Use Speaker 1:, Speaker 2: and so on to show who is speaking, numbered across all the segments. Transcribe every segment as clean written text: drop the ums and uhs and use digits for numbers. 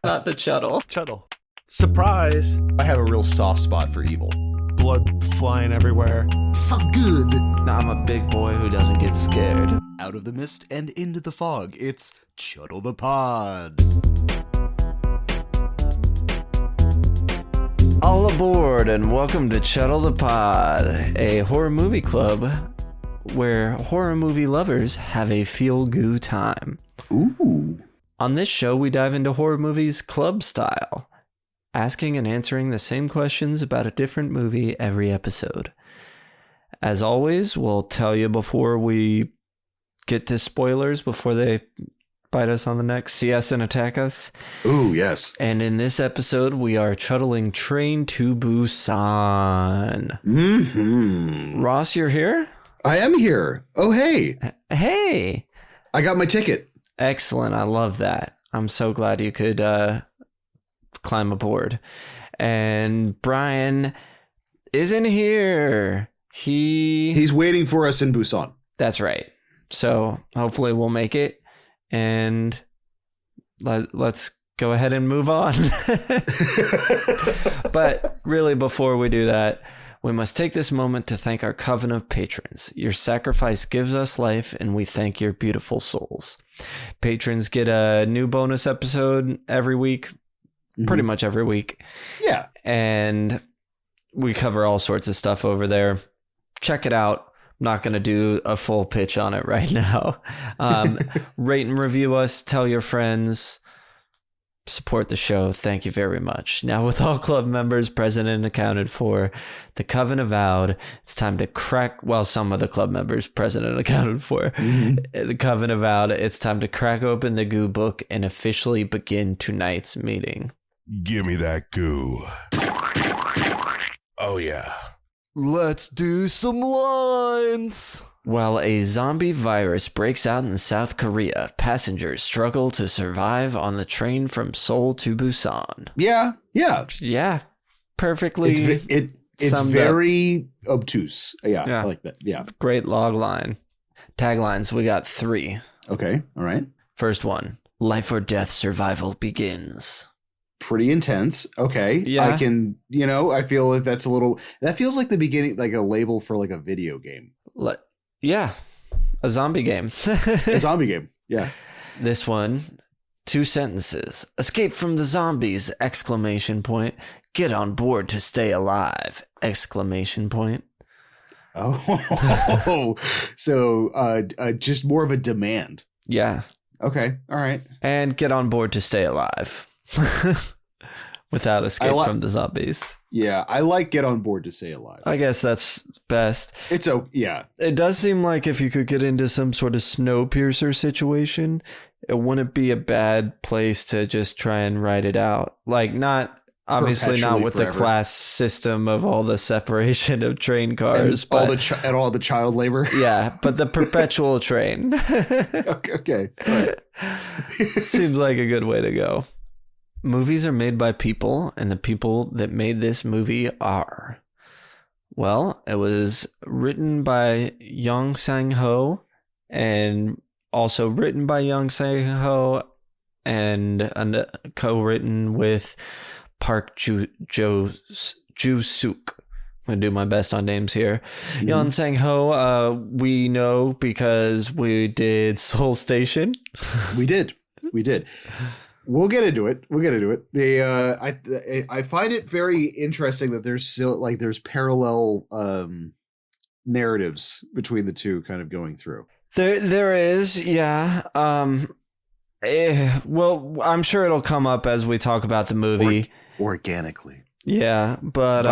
Speaker 1: Not the Chuddle.
Speaker 2: Chuddle. Surprise!
Speaker 3: I have a real soft spot for evil.
Speaker 2: Blood flying everywhere.
Speaker 4: So good.
Speaker 1: I'm a big boy who doesn't get scared.
Speaker 3: Out of the mist and into the fog, it's Chuddle the Pod.
Speaker 1: All aboard and welcome to Chuddle the Pod, a horror movie club where horror movie lovers have a feel-goo time.
Speaker 3: Ooh.
Speaker 1: On this show, we dive into horror movies club style, asking and answering the same questions about a different movie every episode. As always, we'll tell you before we get to spoilers, before they bite us on the neck, see us and attack us.
Speaker 3: Ooh, yes.
Speaker 1: And in this episode, we are chuddling Train to Busan.
Speaker 3: Mm-hmm.
Speaker 1: Ross, you're here?
Speaker 3: I am here. Oh, hey.
Speaker 1: Hey.
Speaker 3: I got my ticket.
Speaker 1: Excellent. I love that. I'm so glad you could climb aboard. And Brian isn't here.
Speaker 3: He's waiting for us in Busan.
Speaker 1: That's right. So hopefully we'll make it. And let's go ahead and move on. But really, before we do that, we must take this moment to thank our coven of patrons. Your sacrifice gives us life, and we thank your beautiful souls. Patrons get a new bonus episode every week, pretty much every week.
Speaker 3: Yeah.
Speaker 1: And we cover all sorts of stuff over there. Check it out. I'm not going to do a full pitch on it right now. Rate and review us. Tell your friends. Support the show. Thank you very much. Now, with all club members present and accounted for, the coven avowed, it's time to crack... Well, some of the club members present and accounted for. The coven avowed, it's time to crack open the goo book and officially begin tonight's meeting.
Speaker 5: Give me that goo. Oh, yeah.
Speaker 4: Let's do some lines.
Speaker 1: While a zombie virus breaks out in South Korea, passengers struggle to survive on the train from Seoul to Busan.
Speaker 3: Yeah.
Speaker 1: Yeah, perfectly.
Speaker 3: It's very obtuse. Yeah,
Speaker 1: Yeah.
Speaker 3: I like that. Yeah.
Speaker 1: Great log line. Taglines, we got 3.
Speaker 3: Okay. All right.
Speaker 1: First one, life or death survival begins.
Speaker 3: Pretty intense. Okay.
Speaker 1: Yeah.
Speaker 3: I can, I feel like that feels like the beginning, like a label for like a video game.
Speaker 1: Yeah, a zombie game.
Speaker 3: A zombie game. Yeah.
Speaker 1: This one, 2 sentences. Escape from the zombies, exclamation point. Get on board to stay alive, exclamation point.
Speaker 3: Oh, so just more of a demand.
Speaker 1: Yeah.
Speaker 3: Okay. All right.
Speaker 1: And get on board to stay alive. Without escape from the zombies.
Speaker 3: Yeah, I like get on board to stay alive.
Speaker 1: I guess that's best.
Speaker 3: Yeah.
Speaker 1: It does seem like if you could get into some sort of Snowpiercer situation, it wouldn't be a bad place to just try and write it out. Like, not obviously not with
Speaker 3: forever.
Speaker 1: the class system of all the separation of train cars,
Speaker 3: and
Speaker 1: but
Speaker 3: all the child labor.
Speaker 1: yeah, but the perpetual train.
Speaker 3: Okay. All right.
Speaker 1: Seems like a good way to go. Movies are made by people, and the people that made this movie are... Well, it was written by Yong Sang-ho, and also written by Yong Sang-ho, and co-written with Park Ju-suk. I'm going to do my best on names here. Yong Sang-ho, we know because we did Seoul Station.
Speaker 3: We did. We'll get into it. I find it very interesting that there's still there's parallel narratives between the two kind of going through.
Speaker 1: There is, yeah. Well, I'm sure it'll come up as we talk about the movie.
Speaker 3: Organically.
Speaker 1: Yeah, but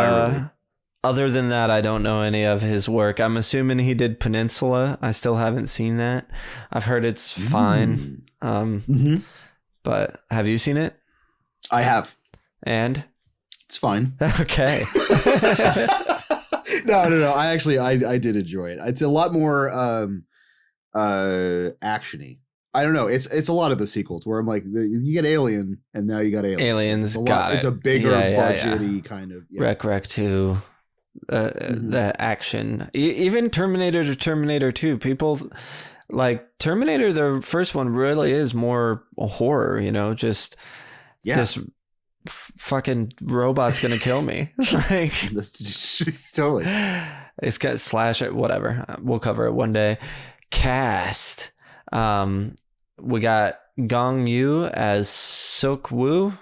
Speaker 1: other than that, I don't know any of his work. I'm assuming he did Peninsula. I still haven't seen that. I've heard it's fine. But have you seen it?
Speaker 3: I have.
Speaker 1: And?
Speaker 3: It's fine.
Speaker 1: Okay.
Speaker 3: No. I did enjoy it. It's a lot more actiony. I don't know. It's a lot of the sequels where I'm like, you get Alien, and now you got Aliens.
Speaker 1: Aliens,
Speaker 3: It's a bigger budgety kind of. Yeah.
Speaker 1: Rec 2. The action. Even Terminator to Terminator 2. People... Like Terminator, the first one really is more a horror, just
Speaker 3: Yeah.
Speaker 1: this fucking robot's gonna kill me. Like,
Speaker 3: Totally.
Speaker 1: it's got slash it, whatever. We'll cover it one day. Cast. We got Gong Yu as Suk Woo.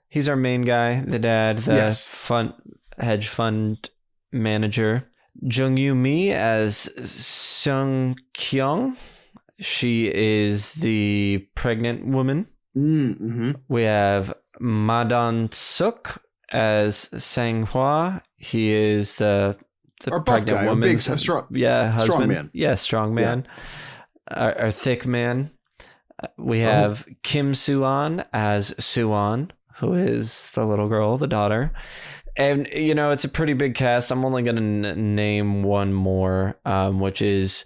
Speaker 1: He's our main guy, the dad, the hedge fund manager. Jung Yu Mi as Sung Kyung. She is the pregnant woman.
Speaker 3: Mm-hmm.
Speaker 1: We have Madan Suk as Sang Hua. He is the
Speaker 3: Our buff
Speaker 1: pregnant
Speaker 3: guy,
Speaker 1: woman.
Speaker 3: strong,
Speaker 1: husband.
Speaker 3: strong man.
Speaker 1: Yeah, strong man. Our thick man. We have Kim Suan as Suan, who is the little girl, the daughter. And, it's a pretty big cast. I'm only going to name one more, which is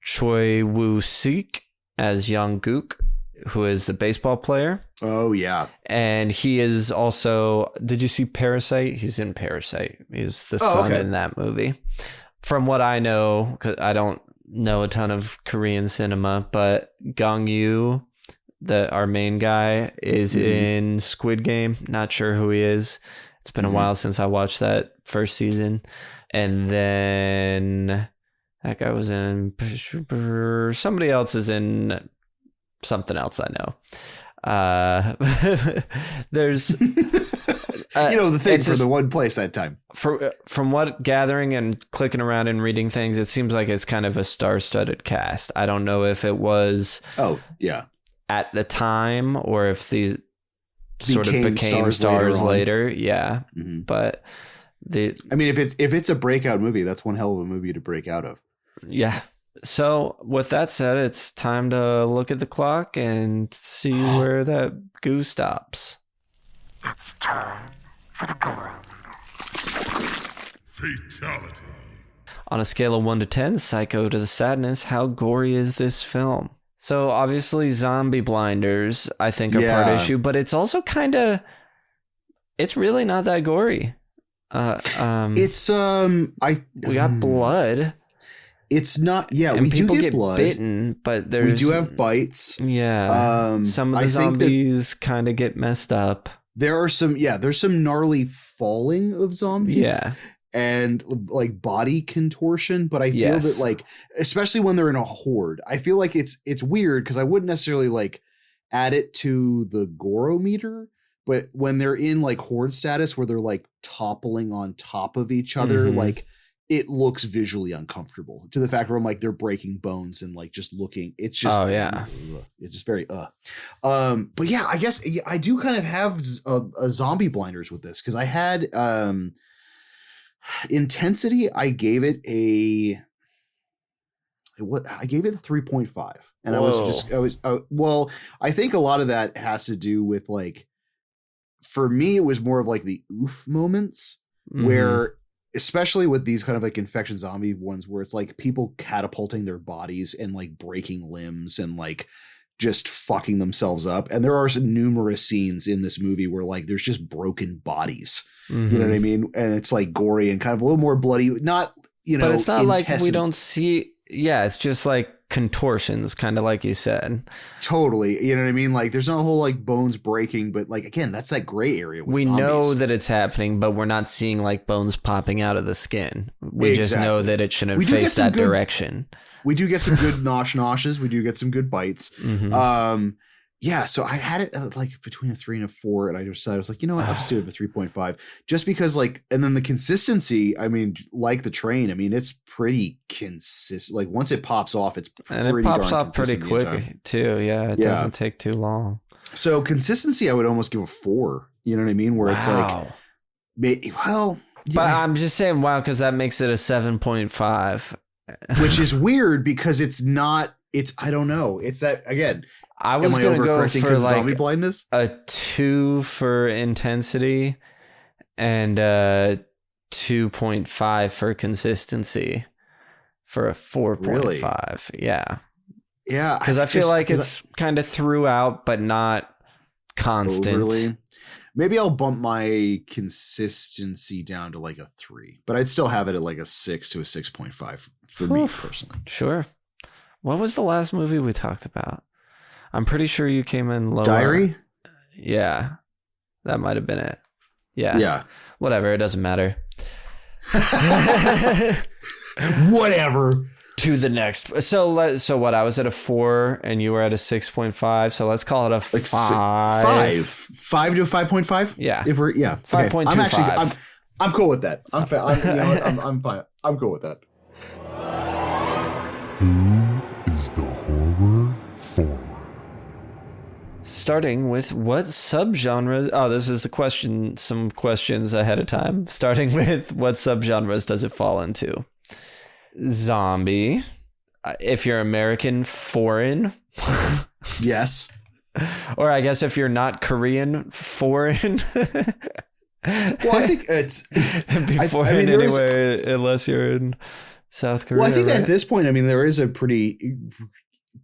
Speaker 1: Choi Woo Sik as Young Gook, who is the baseball player.
Speaker 3: Oh, yeah.
Speaker 1: And he is also, did you see Parasite? He's in Parasite. He's the son in that movie. From what I know, because I don't know a ton of Korean cinema, but Gong Yu, our main guy, is in Squid Game. Not sure who he is. It's been a while since I watched that first season. And then that guy was in, somebody else is in something else I know. There's
Speaker 3: the thing for the one place that time.
Speaker 1: From what gathering and clicking around and reading things, it seems like it's kind of a star-studded cast. I don't know if it was at the time or if these sort of became stars later. Yeah. Mm-hmm. But
Speaker 3: if it's a breakout movie, that's one hell of a movie to break out of.
Speaker 1: Yeah. So with that said, it's time to look at the clock and see where that goo stops.
Speaker 6: It's time for the Gore.
Speaker 5: Fatality.
Speaker 1: On a scale of 1 to 10, psycho to the sadness, how gory is this film? So obviously zombie blinders, I think, are part issue, but it's also it's really not that gory. We got blood.
Speaker 3: It's not, and
Speaker 1: we
Speaker 3: people
Speaker 1: do get
Speaker 3: blood.
Speaker 1: Bitten, but
Speaker 3: we do have bites.
Speaker 1: Yeah. Some of the zombies kind of get messed up.
Speaker 3: There's some gnarly falling of zombies.
Speaker 1: Yeah.
Speaker 3: And like body contortion, but I feel that like, especially when they're in a horde, I feel like it's weird because I wouldn't necessarily like add it to the Gorometer, but when they're in like horde status where they're like toppling on top of each other, like it looks visually uncomfortable to the fact where I'm like, they're breaking bones and like just looking, it's just, it's just very, but yeah, I guess I do kind of have a zombie blinders with this. Cause I had, intensity, I gave it a 3.5, and I think a lot of that has to do with like, for me it was more of like the oof moments where, especially with these kind of like infection zombie ones, where it's like people catapulting their bodies and like breaking limbs and like just fucking themselves up. And there are numerous scenes in this movie where like there's just broken bodies. You know what I mean? And it's like gory and kind of a little more bloody, not, but
Speaker 1: it's not like we don't see. Yeah. It's just like contortions, kind of like you said.
Speaker 3: Totally. You know what I mean? Like there's not a whole like bones breaking, but like, again, that's that gray area.
Speaker 1: We know that it's happening, but we're not seeing like bones popping out of the skin. We just know that it shouldn't face that direction.
Speaker 3: We do get some good noshes. We do get some good bites. Yeah, so I had it like between a 3 and a 4, and I decided I was like, you know what, I'll just do it with 3.5, just because like, and then the consistency. I mean, like the train. I mean, it's pretty consistent. Like once it pops off, it's pretty
Speaker 1: and it pops off pretty quick too. Yeah, it doesn't take too long.
Speaker 3: So consistency, I would almost give a 4. You know what I mean? Where it's like, well, yeah.
Speaker 1: But I'm just saying, wow, because that makes it a 7.5,
Speaker 3: which is weird because it's not. It's I don't know. It's that again.
Speaker 1: I was going to go for like
Speaker 3: zombie blindness?
Speaker 1: A 2 for intensity and a 2.5 for consistency for a 4.5. Really? Yeah.
Speaker 3: Yeah.
Speaker 1: Because I feel like it's kind of throughout, but not constant.
Speaker 3: Overly. Maybe I'll bump my consistency down to like a 3, but I'd still have it at like a 6 to a 6.5 for me personally.
Speaker 1: Sure. What was the last movie we talked about? I'm pretty sure you came in lower.
Speaker 3: Diary?
Speaker 1: Yeah, that might have been it. Yeah.
Speaker 3: Yeah.
Speaker 1: Whatever. It doesn't matter.
Speaker 3: Whatever.
Speaker 1: To the next. So what? I was at a 4 and you were at a 6.5. So let's call it a 5.
Speaker 3: 5 to 5.5.
Speaker 1: Yeah.
Speaker 3: If we're
Speaker 1: 5.25.
Speaker 3: I'm cool with that. I'm fine. I'm cool with that.
Speaker 5: Who is the horror forward?
Speaker 1: Starting with what subgenres? Oh, this is the question. Some questions ahead of time. Starting with what subgenres does it fall into? Zombie. If you're American, foreign.
Speaker 3: Yes.
Speaker 1: Or I guess if you're not Korean, foreign.
Speaker 3: Well, I think it's
Speaker 1: before anywhere unless you're in South Korea.
Speaker 3: Well, I think
Speaker 1: right?
Speaker 3: at this point, I mean, there is a pretty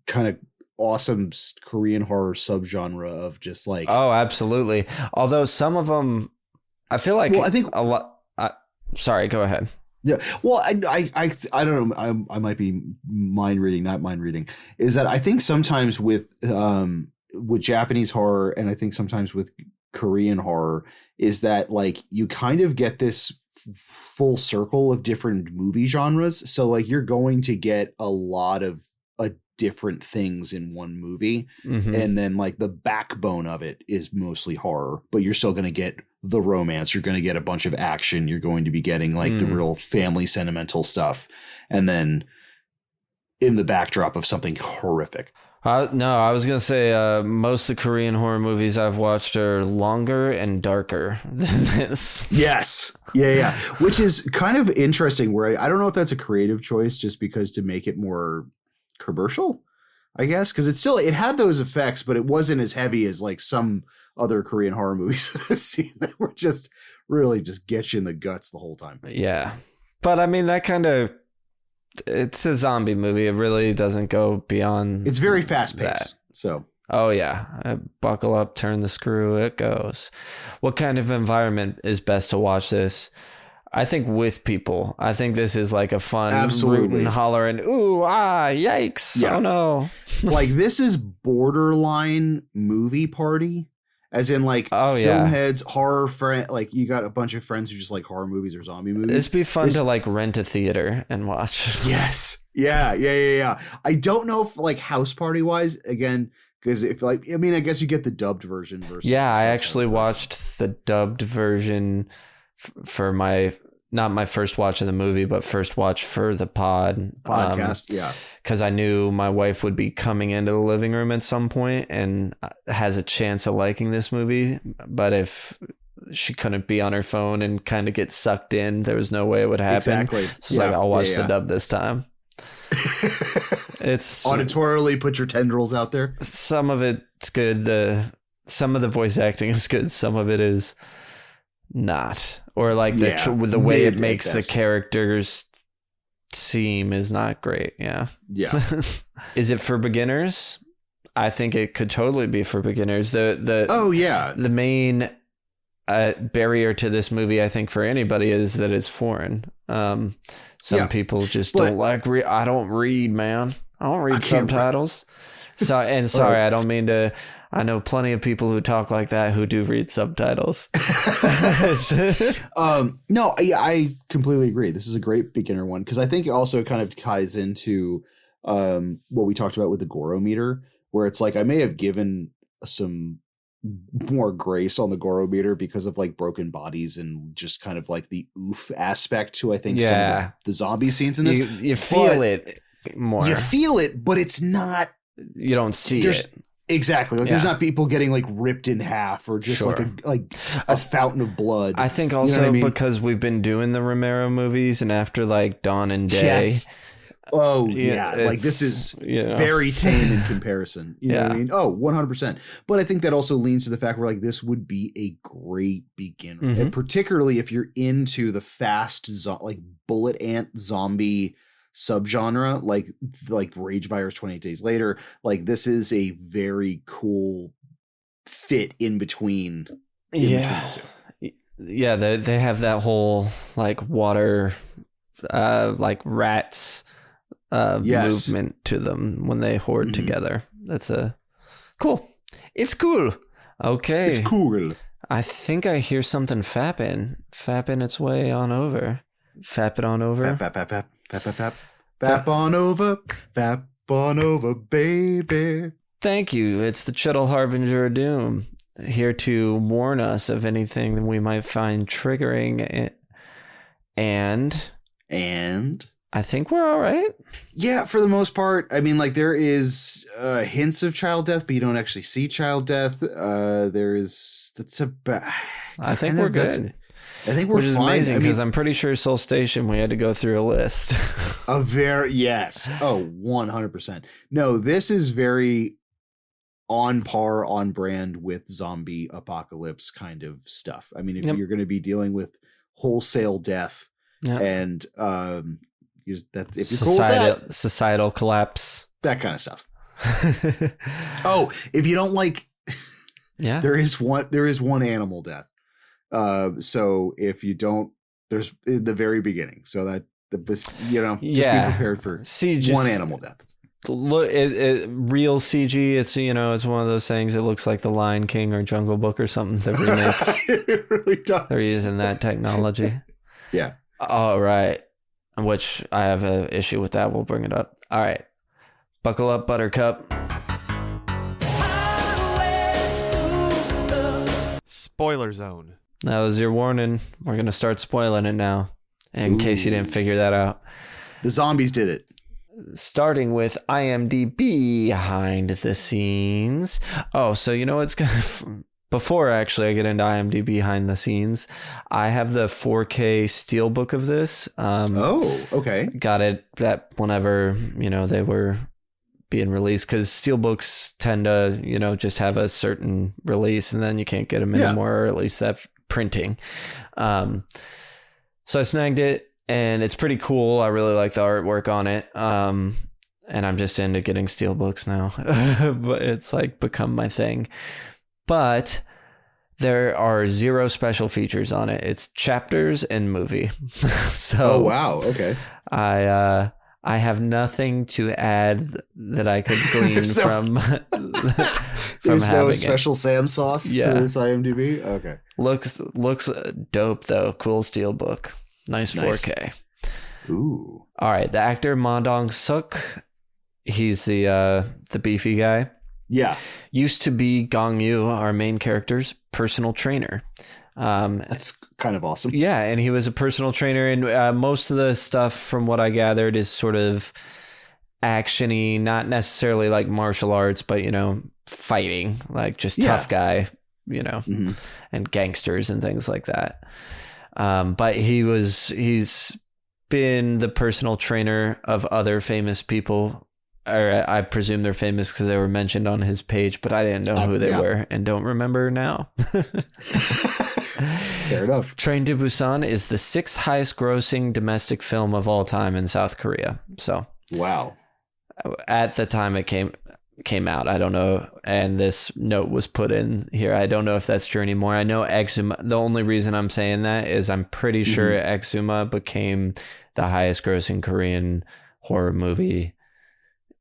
Speaker 3: kind of awesome Korean horror subgenre of just like.
Speaker 1: Oh, absolutely. Although some of them, I feel like.
Speaker 3: Well, I think
Speaker 1: a lot. Sorry, go ahead.
Speaker 3: Yeah. Well, I don't know. I might be mind reading, not mind reading. Is that I think sometimes with Japanese horror, and I think sometimes with Korean horror, is that like you kind of get this full circle of different movie genres. So like you're going to get a lot of different things in one movie, and then like the backbone of it is mostly horror, but you're still going to get the romance, you're going to get a bunch of action, you're going to be getting like the real family sentimental stuff, and then in the backdrop of something horrific.
Speaker 1: No, I was going to say most of the Korean horror movies I've watched are longer and darker than this.
Speaker 3: Yes. Yeah. Which is kind of interesting, where I don't know if that's a creative choice just because to make it more commercial, I guess, because it had those effects, but it wasn't as heavy as like some other Korean horror movies that I've seen that were just really just get you in the guts the whole time.
Speaker 1: Yeah. But I mean, that kind of, it's a zombie movie. It really doesn't go beyond.
Speaker 3: It's very fast paced.
Speaker 1: That.
Speaker 3: So.
Speaker 1: Oh yeah. Buckle up, turn the screw, it goes. What kind of environment is best to watch this? I think with people. I think this is like a fun rootin', hollering, ooh, yikes. Yeah. Oh no.
Speaker 3: Like this is borderline movie party. As in like film heads, horror friend, like you got a bunch of friends who just like horror movies or zombie movies.
Speaker 1: It'd be fun to like rent a theater and watch.
Speaker 3: Yes. Yeah. I don't know if like house party wise, again, because if like, I mean, I guess you get the dubbed version versus.
Speaker 1: Yeah, I actually watched the dubbed version for not my first watch of the movie, but first watch for the podcast.
Speaker 3: Yeah.
Speaker 1: Because I knew my wife would be coming into the living room at some point and has a chance of liking this movie. But if she couldn't be on her phone and kind of get sucked in, there was no way it would happen.
Speaker 3: Exactly.
Speaker 1: So it's like, I'll watch the dub this time. It's
Speaker 3: auditorially put your tendrils out there.
Speaker 1: Some of it's good. Some of the voice acting is good. Some of it is not, or like the way it makes the characters seem is not great. Yeah. Is it for beginners? I think it could totally be for beginners. The main barrier to this movie, I think, for anybody is that it's foreign. Some people just don't like I don't read, man. I don't read subtitles. Sorry, I don't mean to. I know plenty of people who talk like that who do read subtitles.
Speaker 3: No, I completely agree. This is a great beginner one because I think it also kind of ties into what we talked about with the Gore meter, where it's like I may have given some more grace on the Gore meter because of like broken bodies and just kind of like the oof aspect to I think some of the zombie scenes in this.
Speaker 1: You feel it more.
Speaker 3: You feel it, but it's not.
Speaker 1: You don't see it.
Speaker 3: Exactly. Like there's not people getting like ripped in half or just like a fountain of blood.
Speaker 1: I think also because we've been doing the Romero movies and after like Dawn and Day.
Speaker 3: Yes. Oh yeah. Like this is very tame in comparison. You know what I mean? Oh, 100%. But I think that also leans to the fact where like this would be a great beginner. And particularly if you're into the fast like bullet ant zombie subgenre, like Rage Virus 28 Days Later, like this is a very cool fit in between the two.
Speaker 1: Yeah, they have that whole like water like rats movement to them when they hoard together. That's cool. It's cool. Okay.
Speaker 3: It's cool.
Speaker 1: I think I hear something fapping its way on over. Fap it on over.
Speaker 3: Fap, fap, fap, fap, fap, fap, fap. Fap on over, baby.
Speaker 1: Thank you. It's the Chuddle Harbinger of Doom, here to warn us of anything that we might find triggering. And I think we're all right.
Speaker 3: Yeah, for the most part. I mean, like, there is hints of child death, but you don't actually see child death. I
Speaker 1: think we're good.
Speaker 3: I think we're
Speaker 1: Which is
Speaker 3: fine.
Speaker 1: amazing because I'm pretty sure Soul Station, we had to go through a list.
Speaker 3: Yes. Oh, 100%. No, this is very on par, on brand with zombie apocalypse kind of stuff. I mean, if you're going to be dealing with wholesale death and if you're cool with that,
Speaker 1: societal collapse,
Speaker 3: that kind of stuff. Oh, if you don't like, there is one animal death. So if you don't, there's in the very beginning. So that just be prepared for one animal death.
Speaker 1: Look, real CG. It's it's one of those things. It looks like The Lion King or Jungle Book or something. The remakes.
Speaker 3: It really does.
Speaker 1: They're using that technology.
Speaker 3: Yeah.
Speaker 1: All right. Which I have an issue with that. We'll bring it up. All right. Buckle up, Buttercup.
Speaker 2: Spoiler zone.
Speaker 1: That was your warning. We're going to start spoiling it now, in case you didn't figure that out.
Speaker 3: The zombies did it.
Speaker 1: Starting with IMDb behind the scenes. Oh, so you know what's going to... Before actually I get into IMDb behind the scenes, I have the 4K steelbook of this.
Speaker 3: Okay.
Speaker 1: Got it that whenever, they were being released, because steelbooks tend to, just have a certain release and then you can't get them anymore, or at least that printing. So I snagged it and it's pretty cool. I really like the artwork on it. And I'm just into getting steelbooks now, but it's like become my thing. But there are 0 special features on it. It's chapters and movie. So
Speaker 3: oh wow, okay.
Speaker 1: I have nothing to add that I could glean from
Speaker 3: There's
Speaker 1: having
Speaker 3: no special Sam sauce to this IMDb. Okay.
Speaker 1: Looks dope though. Cool steelbook. Nice 4K.
Speaker 3: Ooh.
Speaker 1: All right, the actor Ma Dong-suk. He's the beefy guy.
Speaker 3: Yeah.
Speaker 1: Used to be Gong Yu, our main character's personal trainer.
Speaker 3: That's kind of awesome.
Speaker 1: Yeah, and he was a personal trainer, and most of the stuff, from what I gathered, is sort of action-y, not necessarily like martial arts, but, fighting, like just tough guy, and gangsters and things like that. But he's been the personal trainer of other famous people. Or I presume they're famous because they were mentioned on his page, but I didn't know who they were and don't remember now.
Speaker 3: Fair enough.
Speaker 1: Train to Busan is the 6th highest grossing domestic film of all time in South Korea. So
Speaker 3: wow.
Speaker 1: At the time it came out, I don't know. And this note was put in here. I don't know if that's true anymore. I know Exuma. The only reason I'm saying that is I'm pretty sure Exuma became the highest grossing Korean horror movie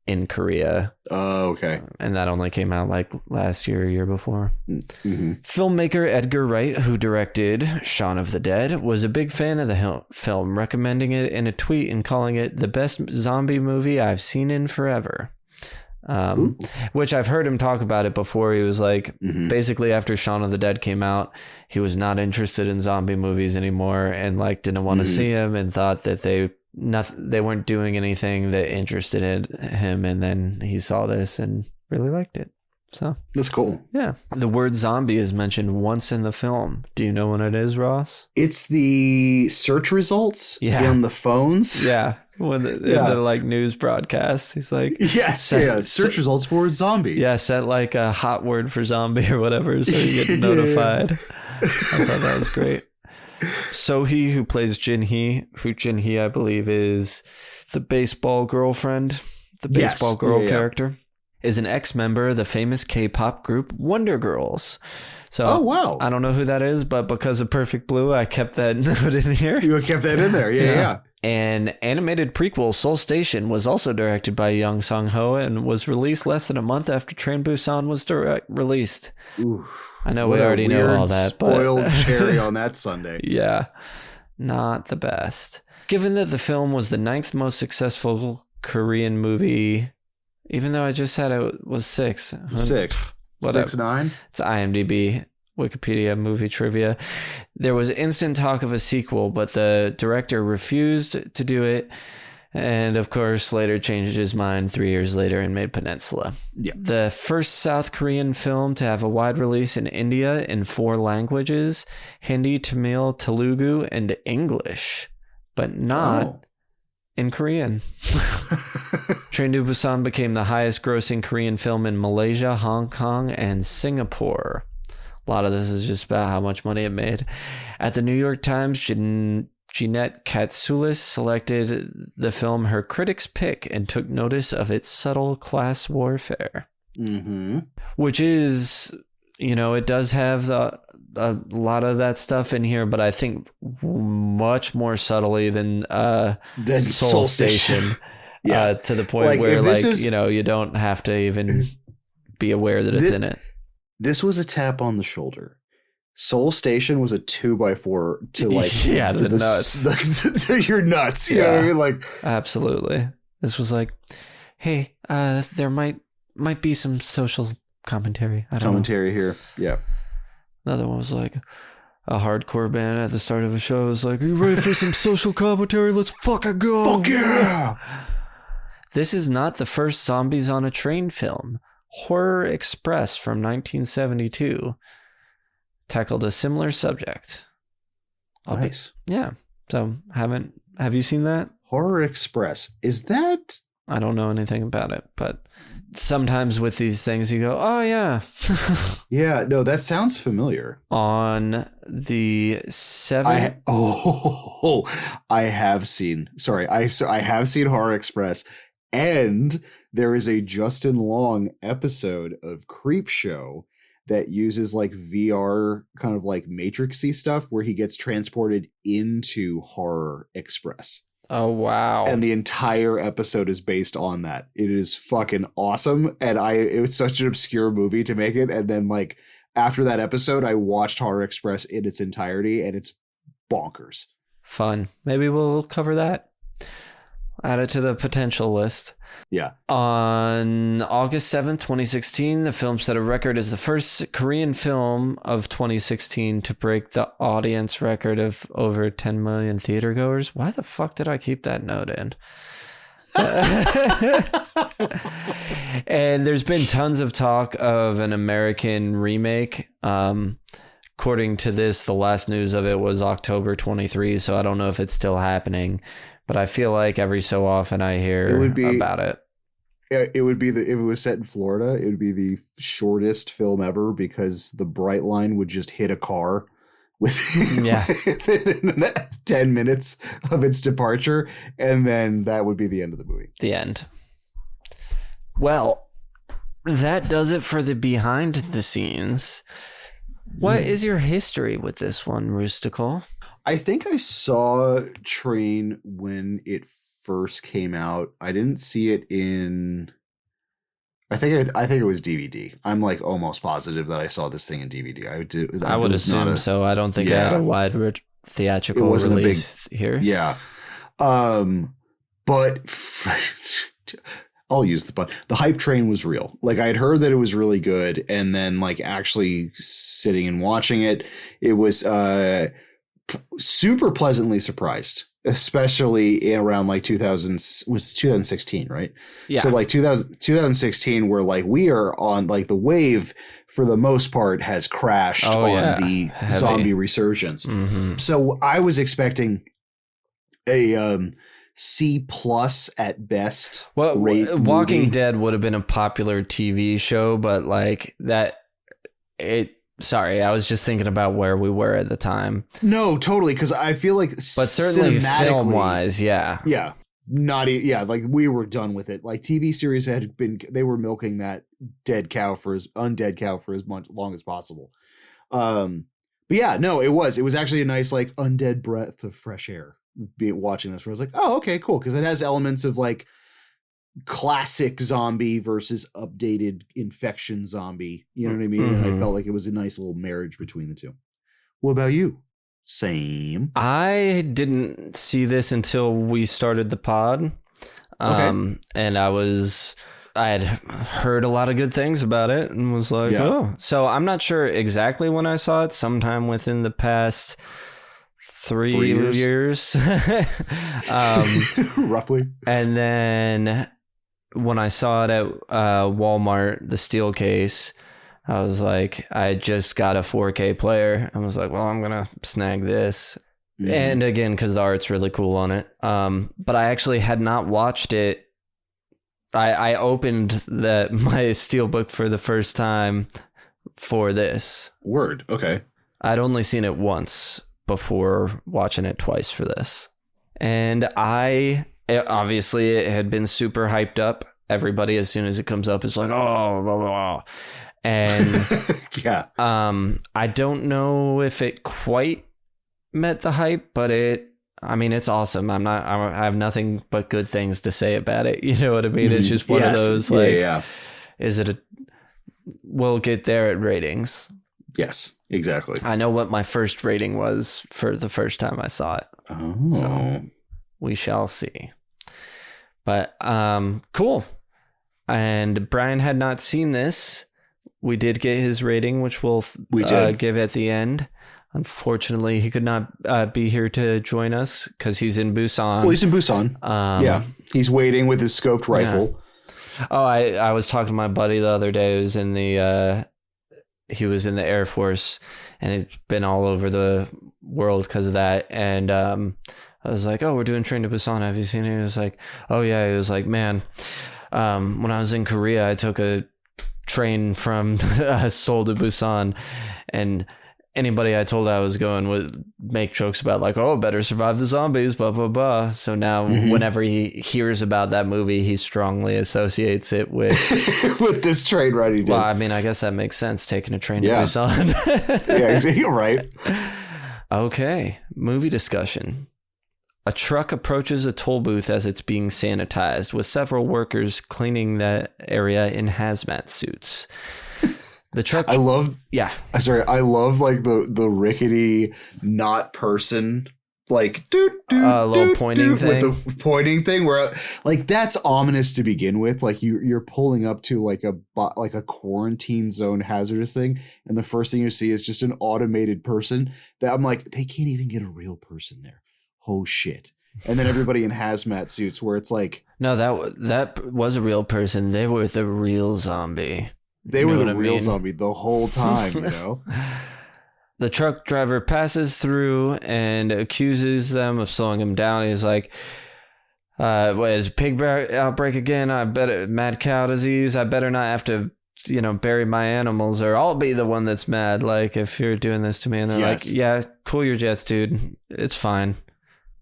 Speaker 1: in Korea.
Speaker 3: Oh, okay.
Speaker 1: And that only came out like last year or year before.
Speaker 3: Mm-hmm.
Speaker 1: Filmmaker Edgar Wright, who directed Shaun of the Dead, was a big fan of the film, recommending it in a tweet and calling it the best zombie movie I've seen in forever. Which I've heard him talk about it before. He was like, basically after Shaun of the Dead came out, he was not interested in zombie movies anymore and like didn't want to see him and thought that they weren't doing anything that interested in him, and then he saw this and really liked it. So
Speaker 3: that's cool.
Speaker 1: Yeah. The word zombie is mentioned once in the film. Do you know what it is, Ross?
Speaker 3: It's the search results on the phones.
Speaker 1: Yeah. When the like news broadcast, he's like,
Speaker 3: search results for zombie.
Speaker 1: Yeah, set like a hot word for zombie or whatever, so you get notified. I thought that was great. Sohee, who plays Jin-hee, I believe is the baseball girlfriend, the baseball girl character. is an ex-member of the famous K-pop group Wonder Girls. So,
Speaker 3: oh, wow.
Speaker 1: I don't know who that is, but because of Perfect Blue, I kept that note in here.
Speaker 3: You kept that in there. Yeah.
Speaker 1: An animated prequel, Seoul Station, was also directed by Young Sung-ho and was released less than a month after Train Busan was released.
Speaker 3: Ooh,
Speaker 1: I know we already know all that.
Speaker 3: Spoiled cherry on that Sunday.
Speaker 1: Yeah, not the best. Given that the film was the 9th most successful Korean movie, even though I just said it was 6th.
Speaker 3: 6th.
Speaker 1: Whatever.
Speaker 3: 6-9?
Speaker 1: It's IMDb, Wikipedia movie trivia. There was instant talk of a sequel, but the director refused to do it. And of course, later changed his mind 3 years later and made Peninsula.
Speaker 3: Yeah.
Speaker 1: The first South Korean film to have a wide release in India in 4 languages, Hindi, Tamil, Telugu, and English, but not in Korean. Train to Busan became the highest grossing Korean film in Malaysia, Hong Kong, and Singapore. A lot of this is just about how much money it made. At the New York Times, Jeanette Katsoulis selected the film her critics' pick and took notice of its subtle class warfare.
Speaker 3: Mm-hmm.
Speaker 1: Which is, it does have a lot of that stuff in here, but I think much more subtly than Seoul Station. Yeah. To the point where, you don't have to even be aware that it's in it.
Speaker 3: This was a tap on the shoulder. Seoul Station was a 2x4 to
Speaker 1: the nuts.
Speaker 3: To your nuts. You know what I mean? Like,
Speaker 1: absolutely. This was like, hey, there might be some social commentary. I don't know.
Speaker 3: Here. Yeah.
Speaker 1: Another one was like a hardcore band at the start of a show was like, are you ready for some social commentary? Let's fucking go.
Speaker 3: Fuck yeah.
Speaker 1: This is not the first zombies on a train film. Horror Express from 1972 tackled a similar subject.
Speaker 3: Nice.
Speaker 1: Yeah. So have you seen that?
Speaker 3: Horror Express. Is that?
Speaker 1: I don't know anything about it, but sometimes with these things you go, oh yeah.
Speaker 3: Yeah, no, that sounds familiar.
Speaker 1: On the 7th.
Speaker 3: I have seen Horror Express, and there is a Justin Long episode of Creepshow that uses like VR kind of like Matrixy stuff where he gets transported into Horror Express.
Speaker 1: Oh, wow.
Speaker 3: And the entire episode is based on that. It is fucking awesome. And it was such an obscure movie to make it. And then like after that episode, I watched Horror Express in its entirety and it's bonkers.
Speaker 1: Fun. Maybe we'll cover that. Add it to the potential list.
Speaker 3: Yeah.
Speaker 1: On August 7th, 2016, the film set a record as the first Korean film of 2016 to break the audience record of over 10 million theater goers. Why the fuck did I keep that note in? And there's been tons of talk of an American remake. According to this, the last news of it was October 23, so I don't know if it's still happening. But I feel like every so often I hear about it.
Speaker 3: It would be if it was set in Florida, it would be the shortest film ever because the Bright Line would just hit a car within 10 minutes of its departure, and then that would be the end of the movie.
Speaker 1: The end. Well, that does it for the behind the scenes. What is your history with this one, Roostical?
Speaker 3: I think I saw Train when it first came out. I didn't see it in. I think it was DVD. I'm like almost positive that I saw this thing in DVD.
Speaker 1: I would assume so. I don't think I had a wide theatrical release here.
Speaker 3: Yeah, but I'll use the hype train was real. Like I'd heard that it was really good, and then like actually sitting and watching it, it was super pleasantly surprised, especially around like 2016, right?
Speaker 1: Yeah.
Speaker 3: So like 2016, where like we are on like the wave for the most part has crashed on the zombie resurgence.
Speaker 1: Mm-hmm.
Speaker 3: So I was expecting a C+ at best.
Speaker 1: Well, Walking Dead would have been a popular TV show, but like that Sorry, I was just thinking about where we were at the time.
Speaker 3: No, totally, because I feel like,
Speaker 1: but certainly film-wise, yeah.
Speaker 3: like we were done with it. Like TV series they were milking that undead cow for as long as possible. But yeah, no, it was actually a nice like undead breath of fresh air watching this, where I was like, oh, okay, cool, because it has elements of like classic zombie versus updated infection zombie, you know what I mean? And I felt like it was a nice little marriage between the two. What about you? Same.
Speaker 1: I didn't see this until we started the pod. And I had heard a lot of good things about it and was like, oh. So I'm not sure exactly when I saw it, sometime within the past 3 years.
Speaker 3: Roughly.
Speaker 1: And then when I saw it at Walmart, the steel case, I was like, I just got a 4K player. I was like, well, I'm going to snag this. And again, because the art's really cool on it. But I actually had not watched it. I opened my steelbook for the first time for this.
Speaker 3: Word. Okay.
Speaker 1: I'd only seen it once before watching it twice for this. And obviously it had been super hyped up. Everybody, as soon as it comes up, is like, oh, blah, blah, blah. And
Speaker 3: yeah.
Speaker 1: I don't know if it quite met the hype, but it's awesome. I have nothing but good things to say about it. You know what I mean? It's just one of those like, we'll get there at ratings.
Speaker 3: Yes, exactly.
Speaker 1: I know what my first rating was for the first time I saw it.
Speaker 3: Oh.
Speaker 1: So we shall see. But cool. And Brian had not seen this. We did get his rating, which we'll give at the end. Unfortunately, he could not be here to join us because he's in Busan.
Speaker 3: Well, he's in Busan. He's waiting with his scoped rifle.
Speaker 1: Yeah. Oh, I was talking to my buddy the other day who's in he was in the Air Force, and he's been all over the world because of that. And I was like, oh, we're doing Train to Busan. Have you seen it? He was like, oh, yeah. He was like, man, when I was in Korea, I took a train from Seoul to Busan, and anybody I told I was going would make jokes about like, oh, better survive the zombies, blah, blah, blah. So now whenever he hears about that movie, he strongly associates it with
Speaker 3: with this train ride he did.
Speaker 1: Well, I mean, I guess that makes sense, taking a train to Busan.
Speaker 3: Yeah, exactly. Right.
Speaker 1: Okay, movie discussion. A truck approaches a toll booth as it's being sanitized, with several workers cleaning that area in hazmat suits. The truck.
Speaker 3: I love like the rickety not person like
Speaker 1: a little pointing thing
Speaker 3: with the pointing thing where like that's ominous to begin with. Like you're pulling up to like a quarantine zone hazardous thing, and the first thing you see is just an automated person that I'm like, they can't even get a real person there. Oh shit. And then everybody in hazmat suits where it's like,
Speaker 1: no, that was a real person. They were the real zombie.
Speaker 3: They were the real zombie the whole time, you know?
Speaker 1: The truck driver passes through and accuses them of slowing him down. He's like, what is pig outbreak again? I bet mad cow disease. I better not have to, bury my animals, or I'll be the one that's mad. Like, if you're doing this to me. And they're like, yeah, cool your jets, dude. It's fine.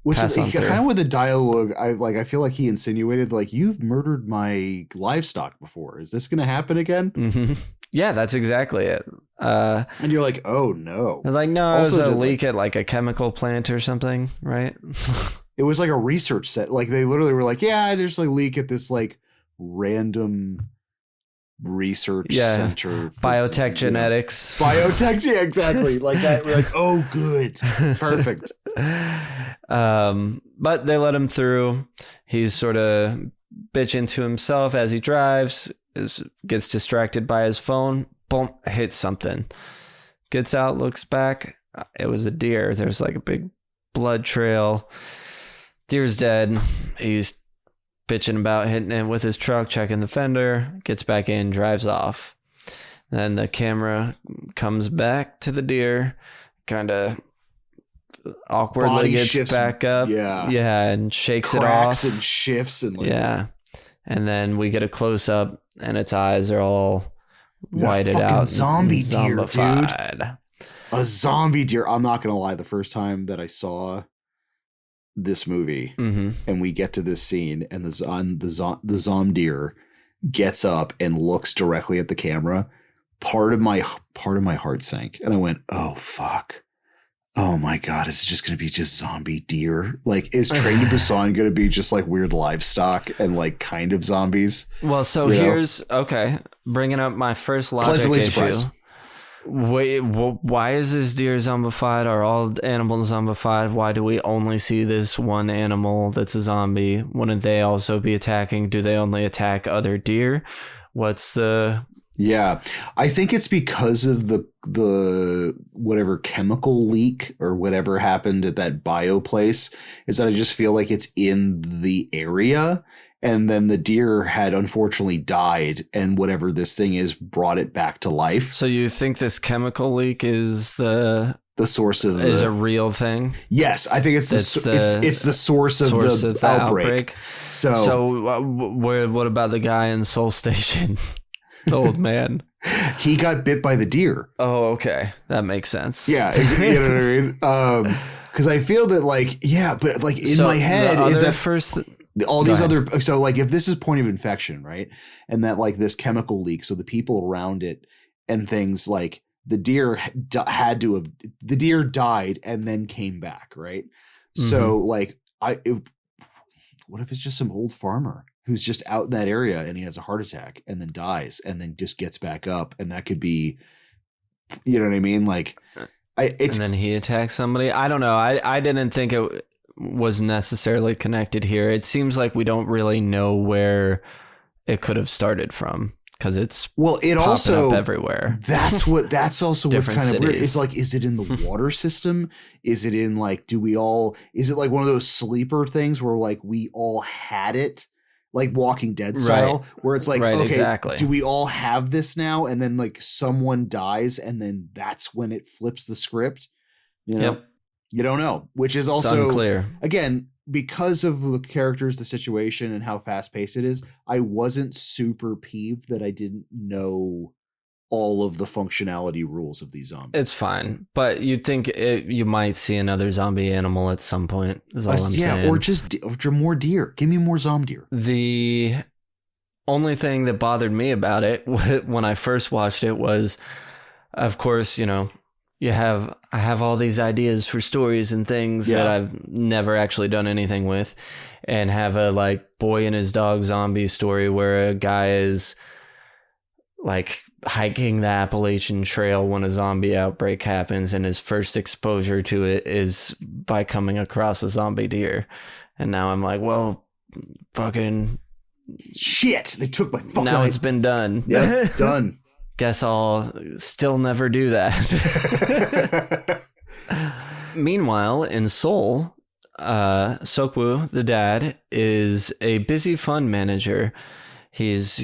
Speaker 3: Which is kind of with the dialogue, I feel like he insinuated, like, you've murdered my livestock before. Is this going to happen again?
Speaker 1: Mm-hmm. Yeah, that's exactly it.
Speaker 3: And you're like, oh, no.
Speaker 1: Like, no, it was a leak at, like, a chemical plant or something, right?
Speaker 3: It was like a research set. Like, they literally were like, yeah, there's a leak at this, like, random research center.
Speaker 1: Biotech genetics.
Speaker 3: Biotech, yeah, exactly. Like that. We're like, oh, good. Perfect.
Speaker 1: But they let him through. He's sort of bitching to himself as he drives, gets distracted by his phone, boom, hits something. Gets out, looks back. It was a deer. There's like a big blood trail. Deer's dead. He's bitching about hitting it with his truck, checking the fender, gets back in, drives off. Then the camera comes back to the deer, kind of awkwardly gets back up. Yeah, and shakes it off.
Speaker 3: And shifts. And
Speaker 1: and then we get a close-up, and its eyes are all whited out.
Speaker 3: Zombie deer,
Speaker 1: zombified.
Speaker 3: Dude. A zombie deer. I'm not going to lie. The first time that I saw this movie,
Speaker 1: Mm-hmm.
Speaker 3: and we get to this scene, and the Zomdeer gets up and looks directly at the camera, part of my heart sank, and I went, "Oh fuck! Oh my god! Is it just going to be just zombie deer? Like, is Train to Busan going to be just like weird livestock and like kind of zombies?"
Speaker 1: Well, so here's bringing up my first logic
Speaker 3: Pleasantly
Speaker 1: issue.
Speaker 3: surprised.
Speaker 1: Wait, why is this deer zombified? Are all animals zombified? Why do we only see this one animal that's a zombie? Wouldn't they also be attacking? Do they only attack other deer? What's the...
Speaker 3: Yeah, I think it's because of the whatever chemical leak or whatever happened at that bio place, is that I just feel like it's in the area. And then the deer had unfortunately died, and whatever this thing is brought it back to life.
Speaker 1: So you think this chemical leak is the
Speaker 3: source of
Speaker 1: a real thing?
Speaker 3: Yes, I think it's the source of the outbreak. So
Speaker 1: what about the guy in Seoul Station, the old man?
Speaker 3: He got bit by the deer.
Speaker 1: Oh, okay, that makes sense.
Speaker 3: Yeah, you know what I mean. Because I feel that but in my head is that
Speaker 1: first.
Speaker 3: All these other, so like if this is point of infection, right? And that like this chemical leak, so the people around it and things like the deer the deer died and then came back, right? Mm-hmm. So like what if it's just some old farmer who's just out in that area and he has a heart attack and then dies and then just gets back up, and that could be, you know what I mean? Like, and
Speaker 1: then he attacks somebody. I don't know. I didn't think it was necessarily connected here. It seems like we don't really know where it could have started from, because it's
Speaker 3: it also
Speaker 1: up everywhere.
Speaker 3: That's also what's kind of weird. It's like, is it in the water system? Is it in like, is it like one of those sleeper things where like we all had it, like Walking Dead style, where it's like, okay, exactly. Do we all have this now? And then like someone dies, and then that's when it flips the script. You know? Yep. You don't know, which is also
Speaker 1: unclear.
Speaker 3: Again, because of the characters, the situation, and how fast paced it is. I wasn't super peeved that I didn't know all of the functionality rules of these zombies.
Speaker 1: It's fine, but you'd think you might see another zombie animal at some point. Is all I'm saying.
Speaker 3: Or just more deer. Give me more deer.
Speaker 1: The only thing that bothered me about it when I first watched it was, of course, I have all these ideas for stories and things that I've never actually done anything with, and have a like boy and his dog zombie story where a guy is like hiking the Appalachian Trail when a zombie outbreak happens, and his first exposure to it is by coming across a zombie deer. And now I'm like, well, fucking
Speaker 3: shit, they took my fucking
Speaker 1: now it's been done.
Speaker 3: Yeah, done.
Speaker 1: Guess I'll still never do that. Meanwhile, in Seoul, Sokwoo, the dad, is a busy fund manager. He's,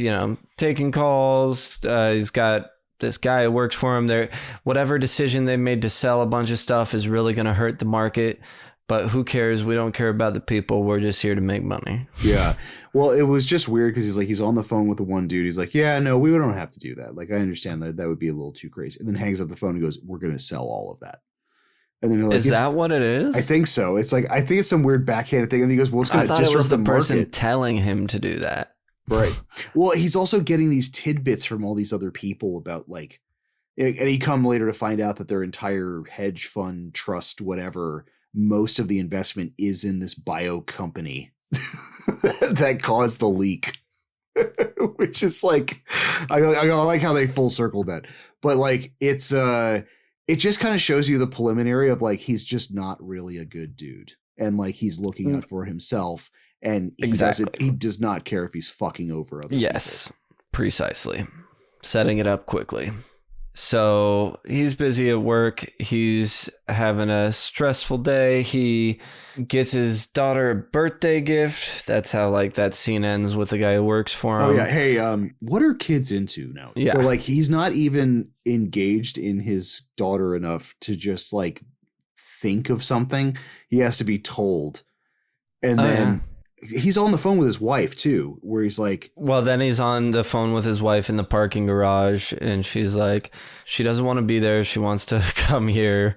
Speaker 1: taking calls. He's got this guy who works for him. Whatever decision they made to sell a bunch of stuff is really going to hurt the market. But who cares? We don't care about the people. We're just here to make money.
Speaker 3: Yeah. Well, it was just weird because he's on the phone with the one dude. He's like, yeah, no, we don't have to do that. Like, I understand that would be a little too crazy. And then hangs up the phone and goes, we're going to sell all of that. And then
Speaker 1: is that what it is?
Speaker 3: I think so. It's like, I think it's some weird backhanded thing. And he goes, well, it's going to disrupt the
Speaker 1: person
Speaker 3: market.
Speaker 1: Telling him to do that.
Speaker 3: Right. Well, he's also getting these tidbits from all these other people about like, and he come later to find out that their entire hedge fund, trust, whatever, most of the investment is in this bio company that caused the leak, which is like, I like how they full circled that, but like, it just kind of shows you the preliminary of like, he's just not really a good dude. And like, he's looking out for himself, and he does not care if he's fucking over other people.
Speaker 1: Precisely. Setting it up quickly. So he's busy at work. He's having a stressful day. He gets his daughter a birthday gift. That's how like that scene ends with the guy who works for him.
Speaker 3: Oh yeah. Hey, what are kids into now? Yeah. So like he's not even engaged in his daughter enough to just like think of something. He has to be told. And then he's on the phone with his wife too, where he's like,
Speaker 1: well, then he's on the phone with his wife in the parking garage, and she's like, she doesn't want to be there. She wants to come here.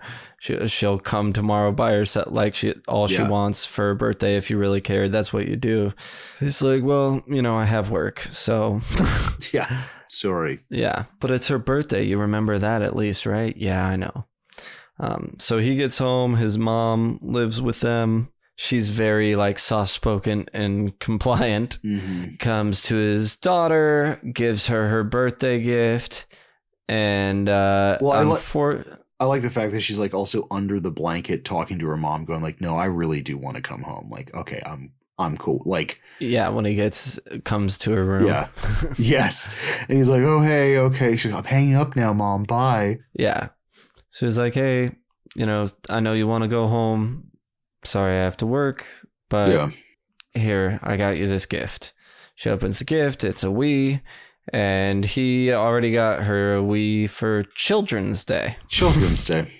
Speaker 1: She'll come tomorrow by herself, like she wants for her birthday. If you really cared, that's what you do. He's like, well, I have work, so
Speaker 3: yeah, sorry.
Speaker 1: Yeah, but it's her birthday. You remember that at least, right? Yeah, I know. So he gets home. His mom lives with them. She's very like soft-spoken and compliant.
Speaker 3: Mm-hmm.
Speaker 1: Comes to his daughter, gives her birthday gift, and
Speaker 3: I like the fact that she's like also under the blanket talking to her mom, going like, "No, I really do want to come home. Like, okay, I'm cool." Like,
Speaker 1: yeah, when he comes to her room,
Speaker 3: yeah, yes, and he's like, "Oh, hey, okay." She's like, "I'm hanging up now, Mom. Bye."
Speaker 1: Yeah, she's like, "Hey, I know you want to go home. Sorry, I have to work, but here, I got you this gift." She opens the gift. It's a Wii, and he already got her a Wii for Children's Day.
Speaker 3: Children's Day.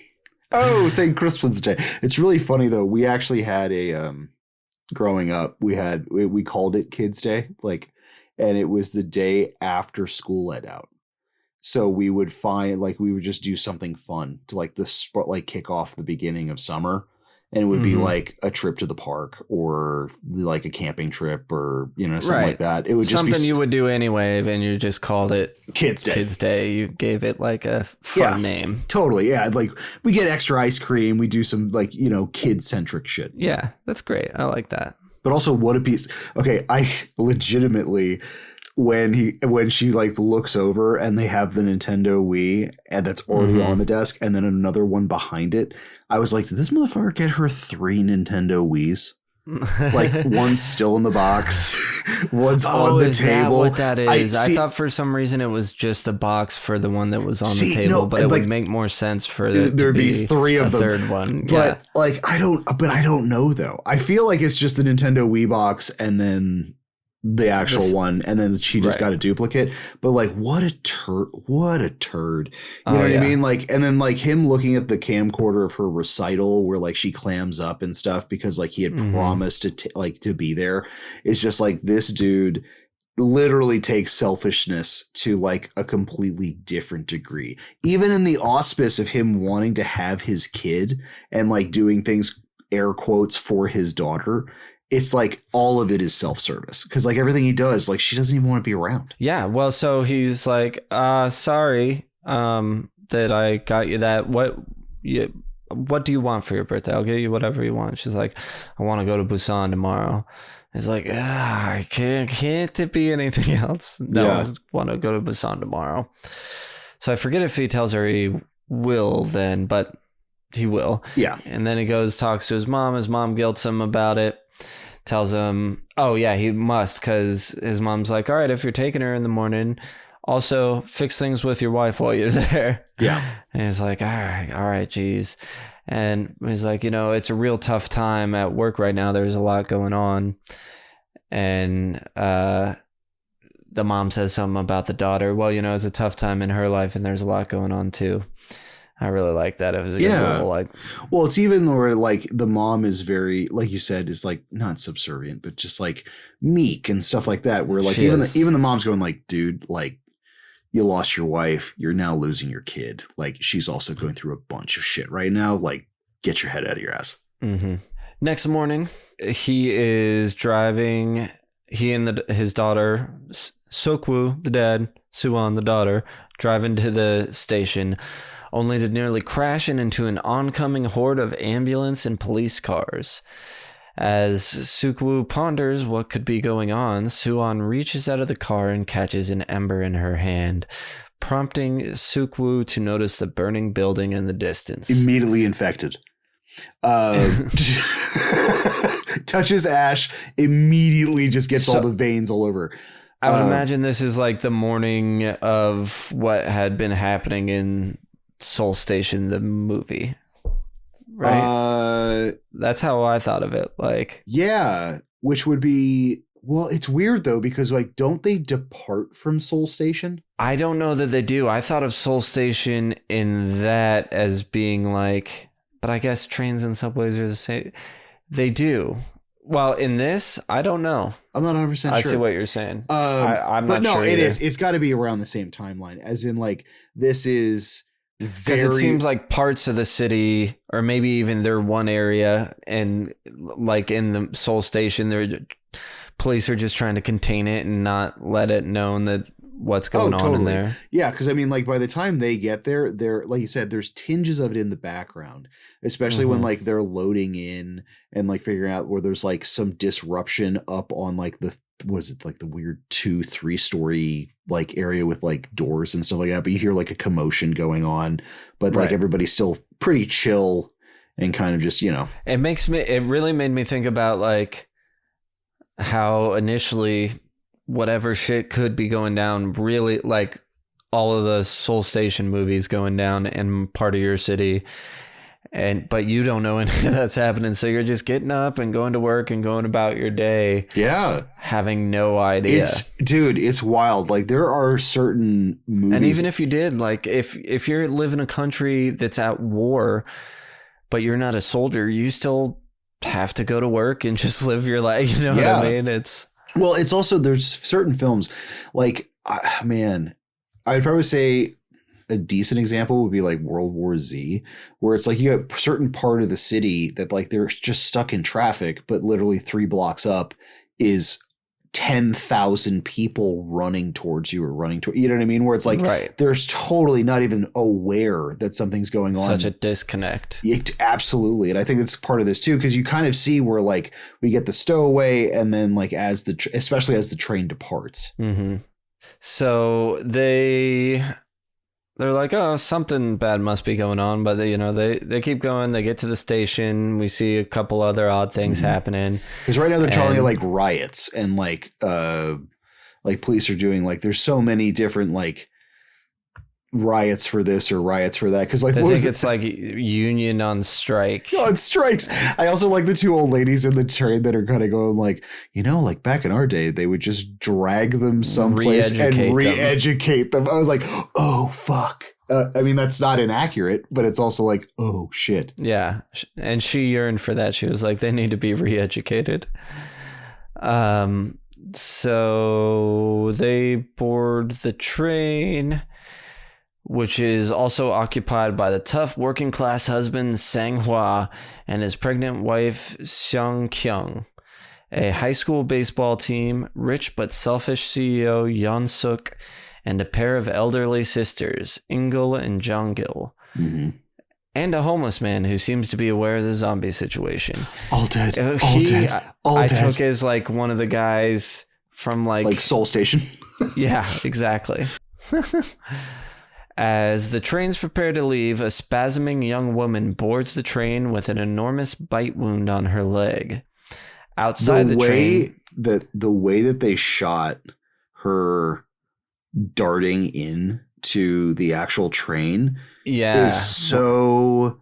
Speaker 3: Oh, St. Crispin's Day. It's really funny though. We actually had a growing up. We called it Kids Day, and it was the day after school let out. So we would just do something fun to kick off the beginning of summer. And it would be like a trip to the park or like a camping trip or, something like that. It would just
Speaker 1: something you would do anyway, and you just called it
Speaker 3: Kids Day.
Speaker 1: Kids Day. You gave it like a fun name.
Speaker 3: Totally. Yeah. Like we get extra ice cream. We do some kid centric shit.
Speaker 1: Yeah, that's great. I like that.
Speaker 3: But also what a piece. Okay. I legitimately, when she looks over and they have the Nintendo Wii and that's already on the desk and then another one behind it, I was like, did this motherfucker get her 3 Nintendo Wiis? One's still in the box, one's on the
Speaker 1: is
Speaker 3: table.
Speaker 1: That what that is? I thought for some reason it was just the box for the one that was on the table, but it would make more sense for there'd be 3 of them. Third one,
Speaker 3: but I don't know though. I feel like it's just the Nintendo Wii box and then the actual one, and then she just got a duplicate. But what a turd! You know what I mean? And then him looking at the camcorder of her recital where she clams up and stuff because he had promised to be there. It's just this dude literally takes selfishness to a completely different degree. Even in the auspice of him wanting to have his kid and doing things air quotes for his daughter. It's all of it is self-service because everything he does, she doesn't even want to be around.
Speaker 1: Yeah. Well, so he's like, sorry, that I got you that. What do you want for your birthday? I'll get you whatever you want. She's like, I want to go to Busan tomorrow. He's like, I can't it be anything else? No, I want to go to Busan tomorrow. So I forget if he tells her he will then, but he will.
Speaker 3: Yeah.
Speaker 1: And then he talks to his mom. His mom guilts him about it. Tells him, oh, yeah, he must, because his mom's like, all right, if you're taking her in the morning, also fix things with your wife while you're there.
Speaker 3: Yeah.
Speaker 1: And he's like, all right, geez. And he's like, it's a real tough time at work right now. There's a lot going on. And the mom says something about the daughter. Well, it's a tough time in her life, and there's a lot going on, too. I really like that. It was a good little,
Speaker 3: well, it's even where the mom is very, like you said, is not subservient, but just meek and stuff like that. Where even the mom's going dude, you lost your wife, you're now losing your kid. She's also going through a bunch of shit right now. Get your head out of your ass.
Speaker 1: Mm-hmm. Next morning, he is driving. He and his daughter, Sokwu, the dad, Suwon, the daughter, driving to the station, only to nearly crash into an oncoming horde of ambulance and police cars. As Sukwu ponders what could be going on, Suwon reaches out of the car and catches an ember in her hand, prompting Sukwu to notice the burning building in the distance.
Speaker 3: Immediately infected. Touches ash, immediately just gets all the veins all over.
Speaker 1: I would imagine this is the morning of what had been happening in Soul Station, the movie, right? That's how I thought of it.
Speaker 3: Yeah, which would be, well, it's weird though, because don't they depart from Soul Station?
Speaker 1: I don't know that they do. I thought of Soul Station in that as being but I guess trains and subways are the same. They do. Well, in this, I don't know.
Speaker 3: I'm not 100% sure.
Speaker 1: I see what you're saying.
Speaker 3: I'm not sure. But no,
Speaker 1: it
Speaker 3: is. It's got to be around the same timeline, as in this is
Speaker 1: Because it seems like parts of the city, or maybe even their one area, and like in the Seoul Station, police are just trying to contain it and not let it known that what's going on in there.
Speaker 3: Yeah, because I mean, like by the time they get there, like you said, there's tinges of it in the background, especially when like they're loading in and like figuring out where there's like some disruption up on like the weird 2-3 story like area with like doors and stuff like that. But you hear like a commotion going on, but like everybody's still pretty chill and kind of just, you know.
Speaker 1: It really made me think about like how initially whatever shit could be going down, really like all of the Seoul Station movies going down in part of your city, but you don't know anything that's happening, so you're just getting up and going to work and going about your day, having no idea.
Speaker 3: It's wild. Like there are certain movies,
Speaker 1: and even if you did, like if you live in a country that's at war but you're not a soldier, you still have to go to work and just live your life, you know what I mean? It's
Speaker 3: also, there's certain films like, man, I'd probably say a decent example would be like World War Z, where it's like you have a certain part of the city that like they're just stuck in traffic, but literally 3 blocks up is 10,000 people running towards you, you know what I mean? Where it's like, there's totally not even aware that something's going on.
Speaker 1: Such a disconnect.
Speaker 3: Absolutely. And I think that's part of this too, because you kind of see where like we get the stowaway and then like especially as the train departs.
Speaker 1: Mm-hmm. So they're like, oh, something bad must be going on. But they keep going. They get to the station. We see a couple other odd things happening.
Speaker 3: Because right now they're telling you like riots and like police are doing like, there's so many different like riots for this or riots for that. Because like,
Speaker 1: I think it's like union on strike.
Speaker 3: On strikes. I also like the 2 old ladies in the train that are kind of going like, like back in our day, they would just drag them someplace and re-educate them. I was like, oh, fuck. I mean, that's not inaccurate, but it's also like, oh, shit.
Speaker 1: Yeah. And she yearned for that. She was like, they need to be re-educated. So they board the train, which is also occupied by the tough working class husband Sang Hwa and his pregnant wife Seung Kyung, a high school baseball team, rich but selfish CEO Yeon Suk, and a pair of elderly sisters, Ingil and Jongil, and a homeless man who seems to be aware of the zombie situation.
Speaker 3: All dead.
Speaker 1: I took as like one of the guys from like
Speaker 3: Seoul Station.
Speaker 1: Yeah, exactly. As the trains prepare to leave, a spasming young woman boards the train with an enormous bite wound on her leg. Outside the train,
Speaker 3: the way that they shot her darting in to the actual train is so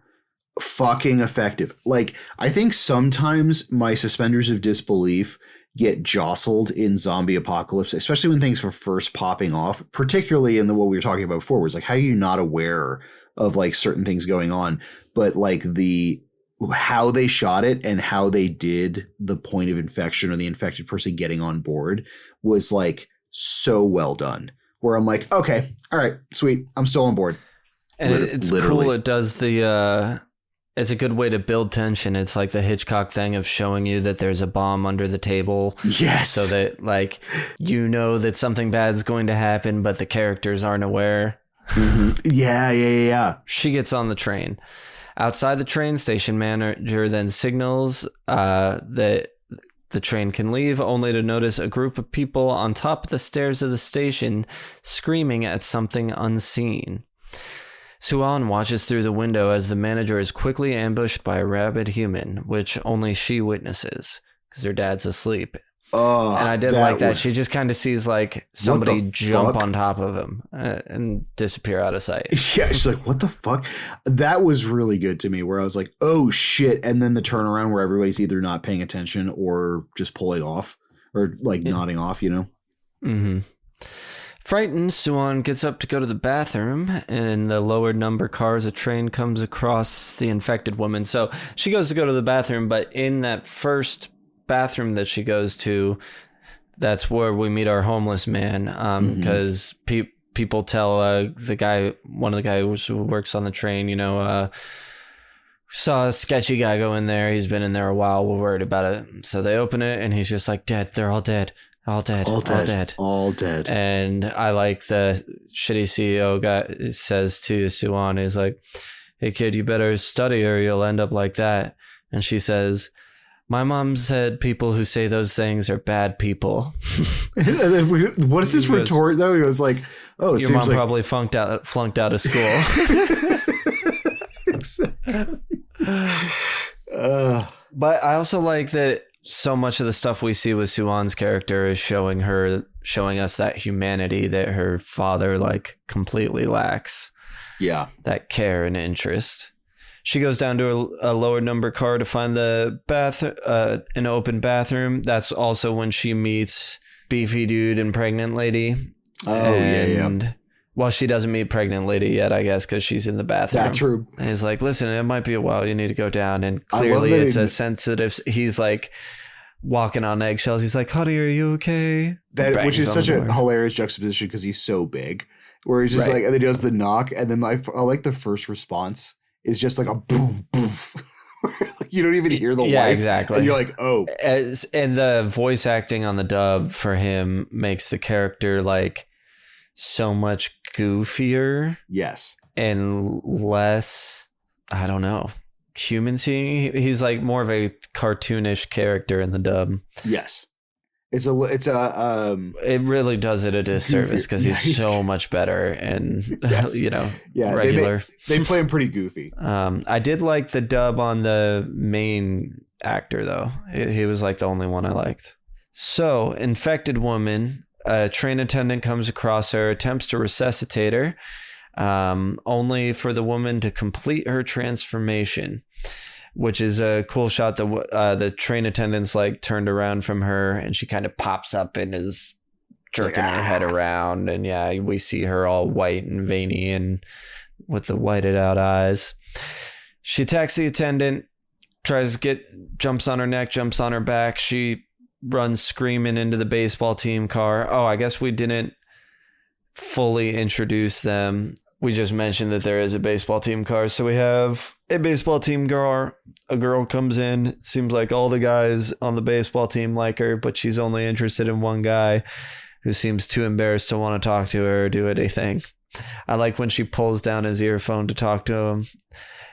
Speaker 3: fucking effective. Like, I think sometimes my suspenders of disbelief get jostled in zombie apocalypse, especially when things were first popping off, particularly in what we were talking about before, was like, how are you not aware of like certain things going on? But like how they shot it and how they did the point of infection or the infected person getting on board was like so well done, where I'm like, okay, all right, sweet, I'm still on board.
Speaker 1: And it's literally cool. It does it's a good way to build tension. It's like the Hitchcock thing of showing you that there's a bomb under the table.
Speaker 3: Yes.
Speaker 1: So that like, that something bad's going to happen, but the characters aren't aware.
Speaker 3: Mm-hmm. Yeah.
Speaker 1: She gets on the train. Outside the train station, manager then signals that the train can leave, only to notice a group of people on top of the stairs of the station screaming at something unseen. Suan watches through the window as the manager is quickly ambushed by a rabid human, which only she witnesses because her dad's asleep. And I did like that. She just kind of sees like somebody jump on top of him and disappear out of sight.
Speaker 3: Yeah, she's like, what the fuck? That was really good to me, where I was like, oh shit. And then the turnaround where everybody's either not paying attention or just pulling off or like nodding off,
Speaker 1: Mm-hmm. Frightened, Suan gets up to go to the bathroom. In the lower number cars, a train comes across the infected woman. So she goes to go to the bathroom, but in that first bathroom that she goes to, that's where we meet our homeless man, because people tell one of the guys who works on the train, saw a sketchy guy go in there. He's been in there a while. We're worried about it. So they open it and he's just like, dead. They're all dead. All dead. All dead.
Speaker 3: All dead.
Speaker 1: And I like the shitty CEO guy says to Suan, he's like, hey kid, you better study or you'll end up like that. And she says, my mom said people who say those things are bad people.
Speaker 3: And then what is this retort though? He was like, oh, it
Speaker 1: your
Speaker 3: seems
Speaker 1: mom
Speaker 3: like
Speaker 1: probably flunked out of school. But I also like that so much of the stuff we see with Suan's character is showing us that humanity that her father like completely lacks.
Speaker 3: Yeah.
Speaker 1: That care and interest. She goes down to a lower number car to find the an open bathroom. That's also when she meets beefy dude and pregnant lady.
Speaker 3: Oh, yeah.
Speaker 1: Well, she doesn't meet pregnant lady yet, I guess, because she's in the bathroom.
Speaker 3: That's true.
Speaker 1: And he's like, listen, it might be a while. You need to go down. And clearly it's a sensitive... He's like walking on eggshells. He's like, honey, are you okay?
Speaker 3: Which is such a hilarious juxtaposition because he's so big. Where he's just like, and then he does the knock. And then I like the first response is just like a boom, boom. You don't even hear the wife.
Speaker 1: Yeah, exactly.
Speaker 3: And you're like, oh.
Speaker 1: And the voice acting on the dub for him makes the character like so much goofier.
Speaker 3: Yes.
Speaker 1: And less, I don't know, human seeing. He's like more of a cartoonish character in the dub.
Speaker 3: Yes. It
Speaker 1: really does it a disservice because he's so much better and regular.
Speaker 3: They play him pretty goofy.
Speaker 1: I did like the dub on the main actor though. He was like the only one I liked. So, infected woman, a train attendant comes across her, attempts to resuscitate her, only for the woman to complete her transformation. Which is a cool shot. The train attendant's like turned around from her and she kind of pops up and is jerking her head around. And yeah, we see her all white and veiny and with the whited out eyes. She attacks the attendant, jumps on her neck, jumps on her back. She runs screaming into the baseball team car. Oh, I guess we didn't fully introduce them. We just mentioned that there is a baseball team car. So we have a baseball team car. A girl comes in. Seems like all the guys on the baseball team like her, but she's only interested in one guy who seems too embarrassed to want to talk to her or do anything. I like when she pulls down his earphone to talk to him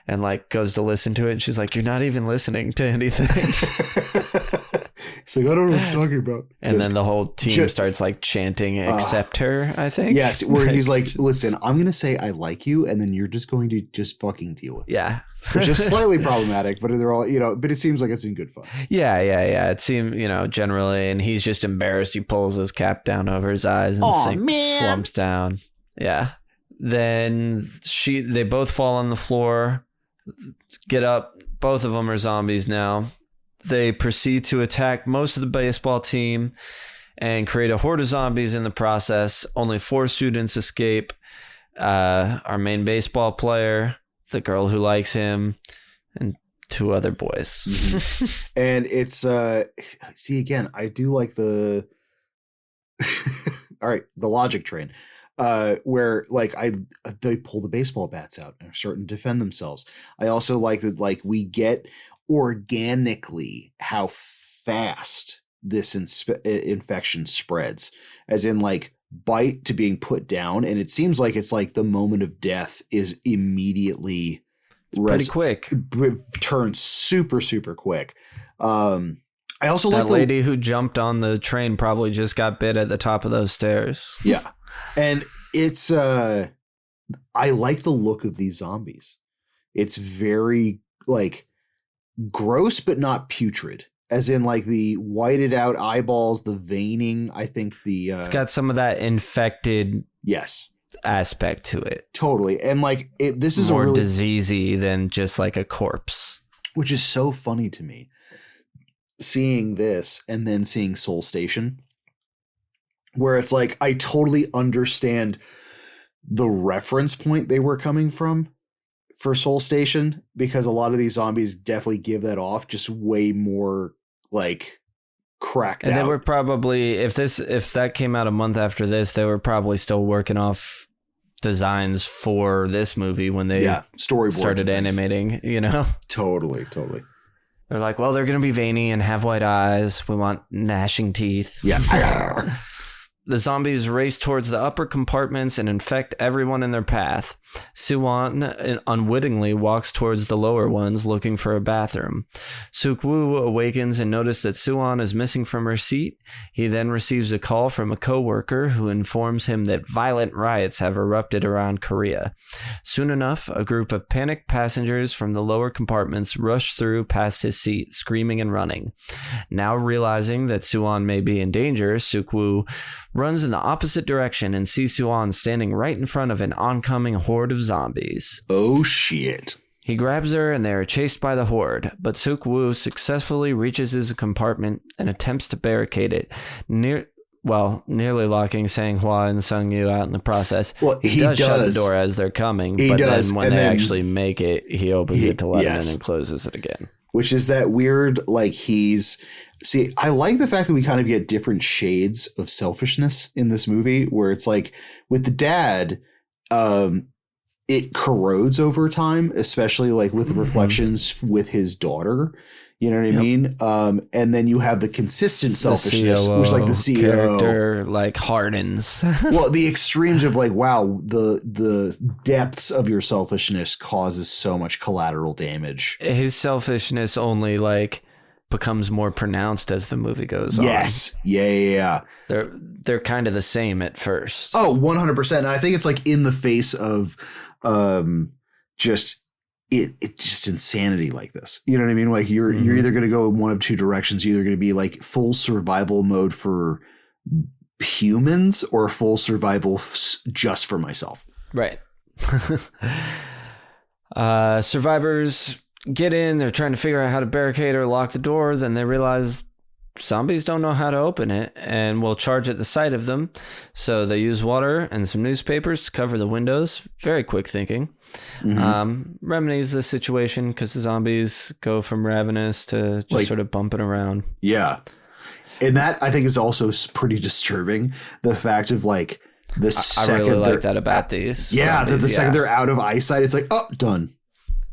Speaker 1: and like goes to listen to it. And she's like, you're not even listening to anything.
Speaker 3: He's like, I don't know what you're talking about.
Speaker 1: And then the whole team starts like chanting, accept her, I think.
Speaker 3: Yes, where he's like, listen, I'm going to say I like you, and then you're just going to just fucking deal with it.
Speaker 1: Yeah.
Speaker 3: Which is slightly problematic, but they're all, but it seems like it's in good fun.
Speaker 1: Yeah. It seemed, generally, and he's just embarrassed. He pulls his cap down over his eyes and slumps down. Yeah. Then they both fall on the floor, get up. Both of them are zombies now. They proceed to attack most of the baseball team and create a horde of zombies in the process. Only 4 students escape. Our main baseball player, the girl who likes him, and 2 other boys.
Speaker 3: Mm-hmm. And it's, see, again, I do like the, all right, the logic train. Where like they pull the baseball bats out and are starting to defend themselves. I also like that like we get organically how fast this infection spreads, as in like bite to being put down, and it seems like it's like the moment of death is immediately
Speaker 1: pretty quick.
Speaker 3: Turns super quick. I also
Speaker 1: that
Speaker 3: like
Speaker 1: lady who jumped on the train probably just got bit at the top of those stairs.
Speaker 3: Yeah. And it's I like the look of these zombies. It's very like gross but not putrid, as in like the whited out eyeballs, the veining. I think it's
Speaker 1: got some of that infected aspect to it.
Speaker 3: Totally. And like this is
Speaker 1: more diseasey than just like a corpse,
Speaker 3: which is so funny to me, seeing this and then seeing Soul Station, where it's like I totally understand the reference point they were coming from for Soul Station, because a lot of these zombies definitely give that off just way more like cracked
Speaker 1: And
Speaker 3: out.
Speaker 1: they were probably, if that came out a month after this, they were probably still working off designs for this movie when they
Speaker 3: storyboards
Speaker 1: started animating,
Speaker 3: Totally.
Speaker 1: They're like, well, they're going to be veiny and have white eyes. We want gnashing teeth.
Speaker 3: Yeah.
Speaker 1: The zombies race towards the upper compartments and infect everyone in their path. Suwon unwittingly walks towards the lower ones looking for a bathroom. Suk-woo awakens and notices that Suwon is missing from her seat. He then receives a call from a co-worker who informs him that violent riots have erupted around Korea. Soon enough, a group of panicked passengers from the lower compartments rush through past his seat, screaming and running. Now realizing that Suwon may be in danger, Suk-woo runs in the opposite direction and sees Suwon standing right in front of an oncoming horde of zombies.
Speaker 3: Oh, shit.
Speaker 1: He grabs her and they are chased by the horde, but Suk-woo successfully reaches his compartment and attempts to barricade it, nearly locking Sang-hwa and Sung-yu out in the process.
Speaker 3: Well, he does
Speaker 1: shut the door as they're coming, but then when they actually make it, he opens it to let him in and closes it again.
Speaker 3: Which is that weird, like See, I like the fact that we kind of get different shades of selfishness in this movie, where it's like with the dad, it corrodes over time, especially like with the reflections with his daughter. You know what I mean? And then you have the consistent selfishness, which like the CEO
Speaker 1: character like hardens.
Speaker 3: Well, the extremes of like, wow, the depths of your selfishness causes so much collateral damage.
Speaker 1: His selfishness only like becomes more pronounced as the movie goes on.
Speaker 3: Yes. Yeah.
Speaker 1: They're kind of the same at first.
Speaker 3: Oh, 100%. And I think it's like in the face of just insanity like this. You know what I mean? Like you're either going to go in one of two directions. You're either going to be like full survival mode for humans or full survival just for myself.
Speaker 1: Right. Survivors get in, they're trying to figure out how to barricade or lock the door, then they realize zombies don't know how to open it and will charge at the sight of them. So they use water and some newspapers to cover the windows. Very quick thinking. Remedies the situation because the zombies go from ravenous to just like, sort of bumping around.
Speaker 3: Yeah. And that I think is also pretty disturbing. The fact of like the second
Speaker 1: I really like that about these.
Speaker 3: Yeah. The second they're out of eyesight, it's like, oh, done.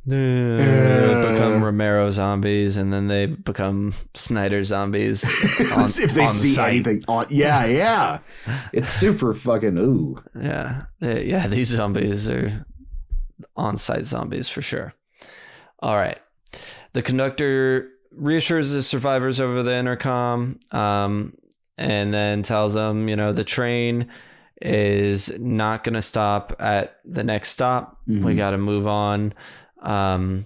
Speaker 1: They become Romero zombies and then they become Snyder zombies
Speaker 3: if they see sight. Anything on it's super fucking
Speaker 1: these zombies are on-site zombies for sure. All right, the conductor reassures the survivors over the intercom and then tells them the train is not going to stop at the next stop. We got to move on. And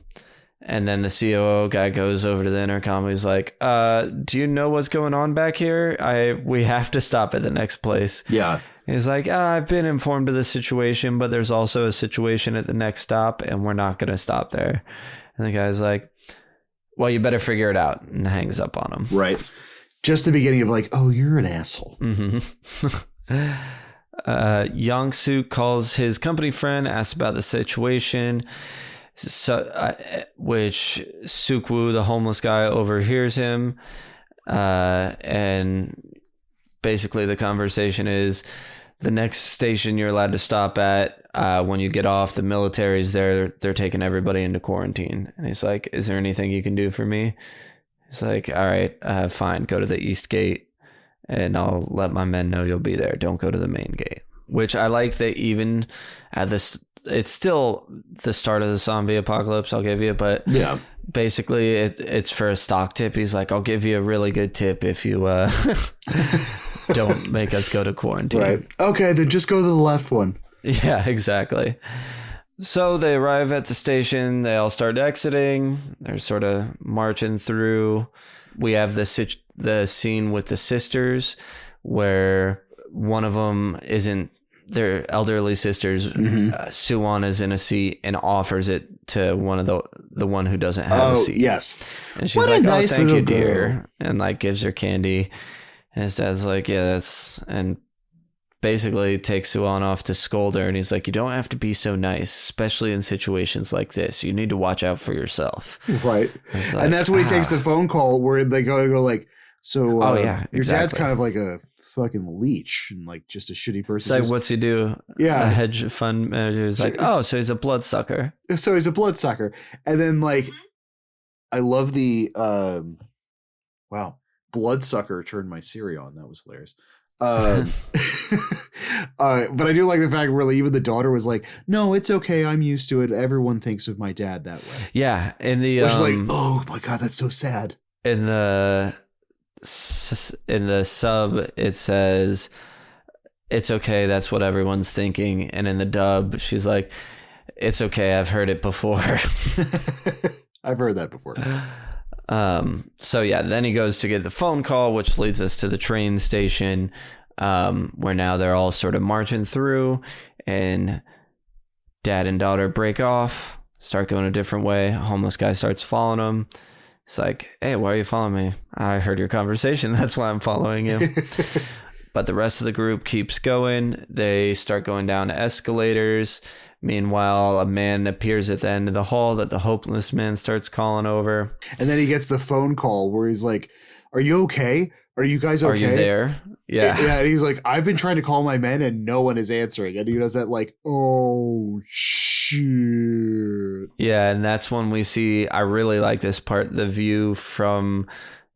Speaker 1: then the COO guy goes over to the intercom. He's like, do you know what's going on back here? We have to stop at the next place.
Speaker 3: Yeah.
Speaker 1: He's like, I've been informed of the situation, but there's also a situation at the next stop and we're not going to stop there. And the guy's like, well, you better figure it out, and hangs up on him.
Speaker 3: Right. Just the beginning of like, oh, you're an asshole.
Speaker 1: Young-suk calls his company friend, asks about the situation. So, which Suk-woo, the homeless guy, overhears him, and basically the conversation is the next station you're allowed to stop at. When you get off, the military's there. They're taking everybody into quarantine. And he's like, "Is there anything you can do for me?" He's like, "All right, fine. Go to the east gate, and I'll let my men know you'll be there. Don't go to the main gate." Which I like that even at this. It's still the start of the zombie apocalypse, I'll give you, but
Speaker 3: yeah,
Speaker 1: basically it's for a stock tip. He's like, I'll give you a really good tip if you don't make us go to quarantine.
Speaker 3: Right. Okay, then just go to the left one.
Speaker 1: Yeah, exactly. So they arrive at the station. They all start exiting. They're sort of marching through. We have the scene with the sisters where one of them isn't. Their elderly sisters, Suwon is in a seat and offers it to one of the one who doesn't have a seat.
Speaker 3: Yes.
Speaker 1: And she's like, nice, "Oh, thank you, dear," and like gives her candy. And his dad's like, "Yeah, that's," and basically takes Suwon off to scold her. And he's like, "You don't have to be so nice, especially in situations like this. You need to watch out for yourself."
Speaker 3: Right. Like, and that's when he takes the phone call where they go like, So
Speaker 1: yeah,
Speaker 3: your dad's
Speaker 1: exactly.
Speaker 3: kind of like a fucking leech and like just a shitty person.
Speaker 1: It's like, what's he do?
Speaker 3: Yeah.
Speaker 1: A hedge fund manager is like, oh, so he's a bloodsucker.
Speaker 3: So he's a bloodsucker. And then like, I love the, wow, bloodsucker turned my Siri on. That was hilarious. But I do like the fact where like, even the daughter was like, no, it's okay. I'm used to it. Everyone thinks of my dad that way.
Speaker 1: Yeah. In the,
Speaker 3: Which is like, oh my God, that's so sad.
Speaker 1: In the sub, it says, it's okay. That's what everyone's thinking. And in the dub, she's like, it's okay. I've heard it before.
Speaker 3: I've heard that before.
Speaker 1: So yeah, then he goes to get the phone call, which leads us to the train station, where now they're all sort of marching through, and dad and daughter break off, start going a different way. A homeless guy starts following them. It's like, hey, why are you following me? I heard your conversation. That's why I'm following you. But the rest of the group keeps going. They start going down escalators. Meanwhile, a man appears at the end of the hall that the hopeless man starts calling over.
Speaker 3: And then he gets the phone call where he's like, are you okay? Are you guys okay?
Speaker 1: Are you there? Yeah.
Speaker 3: Yeah. And he's like, I've been trying to call my men and no one is answering. And he does that like, oh, shit.
Speaker 1: Yeah. And that's when we see, I really like this part, the view from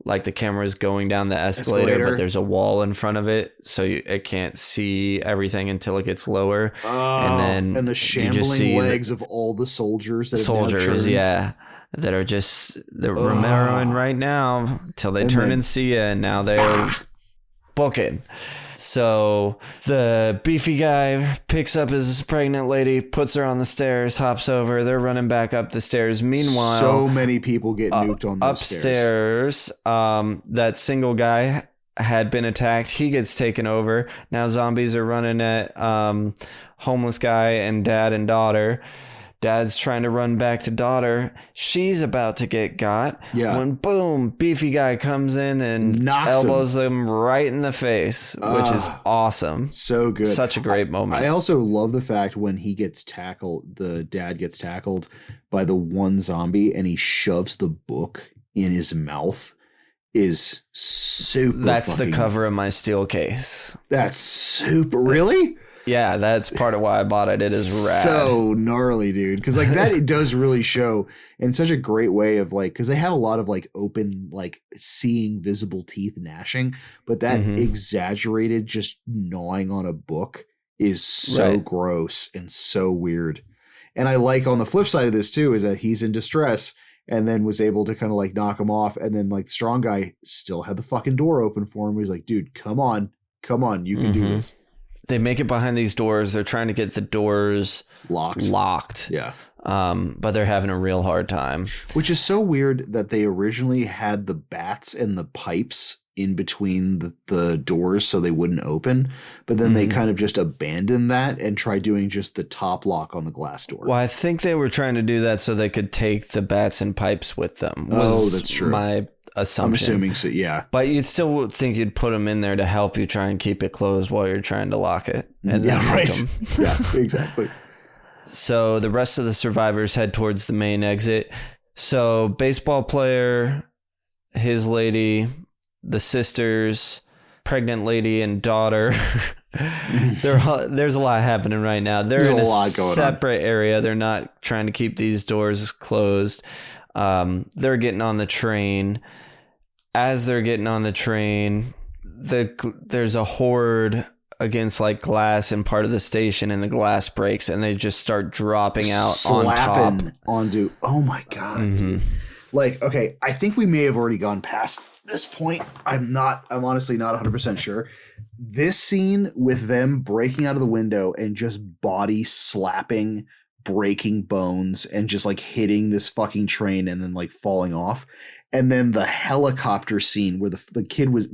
Speaker 1: like the camera's going down the escalator, but there's a wall in front of it. So it can't see everything until it gets lower.
Speaker 3: And the shambling legs of all the soldiers that
Speaker 1: that are just remeroing right now till they turn and see you, and now they're booking. So the beefy guy picks up his pregnant lady, puts her on the stairs, hops over. They're running back up the stairs. Meanwhile,
Speaker 3: so many people get nuked on those
Speaker 1: upstairs. That single guy had been attacked. He gets taken over. Now zombies are running at homeless guy and dad and daughter. Dad's trying to run back to daughter. She's about to get got. Yeah. When boom, beefy guy comes in and elbows them right in the face, which is awesome.
Speaker 3: So good.
Speaker 1: Such a great moment.
Speaker 3: I also love the fact when he gets tackled, the dad gets tackled by the one zombie and he shoves the book in his mouth. Is super.
Speaker 1: That's the cover of my steel case.
Speaker 3: That's super. Really?
Speaker 1: Yeah, that's part of why I bought it. It is rad.
Speaker 3: So gnarly, dude. Because like that, it does really show in such a great way of like, because they have a lot of like open, like seeing visible teeth gnashing, but that exaggerated just gnawing on a book is so gross and so weird. And I like on the flip side of this too, is that he's in distress and then was able to kind of like knock him off. And then like the strong guy still had the fucking door open for him. He's like, dude, come on, you can do this.
Speaker 1: They make it behind these doors. They're trying to get the doors locked.
Speaker 3: Yeah.
Speaker 1: But they're having a real hard time.
Speaker 3: Which is so weird that they originally had the bats and the pipes in between the doors so they wouldn't open. But then they kind of just abandoned that and tried doing just the top lock on the glass door.
Speaker 1: Well, I think they were trying to do that so they could take the bats and pipes with them.
Speaker 3: That's true.
Speaker 1: My assumption.
Speaker 3: I'm assuming so, yeah.
Speaker 1: But you'd still think you'd put them in there to help you try and keep it closed while you're trying to lock it. And
Speaker 3: yeah, right. Yeah, exactly.
Speaker 1: So the rest of the survivors head towards the main exit. So baseball player, his lady, the sisters, pregnant lady and daughter. There's a lot happening right now. They're in a separate area. They're not trying to keep these doors closed. They're getting on the train. As they're getting on the train, there's a horde against like glass in part of the station, and the glass breaks, and they just start dropping out
Speaker 3: slapping onto. Oh my god! Like, okay, I think we may have already gone past this point. I'm honestly not 100% sure. This scene with them breaking out of the window and just body slapping, breaking bones, and just like hitting this fucking train and then like falling off. And then the helicopter scene where the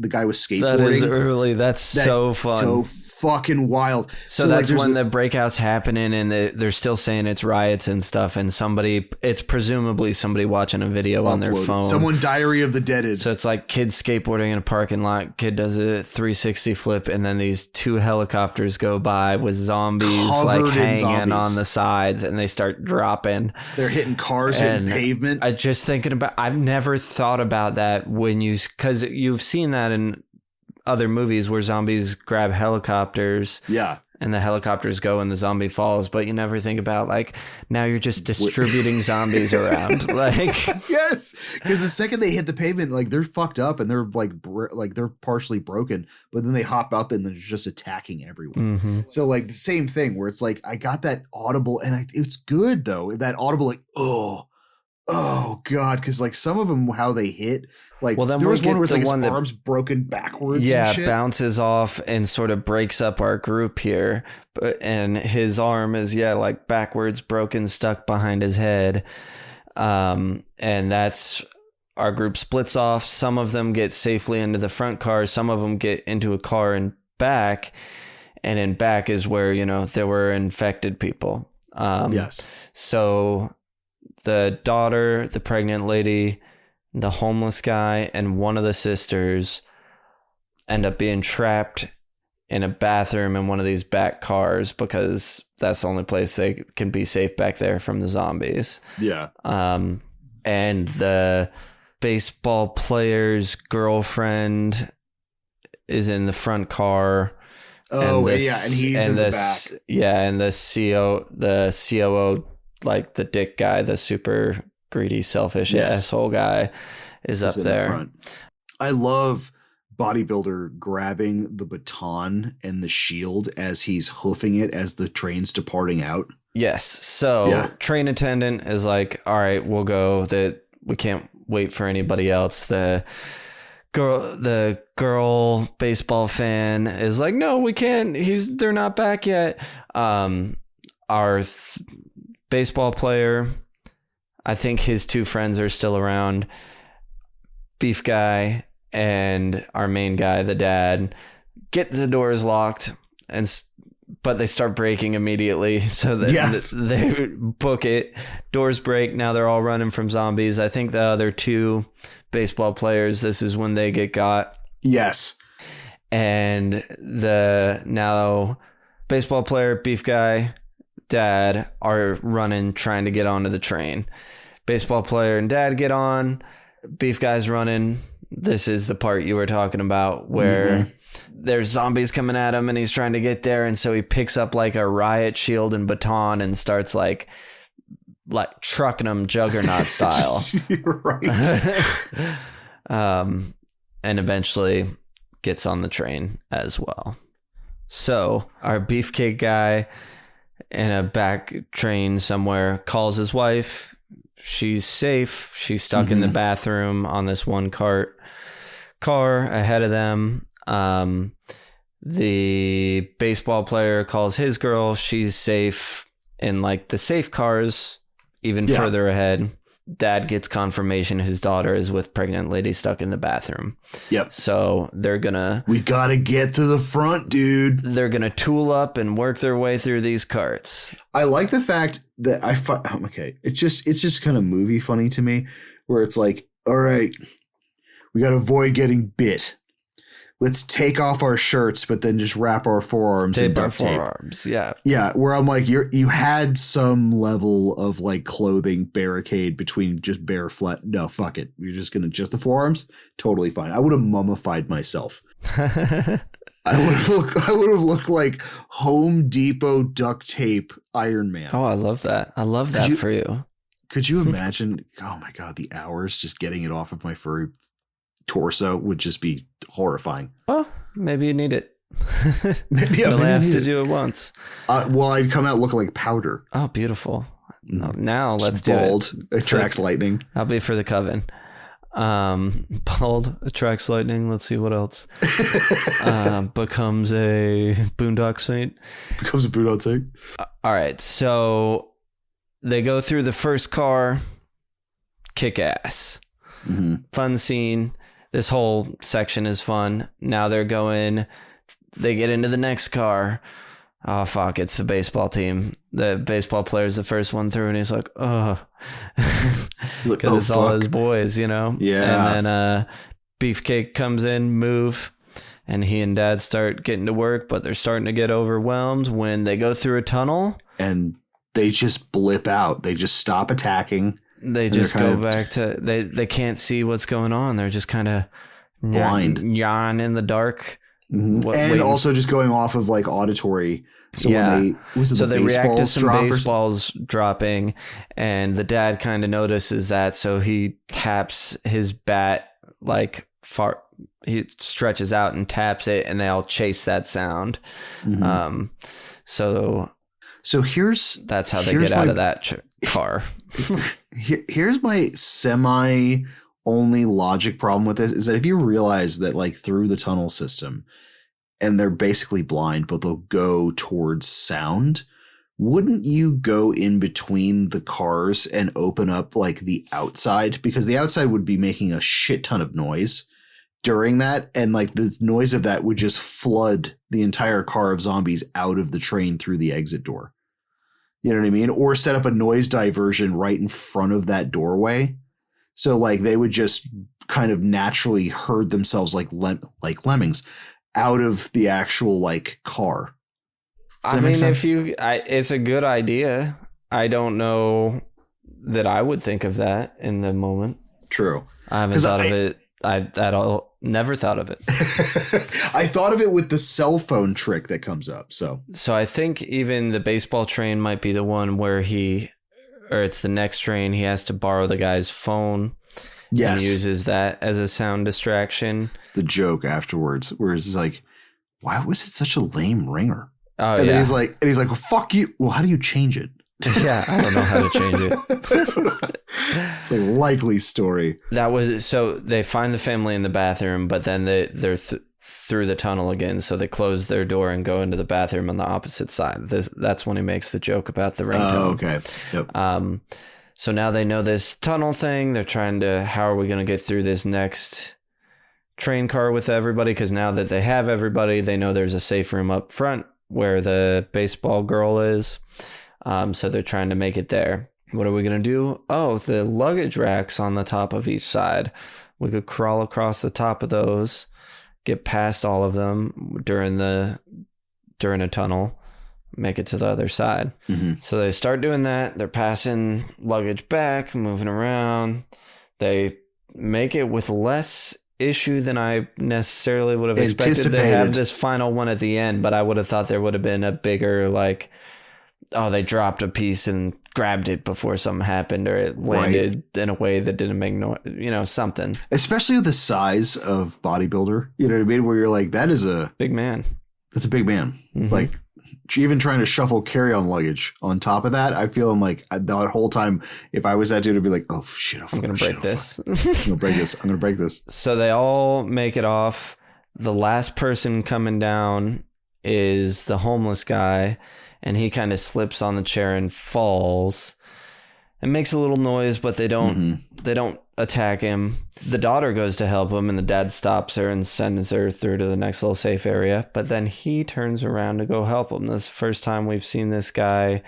Speaker 3: guy was skateboarding.
Speaker 1: That is early. That's so fun.
Speaker 3: So fucking wild.
Speaker 1: So that's like, when the breakout's happening and they're still saying it's riots and stuff. And it's presumably somebody watching a video on their phone.
Speaker 3: Someone Diary of the Deaded.
Speaker 1: So it's like kids skateboarding in a parking lot. Kid does a 360 flip. And then these two helicopters go by with zombies like hanging on the sides. seconds, and they start dropping.
Speaker 3: They're hitting cars, hitting pavement.
Speaker 1: I just thinking about, I've never thought about that because you've seen that in other movies where zombies grab helicopters.
Speaker 3: Yeah.
Speaker 1: And the helicopters go and the zombie falls, but you never think about like now you're just distributing zombies around. Like
Speaker 3: yes, because the second they hit the pavement, like they're fucked up and they're like they're partially broken, but then they hop up and they're just attacking everyone.
Speaker 1: Mm-hmm.
Speaker 3: So like the same thing where it's like I got that audible and it's good though, that audible like oh god, because like some of them how they hit, like
Speaker 1: well, then
Speaker 3: there was one where it's like his
Speaker 1: that,
Speaker 3: arms broken backwards.
Speaker 1: Yeah,
Speaker 3: and shit.
Speaker 1: Bounces off and sort of breaks up our group here, and his arm is like backwards broken, stuck behind his head, and that's our group splits off. Some of them get safely into the front car, some of them get into a car in back, and in back is where there were infected people.
Speaker 3: Yes,
Speaker 1: so the daughter, the pregnant lady, the homeless guy, and one of the sisters end up being trapped in a bathroom in one of these back cars because that's the only place they can be safe back there from the zombies.
Speaker 3: Yeah.
Speaker 1: And the baseball player's girlfriend is in the front car.
Speaker 3: Oh, and he's in the back.
Speaker 1: Yeah, and the COO, like the dick guy, the super greedy, selfish asshole guy is up there.
Speaker 3: I love bodybuilder grabbing the baton and the shield as he's hoofing it as the train's departing out. Yes.
Speaker 1: So train attendant is like, all right, we'll go. That we can't wait for anybody else. The girl baseball fan is like, no, we can't. They're not back yet. Our baseball player, I think his two friends are still around. Beef guy and our main guy, the dad, get the doors locked, but they start breaking immediately. So they book it. Doors break. Now they're all running from zombies. I think the other two baseball players, this is when they get got.
Speaker 3: Yes.
Speaker 1: And now baseball player, beef guy, dad are running, trying to get onto the train. Baseball player and dad get on. Beef guy's running. This is the part you were talking about where there's zombies coming at him and he's trying to get there. And so he picks up like a riot shield and baton and starts like trucking them Juggernaut style.
Speaker 3: Right.
Speaker 1: And eventually gets on the train as well. So our beefcake guy in a back train somewhere calls his wife. She's safe. She's stuck in the bathroom on this one car ahead of them. The baseball player calls his girl. She's safe in like the safe cars, even further ahead. Dad gets confirmation his daughter is with pregnant lady stuck in the bathroom. Yep. So we gotta get to the front, dude. They're gonna tool up and work their way through these carts.
Speaker 3: I like the fact that it's just kind of movie funny to me, where it's like, all right, we gotta avoid getting bit. Let's take off our shirts, but then just wrap our forearms in duct tape. Yeah. Where I'm like, you had some level of like clothing barricade between just bare flat. No, fuck it. You're just gonna the forearms. Totally fine. I would have mummified myself. I would have looked like Home Depot duct tape Iron Man.
Speaker 1: Oh, I love that. I love that for you.
Speaker 3: Could you imagine? Oh my god, the hours just getting it off of my furry torso would just be horrifying.
Speaker 1: Well, maybe you need it. Maybe I only have to do it once.
Speaker 3: Well, I'd come out looking like powder.
Speaker 1: Oh, beautiful. No, now let's
Speaker 3: do it. Attracts lightning.
Speaker 1: I'll be for the coven. Bald attracts lightning. Let's see what else. Becomes a boondock saint.
Speaker 3: Becomes a boondock saint.
Speaker 1: All right, so they go through the first car. Kick ass. Fun scene. This whole section is fun. Now they get into the next car. Oh, fuck, it's the baseball team. The baseball player's the first one through, and he's like, oh. Because it's all his boys, Yeah. And then Beefcake comes in, move, and he and Dad start getting to work, but they're starting to get overwhelmed when they go through a tunnel.
Speaker 3: And they just blip out. They just stop attacking.
Speaker 1: They just go back to they can't see what's going on. They're just kind of
Speaker 3: blind,
Speaker 1: yawn in the dark,
Speaker 3: and also just going off of like auditory. So when they
Speaker 1: react to some baseballs dropping, and the dad kind of notices that, so he taps his bat like far. He stretches out and taps it, and they all chase that sound. So that's how they get out of that car.
Speaker 3: Here's my semi only logic problem with this is that if you realize that like through the tunnel system, and they're basically blind, but they'll go towards sound, wouldn't you go in between the cars and open up like the outside? Because the outside would be making a shit ton of noise during that, and like the noise of that would just flood the entire car of zombies out of the train through the exit door. You know what I mean? Or set up a noise diversion right in front of that doorway. So like they would just kind of naturally herd themselves like lemmings out of the actual like car.
Speaker 1: I mean, it's a good idea. I don't know that I would think of that in the moment.
Speaker 3: True.
Speaker 1: I haven't thought of it. Never thought of it.
Speaker 3: I thought of it with the cell phone trick that comes up. So
Speaker 1: I think even the baseball train might be the one where it's the next train. He has to borrow the guy's phone. Yes. And uses that as a sound distraction.
Speaker 3: The joke afterwards, where it's like, why was it such a lame ringer?
Speaker 1: Oh,
Speaker 3: and
Speaker 1: yeah.
Speaker 3: Then he's like, well, fuck you. Well, how do you change it?
Speaker 1: Yeah, I don't know how to change it.
Speaker 3: It's a likely story.
Speaker 1: That was so they find the family in the bathroom, but then they're through the tunnel again. So they close their door and go into the bathroom on the opposite side. That's when he makes the joke about the ringtone.
Speaker 3: Oh, okay. Yep.
Speaker 1: So now they know this tunnel thing. They're trying to, how are we going to get through this next train car with everybody? Because now that they have everybody, they know there's a safe room up front where the baseball girl is. So they're trying to make it there. What are we going to do? Oh, the luggage racks on the top of each side. We could crawl across the top of those, get past all of them during a tunnel, make it to the other side. Mm-hmm. So they start doing that. They're passing luggage back, moving around. They make it with less issue than I necessarily would have expected. They have this final one at the end, but I would have thought there would have been a bigger, like, oh, they dropped a piece and grabbed it before something happened, or it landed in a way that didn't make noise, something. Especially
Speaker 3: the size of bodybuilder, you know what I mean? Where you're like, that is a
Speaker 1: big man.
Speaker 3: That's a big man. Mm-hmm. Like, even trying to shuffle carry-on luggage on top of that, I feel like the whole time, if I was that dude, I'd be like, oh, shit. I'm going to break this. I'm going to break this.
Speaker 1: So they all make it off. The last person coming down is the homeless guy, and he kind of slips on the chair and falls. It makes a little noise, but they don't attack him. The daughter goes to help him, and the dad stops her and sends her through to the next little safe area. But then he turns around to go help him. This is the first time we've seen this guy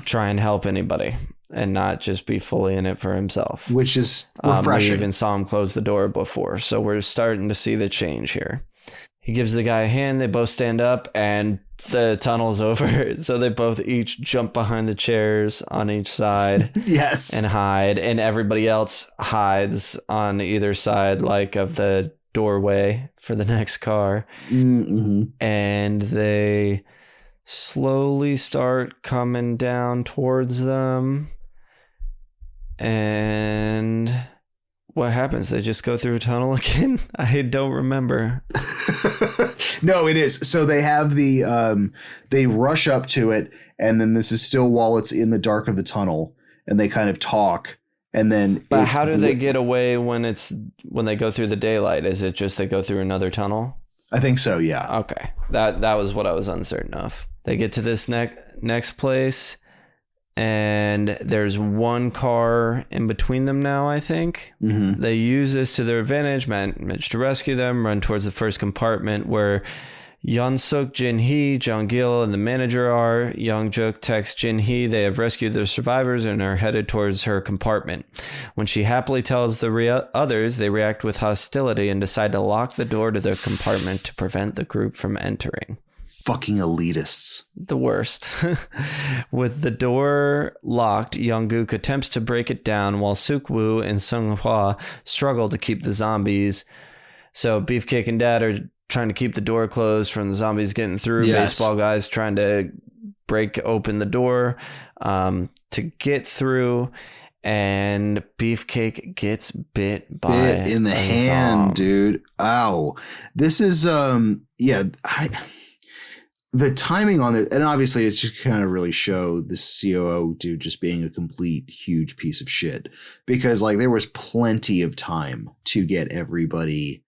Speaker 1: try and help anybody and not just be fully in it for himself.
Speaker 3: Which is refreshing.
Speaker 1: We even saw him close the door before, so we're starting to see the change here. He gives the guy a hand. They both stand up, and the tunnel's over. So they both each jump behind the chairs on each side.
Speaker 3: Yes.
Speaker 1: And hide. And everybody else hides on either side, like, of the doorway for the next car.
Speaker 3: Mm-hmm.
Speaker 1: And they slowly start coming down towards them. And what happens? They just go through a tunnel again? I don't remember.
Speaker 3: No, it is. So they have they rush up to it, and then this is still while it's in the dark of the tunnel, and they kind of talk, and then.
Speaker 1: But how do they get away when they go through the daylight? Is it just they go through another tunnel?
Speaker 3: I think so. Yeah.
Speaker 1: Okay, that was what I was uncertain of. They get to this next place, and there's one car in between them now, I think.
Speaker 3: Mm-hmm.
Speaker 1: They use this to their advantage, manage to rescue them, run towards the first compartment where Yeon-suk, Jin-hee, Jung-gil, and the manager are. Young-juk texts Jin-hee they have rescued their survivors and are headed towards her compartment. When she happily tells the others, they react with hostility and decide to lock the door to their compartment to prevent the group from entering.
Speaker 3: Fucking elitists.
Speaker 1: The worst. With the door locked, Yongguk attempts to break it down while Suk-woo and Sung-hwa struggle to keep the zombies. So Beefcake and Dad are trying to keep the door closed from the zombies getting through.
Speaker 3: Yes.
Speaker 1: Baseball guys trying to break open the door to get through. And Beefcake gets bit
Speaker 3: in the hand, dude. Ow. This is the timing on it, and obviously it's just kind of really show the COO dude just being a complete huge piece of shit, because like there was plenty of time to get everybody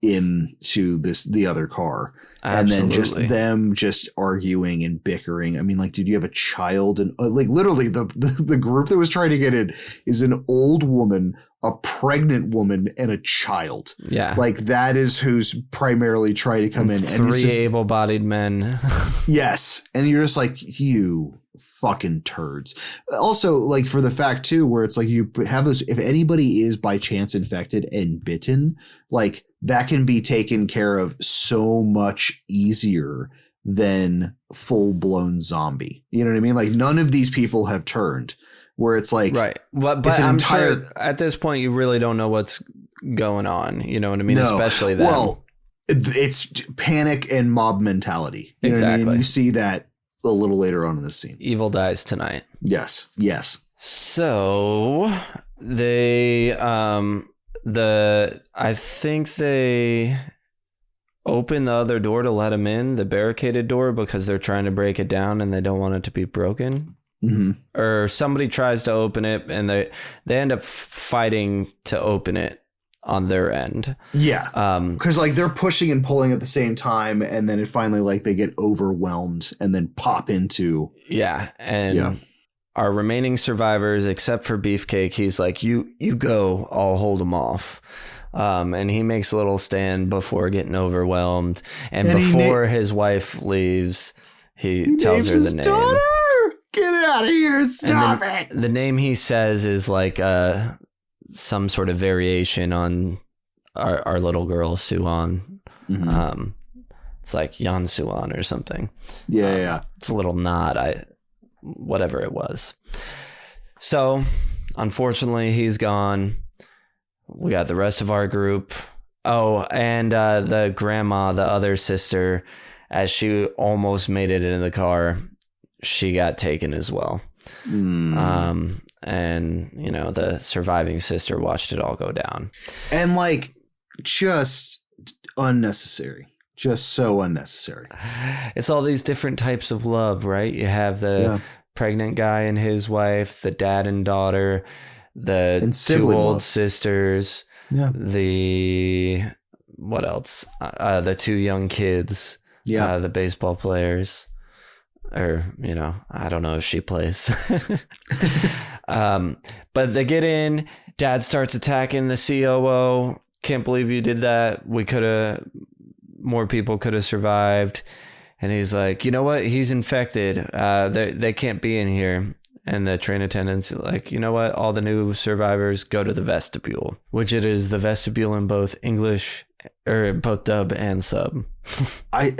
Speaker 3: into the other car. Absolutely. And then just them just arguing and bickering. I mean, like, dude, you have a child, and like literally the group that was trying to get in is an old woman, a pregnant woman, and a child.
Speaker 1: Yeah.
Speaker 3: Like that is who's primarily trying to come in. And
Speaker 1: three able-bodied men.
Speaker 3: Yes. And you're just like, you fucking turds. Also, like for the fact too, where it's like you have this, if anybody is by chance infected and bitten, like that can be taken care of so much easier than full-blown zombie. You know what I mean? Like none of these people have turned, where it's like,
Speaker 1: right. But I'm sure at this point you really don't know what's going on. You know what I mean? No. Especially that. Well,
Speaker 3: it's panic and mob mentality. You know what I mean? You see that a little later on in this scene.
Speaker 1: Evil dies tonight.
Speaker 3: Yes.
Speaker 1: So they I think they open the other door to let him in, the barricaded door, because they're trying to break it down and they don't want it to be broken.
Speaker 3: Mm-hmm.
Speaker 1: Or somebody tries to open it and they end up fighting to open it on their end.
Speaker 3: Yeah. Because like they're pushing and pulling at the same time, and then it finally like they get overwhelmed and then pop into.
Speaker 1: Yeah. And our remaining survivors, except for Beefcake, he's like, you go, I'll hold him off. And he makes a little stand before getting overwhelmed. And before his wife leaves, he tells her the name.
Speaker 3: Daughter! Get out of here. Stop it.
Speaker 1: The name he says is like some sort of variation on our little girl, Suan.
Speaker 3: Mm-hmm.
Speaker 1: It's like Yan Suan or something.
Speaker 3: Yeah.
Speaker 1: It's a little nod. Whatever it was. So, unfortunately, he's gone. We got the rest of our group. Oh, and the grandma, the other sister, as she almost made it into the car, she got taken as well. And, you know, the surviving sister watched it all go down.
Speaker 3: And, like, just unnecessary. Just so unnecessary.
Speaker 1: It's all these different types of love, right? You have the pregnant guy and his wife, the dad and daughter, the two old sisters, what else? The two young kids, the baseball players, or, you know, I don't know if she plays. But they get in, Dad starts attacking the COO. Can't believe you did that. More people could have survived. And he's like, you know what? He's infected. They can't be in here. And the train attendant's like, you know what? All the new survivors go to the vestibule, which it is the vestibule in both English, or both dub and sub.
Speaker 3: I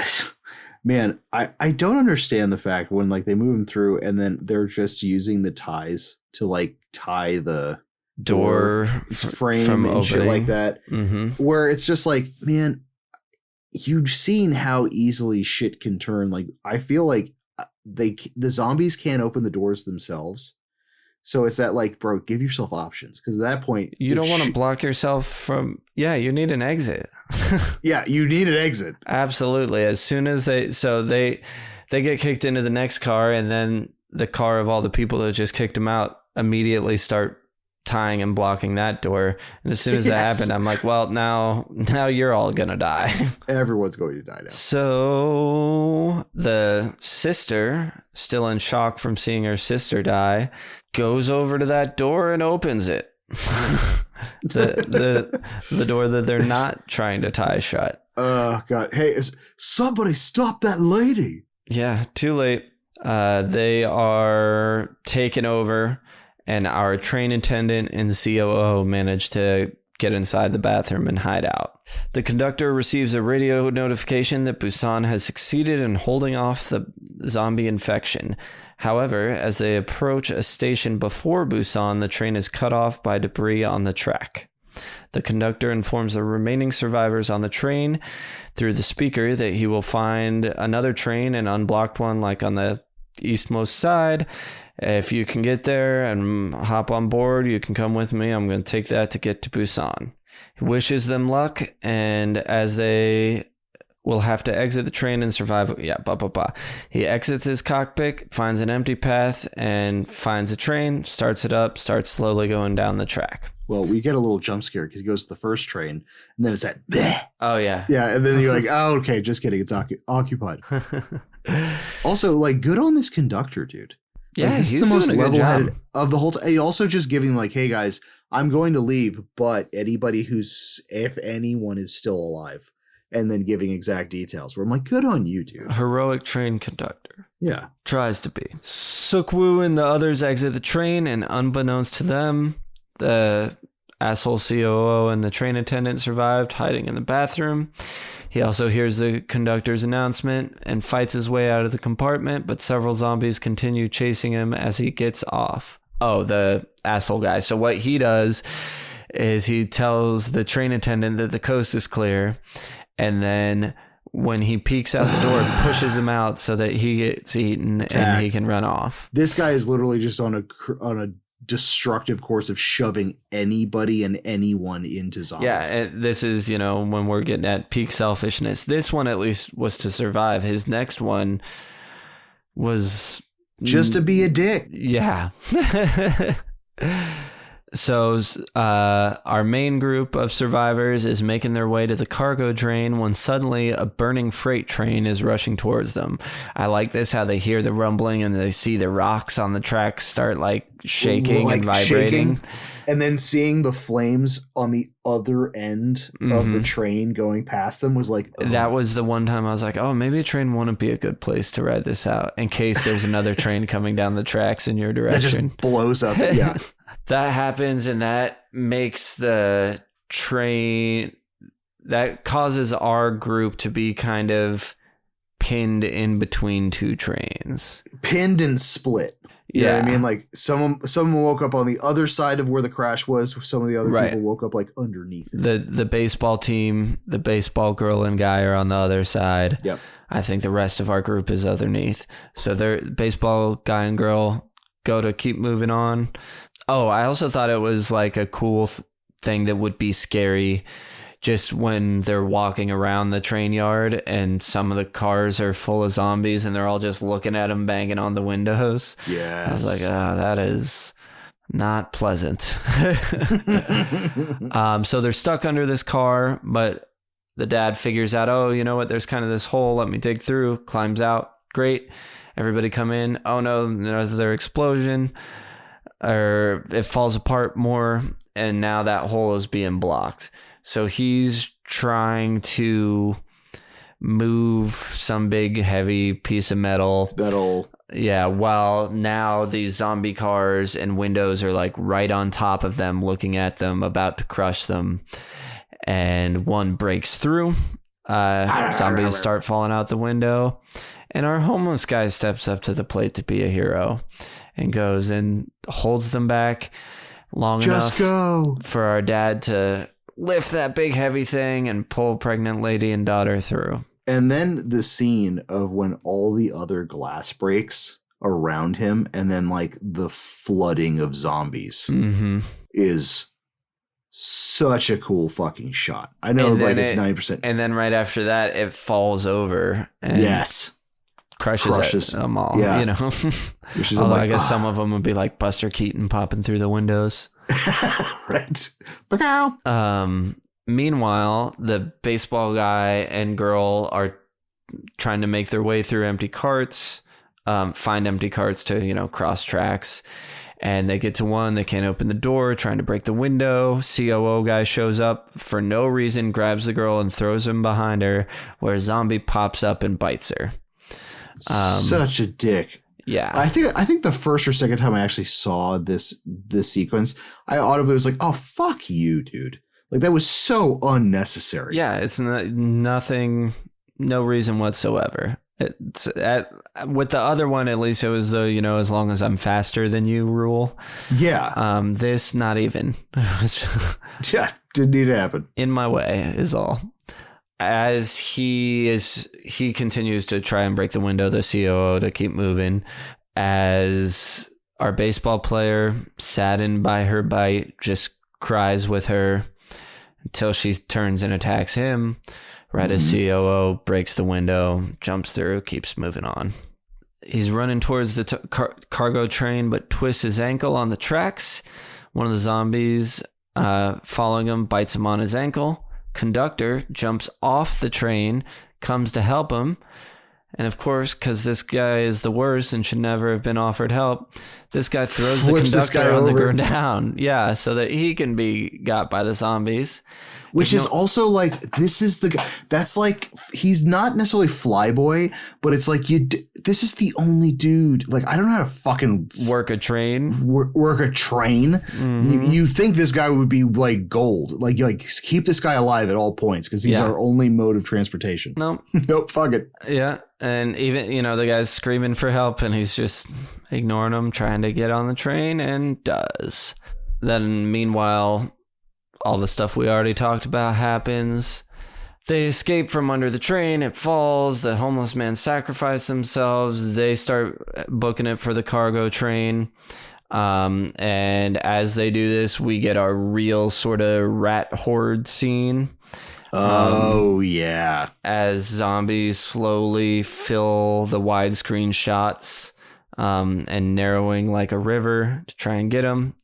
Speaker 3: don't understand the fact when like they move them through and then they're just using the ties to like tie the door frame and opening. Shit like that.
Speaker 1: Mm-hmm.
Speaker 3: Where it's just like, man, you've seen how easily shit can turn. Like, I feel like the zombies can't open the doors themselves. So it's that like, bro, give yourself options. Because at that point,
Speaker 1: you don't want to block yourself from. Yeah, you need an exit.
Speaker 3: Yeah, you need an exit.
Speaker 1: Absolutely. As soon as they get kicked into the next car, and then the car of all the people that just kicked them out immediately start tying and blocking that door. And as soon as that happened, I'm like, well, now you're all gonna die.
Speaker 3: Everyone's going to die now.
Speaker 1: So the sister, still in shock from seeing her sister die, goes over to that door and opens it. the door that they're not trying to tie shut.
Speaker 3: God. Hey, somebody stop that lady.
Speaker 1: Yeah, too late. They are taken over. And our train attendant and COO managed to get inside the bathroom and hide out. The conductor receives a radio notification that Busan has succeeded in holding off the zombie infection. However, as they approach a station before Busan, the train is cut off by debris on the track. The conductor informs the remaining survivors on the train through the speaker that he will find another train, an unblocked one, like on the eastmost side. If you can get there and hop on board, you can come with me. I'm going to take that to get to Busan. He wishes them luck, and as they will have to exit the train and survive. He exits his cockpit, finds an empty path, and finds a train, starts it up, starts slowly going down the track.
Speaker 3: Well, we get a little jump scare because he goes to the first train, and then it's that. Bleh.
Speaker 1: Oh, yeah.
Speaker 3: Yeah, and then you're like, oh, okay, just kidding. It's occupied. Also, like, good on this conductor, dude.
Speaker 1: Yeah,
Speaker 3: like,
Speaker 1: he's the most level-headed
Speaker 3: of the whole time. He also just giving like, hey, guys, I'm going to leave, but anybody if anyone is still alive, and then giving exact details. Where I'm like, good on you, dude.
Speaker 1: Heroic train conductor.
Speaker 3: Yeah.
Speaker 1: Tries to be. Suk-woo and the others exit the train, and unbeknownst to them, the asshole COO and the train attendant survived, hiding in the bathroom. He also hears the conductor's announcement and fights his way out of the compartment, but several zombies continue chasing him as he gets off. Oh, the asshole guy. So what he does is he tells the train attendant that the coast is clear, and then when he peeks out the door, pushes him out so that he gets eaten and he can run off.
Speaker 3: This guy is literally just on a destructive course of shoving anybody and anyone into zombies.
Speaker 1: Yeah, and this is, when we're getting at peak selfishness. This one at least was to survive. His next one was
Speaker 3: just to be a dick.
Speaker 1: Yeah. So our main group of survivors is making their way to the cargo train when suddenly a burning freight train is rushing towards them. I like this, how they hear the rumbling and they see the rocks on the tracks start like shaking and vibrating.
Speaker 3: And then seeing the flames on the other end of the train going past them was like... Oh.
Speaker 1: That was the one time I was like, oh, maybe a train wouldn't be a good place to ride this out in case there's another train coming down the tracks in your direction.
Speaker 3: That just blows up. Yeah.
Speaker 1: That happens, and that makes the train... That causes our group to be kind of pinned in between two trains. Pinned
Speaker 3: and split. You know what I mean? Like someone woke up on the other side of where the crash was. Some of the other people woke up like underneath it.
Speaker 1: The baseball team, the baseball girl and guy are on the other side.
Speaker 3: Yep.
Speaker 1: I think the rest of our group is underneath. So they're baseball guy and girl go to keep moving on. Oh, I also thought it was like a cool thing that would be scary just when they're walking around the train yard and some of the cars are full of zombies and they're all just looking at them banging on the windows.
Speaker 3: Yes.
Speaker 1: I was like, that is not pleasant. So they're stuck under this car, but the dad figures out, oh, you know what? There's kind of this hole. Let me dig through. Climbs out. Great. Everybody come in. Oh, no, there's another explosion. Or it falls apart more. And now that hole is being blocked. So he's trying to move some big, heavy piece of metal. Yeah, while now these zombie cars and windows are like right on top of them, looking at them, about to crush them. And one breaks through. Zombies start falling out the window. And our homeless guy steps up to the plate to be a hero and goes and holds them back long enough for our dad to lift that big heavy thing and pull pregnant lady and daughter through.
Speaker 3: And then the scene of when all the other glass breaks around him and then like the flooding of zombies is such a cool fucking shot. I know like it's 90%.
Speaker 1: And then right after that, it falls over and crushes them all, you know. Although I guess some of them would be like Buster Keaton popping through the windows.
Speaker 3: Right.
Speaker 1: Meanwhile, the baseball guy and girl are trying to make their way through empty carts, find empty carts to, cross tracks. And they get to one, they can't open the door, trying to break the window. COO guy shows up for no reason, grabs the girl and throws him behind her, where a zombie pops up and bites her.
Speaker 3: Such a dick.
Speaker 1: Yeah.
Speaker 3: I think the first or second time I actually saw this sequence, I audibly was like, oh, fuck you, dude. Like, that was so unnecessary.
Speaker 1: Yeah, it's nothing, no reason whatsoever. With the other one, at least it was the, as long as I'm faster than you rule.
Speaker 3: Yeah.
Speaker 1: This, not even.
Speaker 3: Yeah, didn't need to happen.
Speaker 1: In my way is all. As he continues to try and break the window, the COO, to keep moving, as our baseball player, saddened by her bite, just cries with her until she turns and attacks him. Right as COO breaks the window, jumps through, keeps moving on. He's running towards the cargo train, but twists his ankle on the tracks. One of the zombies following him bites him on his ankle. Conductor jumps off the train, comes to help him. And of course, because this guy is the worst and should never have been offered help, this guy throws the conductor on the ground. Yeah, so that he can be got by the zombies.
Speaker 3: Which is also like, this is the guy, that's like, he's not necessarily Flyboy, but it's like, this is the only dude, like, I don't know how to fucking
Speaker 1: work a train.
Speaker 3: Work a train. Mm-hmm. You think this guy would be like gold, like keep this guy alive at all points because he's our only mode of transportation. Nope, fuck it.
Speaker 1: Yeah, and even, the guy's screaming for help and he's just ignoring him, trying to get on the train, and does. Then meanwhile, all the stuff we already talked about happens. They escape from under the train. It falls. The homeless man sacrifice themselves. They start booking it for the cargo train. And as they do this, we get our real sort of rat horde scene.
Speaker 3: Oh, yeah.
Speaker 1: As zombies slowly fill the widescreen shots and narrowing like a river to try and get them.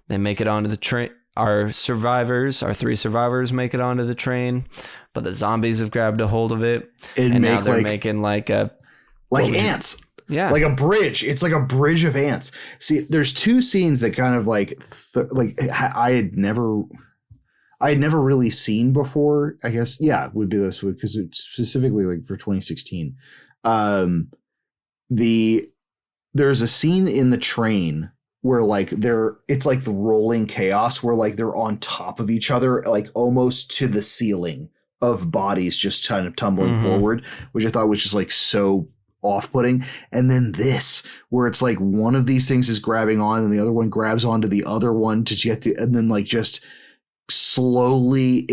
Speaker 1: They make it onto the train. Our three survivors make it onto the train, but the zombies have grabbed a hold of it. And now they're making like
Speaker 3: ants.
Speaker 1: Yeah.
Speaker 3: Like a bridge. It's like a bridge of ants. See, there's two scenes that kind of I had never really seen before, I guess. Yeah, would be this one, because it's specifically like for 2016. There's a scene in the train where it's like the rolling chaos where like they're on top of each other, like almost to the ceiling of bodies just kind of tumbling forward, which I thought was just like so off-putting. And then this, where it's like one of these things is grabbing on and the other one grabs onto the other one to get to, and then like just slowly,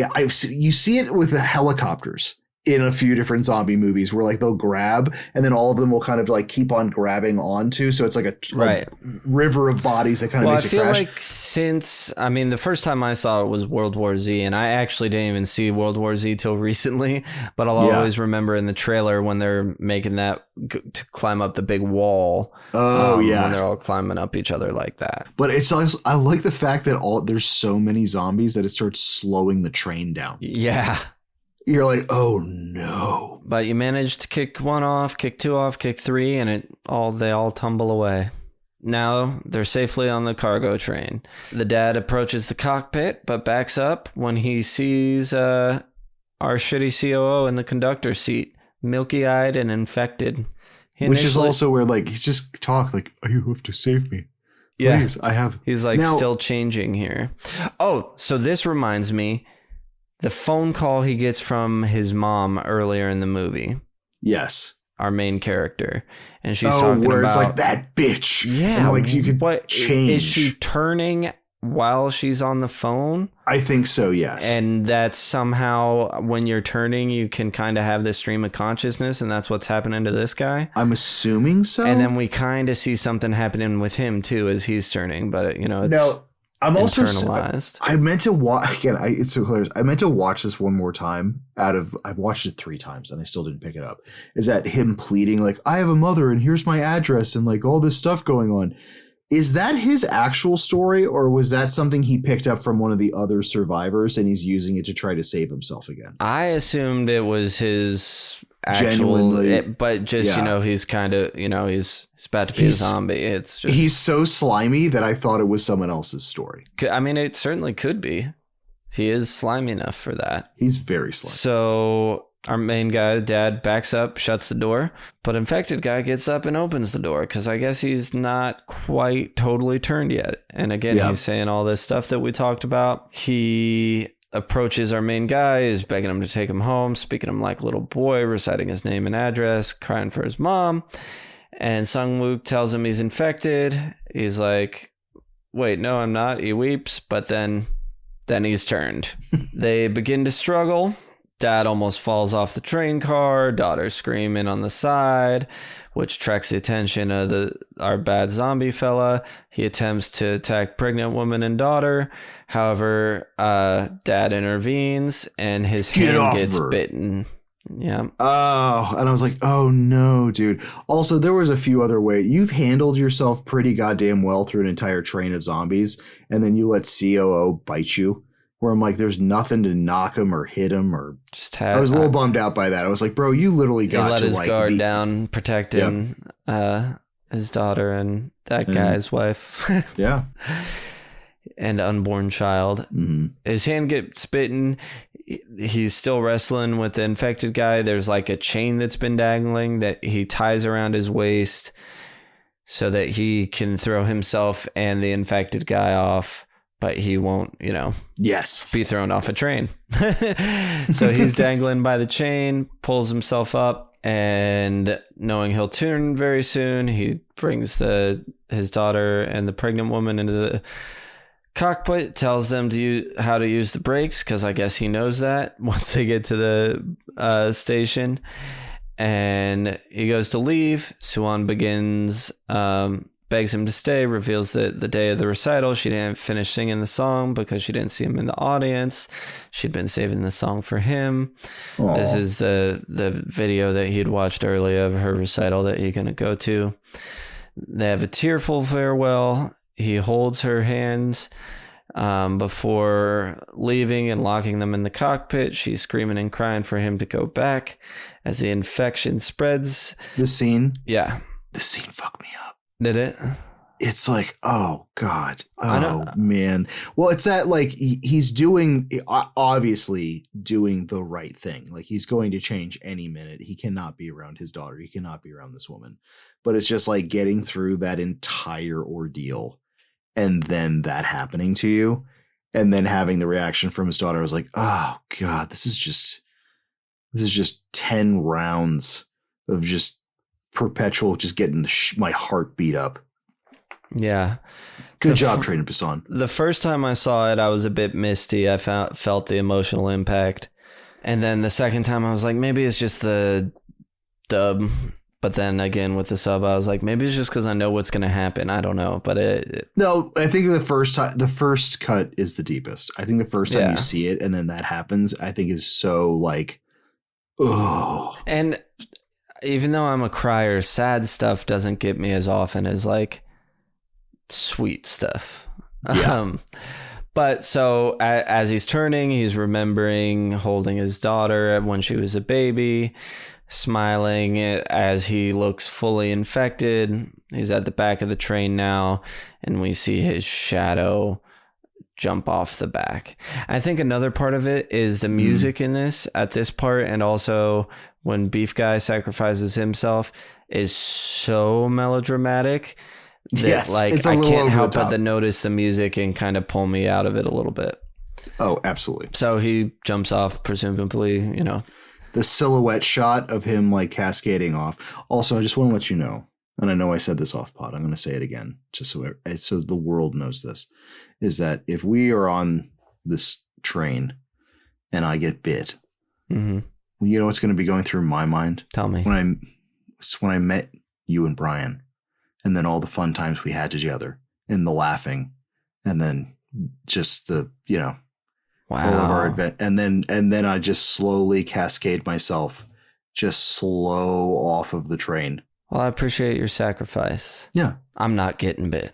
Speaker 3: you see it with the helicopters in a few different zombie movies where like they'll grab and then all of them will kind of like keep on grabbing onto. So it's like a river of bodies that kind of makes it crash. I
Speaker 1: feel like the first time I saw it was World War Z, and I actually didn't even see World War Z till recently, but I'll always remember in the trailer when they're making that to climb up the big wall. When they're all climbing up each other like that.
Speaker 3: But it's also, I like the fact that there's so many zombies that it starts slowing the train down.
Speaker 1: Yeah.
Speaker 3: You're like, oh no.
Speaker 1: But you manage to kick one off, kick two off, kick three, and they all tumble away. Now they're safely on the cargo train. The dad approaches the cockpit, but backs up when he sees our shitty COO in the conductor's seat, milky-eyed and infected.
Speaker 3: Which is also where like he's just like, oh, you have to save me. Please, I have.
Speaker 1: He's like still changing here. Oh, so this reminds me. The phone call he gets from his mom earlier in the movie.
Speaker 3: Yes.
Speaker 1: Our main character. And she's talking
Speaker 3: where
Speaker 1: about...
Speaker 3: it's like, that bitch.
Speaker 1: Yeah.
Speaker 3: And like you could change.
Speaker 1: Is she turning while she's on the phone?
Speaker 3: I think so, yes.
Speaker 1: And that's somehow when you're turning, you can kind of have this stream of consciousness, and that's what's happening to this guy.
Speaker 3: I'm assuming so.
Speaker 1: And then we kind of see something happening with him, too, as he's turning. But, it's...
Speaker 3: No. I'm also
Speaker 1: internalized.
Speaker 3: I meant to watch again. It's so hilarious. I meant to watch this one more time. I've watched it 3 times and I still didn't pick it up. Is that him pleading like, I have a mother and here's my address and like all this stuff going on? Is that his actual story, or was that something he picked up from one of the other survivors and he's using it to try to save himself again?
Speaker 1: I assumed it was his actual, but just he's kind of he's about to be a zombie. It's just
Speaker 3: he's so slimy that I thought it was someone else's story.
Speaker 1: I mean, it certainly could be. He is slimy enough for that.
Speaker 3: He's very slimy.
Speaker 1: So our main guy, dad, backs up, shuts the door, but infected guy gets up and opens the door because I guess he's not quite totally turned yet. And again, he's saying all this stuff that we talked about. He approaches our main guy, is begging him to take him home, speaking to him like a little boy, reciting his name and address, crying for his mom. And Sung-wook tells him he's infected. He's like, wait, no, I'm not. He weeps, but then he's turned. They begin to struggle. Dad almost falls off the train car. Daughter screaming on the side, which attracts the attention of our bad zombie fella. He attempts to attack pregnant woman and daughter. However, Dad intervenes and his hand gets bitten. Yeah.
Speaker 3: Oh, and I was like, oh no, dude. Also, there was a few other ways. You've handled yourself pretty goddamn well through an entire train of zombies, and then you let COO bite you. Where I'm like, there's nothing to knock him or hit him or I was a little bummed out by that. I was like, bro, you literally got to
Speaker 1: let his guard down, protecting his daughter and that guy's wife.
Speaker 3: Yeah.
Speaker 1: And unborn child. Mm-hmm. His hand gets bitten. He's still wrestling with the infected guy. There's like a chain that's been dangling that he ties around his waist so that he can throw himself and the infected guy off. But he won't, be thrown off a train. So he's dangling by the chain, pulls himself up, and knowing he'll turn very soon, he brings his daughter and the pregnant woman into the cockpit, tells them how to use the brakes, because I guess he knows that once they get to the station. And he goes to leave. Suwon begins... begs him to stay, reveals that the day of the recital, she didn't finish singing the song because she didn't see him in the audience. She'd been saving the song for him. Aww. This is the video that he'd watched earlier of her recital that he's going to go to. They have a tearful farewell. He holds her hands before leaving and locking them in the cockpit. She's screaming and crying for him to go back as the infection spreads.
Speaker 3: The scene?
Speaker 1: Yeah.
Speaker 3: The scene fucked me up.
Speaker 1: Did it?
Speaker 3: It's like, oh God. Oh man. Well, it's that like he's obviously doing the right thing. Like he's going to change any minute. He cannot be around his daughter. He cannot be around this woman. But it's just like getting through that entire ordeal and then that happening to you and then having the reaction from his daughter. I was like, oh God, this is just 10 rounds of just perpetual, just getting my heart beat up.
Speaker 1: Yeah.
Speaker 3: Good job, Train to Busan.
Speaker 1: The first time I saw it, I was a bit misty. I felt the emotional impact. And then the second time I was like, maybe it's just the dub. But then again, with the sub, I was like, maybe it's just because I know what's going to happen. I don't know. But
Speaker 3: no, I think the first cut is the deepest. I think the first time you see it and then that happens, I think is so like, oh.
Speaker 1: And even though I'm a crier, sad stuff doesn't get me as often as like sweet stuff. Yeah. But so as he's turning, he's remembering holding his daughter when she was a baby, smiling as he looks fully infected. He's at the back of the train now, and we see his shadow jump off the back. I think another part of it is the music in this at this part, and also when Beef Guy sacrifices himself is so melodramatic that like I can't help but to notice the music and kind of pull me out of it a little bit.
Speaker 3: Oh, absolutely.
Speaker 1: So he jumps off, presumably,
Speaker 3: the silhouette shot of him like cascading off. Also, I just want to let you know, and I know I said this off pod, I'm going to say it again, just so the world knows this, is that if we are on this train and I get bit, you know what's going to be going through my mind?
Speaker 1: Tell me.
Speaker 3: When I met you and Brian, and then all the fun times we had together, and the laughing, and then just the all of our event, and then I just slowly cascade myself, just slow off of the train.
Speaker 1: Well, I appreciate your sacrifice.
Speaker 3: Yeah,
Speaker 1: I'm not getting bit.